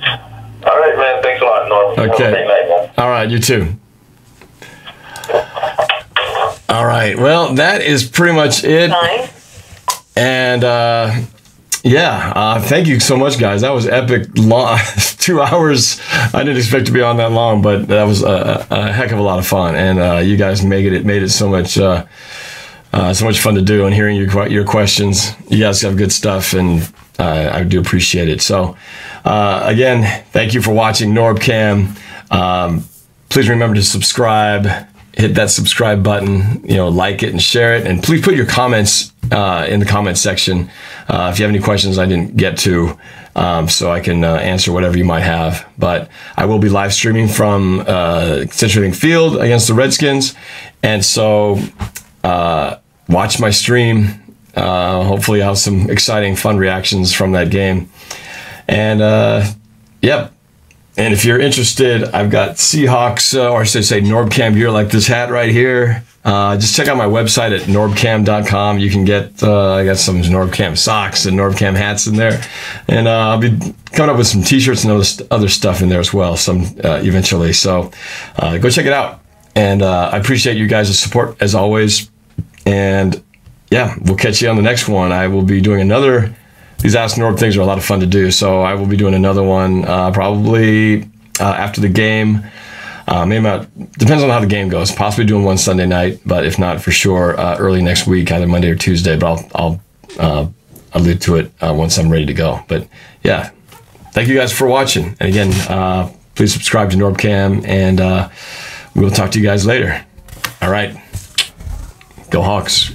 All right, man. Thanks a lot, Norb. Okay. Have a great night, man. All right, you too. All right. Well, that is pretty much it. And thank you so much, guys. That was epic. Long 2 hours. I didn't expect to be on that long, but that was a heck of a lot of fun. And you guys made it so much fun to do. And hearing your questions, you guys have good stuff, and I do appreciate it. So again, thank you for watching NorbCam. Please remember to subscribe. Hit that subscribe button, like it and share it. And please put your comments in the comments section if you have any questions I didn't get to, so I can answer whatever you might have. But I will be live streaming from Century Field against the Redskins. And so watch my stream. Hopefully I'll have some exciting, fun reactions from that game. And, And if you're interested, I've got Seahawks, or I should say NorbCam gear like this hat right here. Just check out my website at NorbCam.com. You can get, I got some NorbCam socks and NorbCam hats in there. And I'll be coming up with some t-shirts and other stuff in there as well, some eventually. So go check it out. And I appreciate you guys' support as always. And yeah, we'll catch you on the next one. I will be doing another. These Ask Norb things are a lot of fun to do, so I will be doing another one probably after the game. Maybe depends on how the game goes. Possibly doing one Sunday night, but if not, for sure, early next week, either Monday or Tuesday. But I'll allude to it once I'm ready to go. But yeah, thank you guys for watching. And again, please subscribe to NorbCam, and we'll talk to you guys later. All right, go Hawks.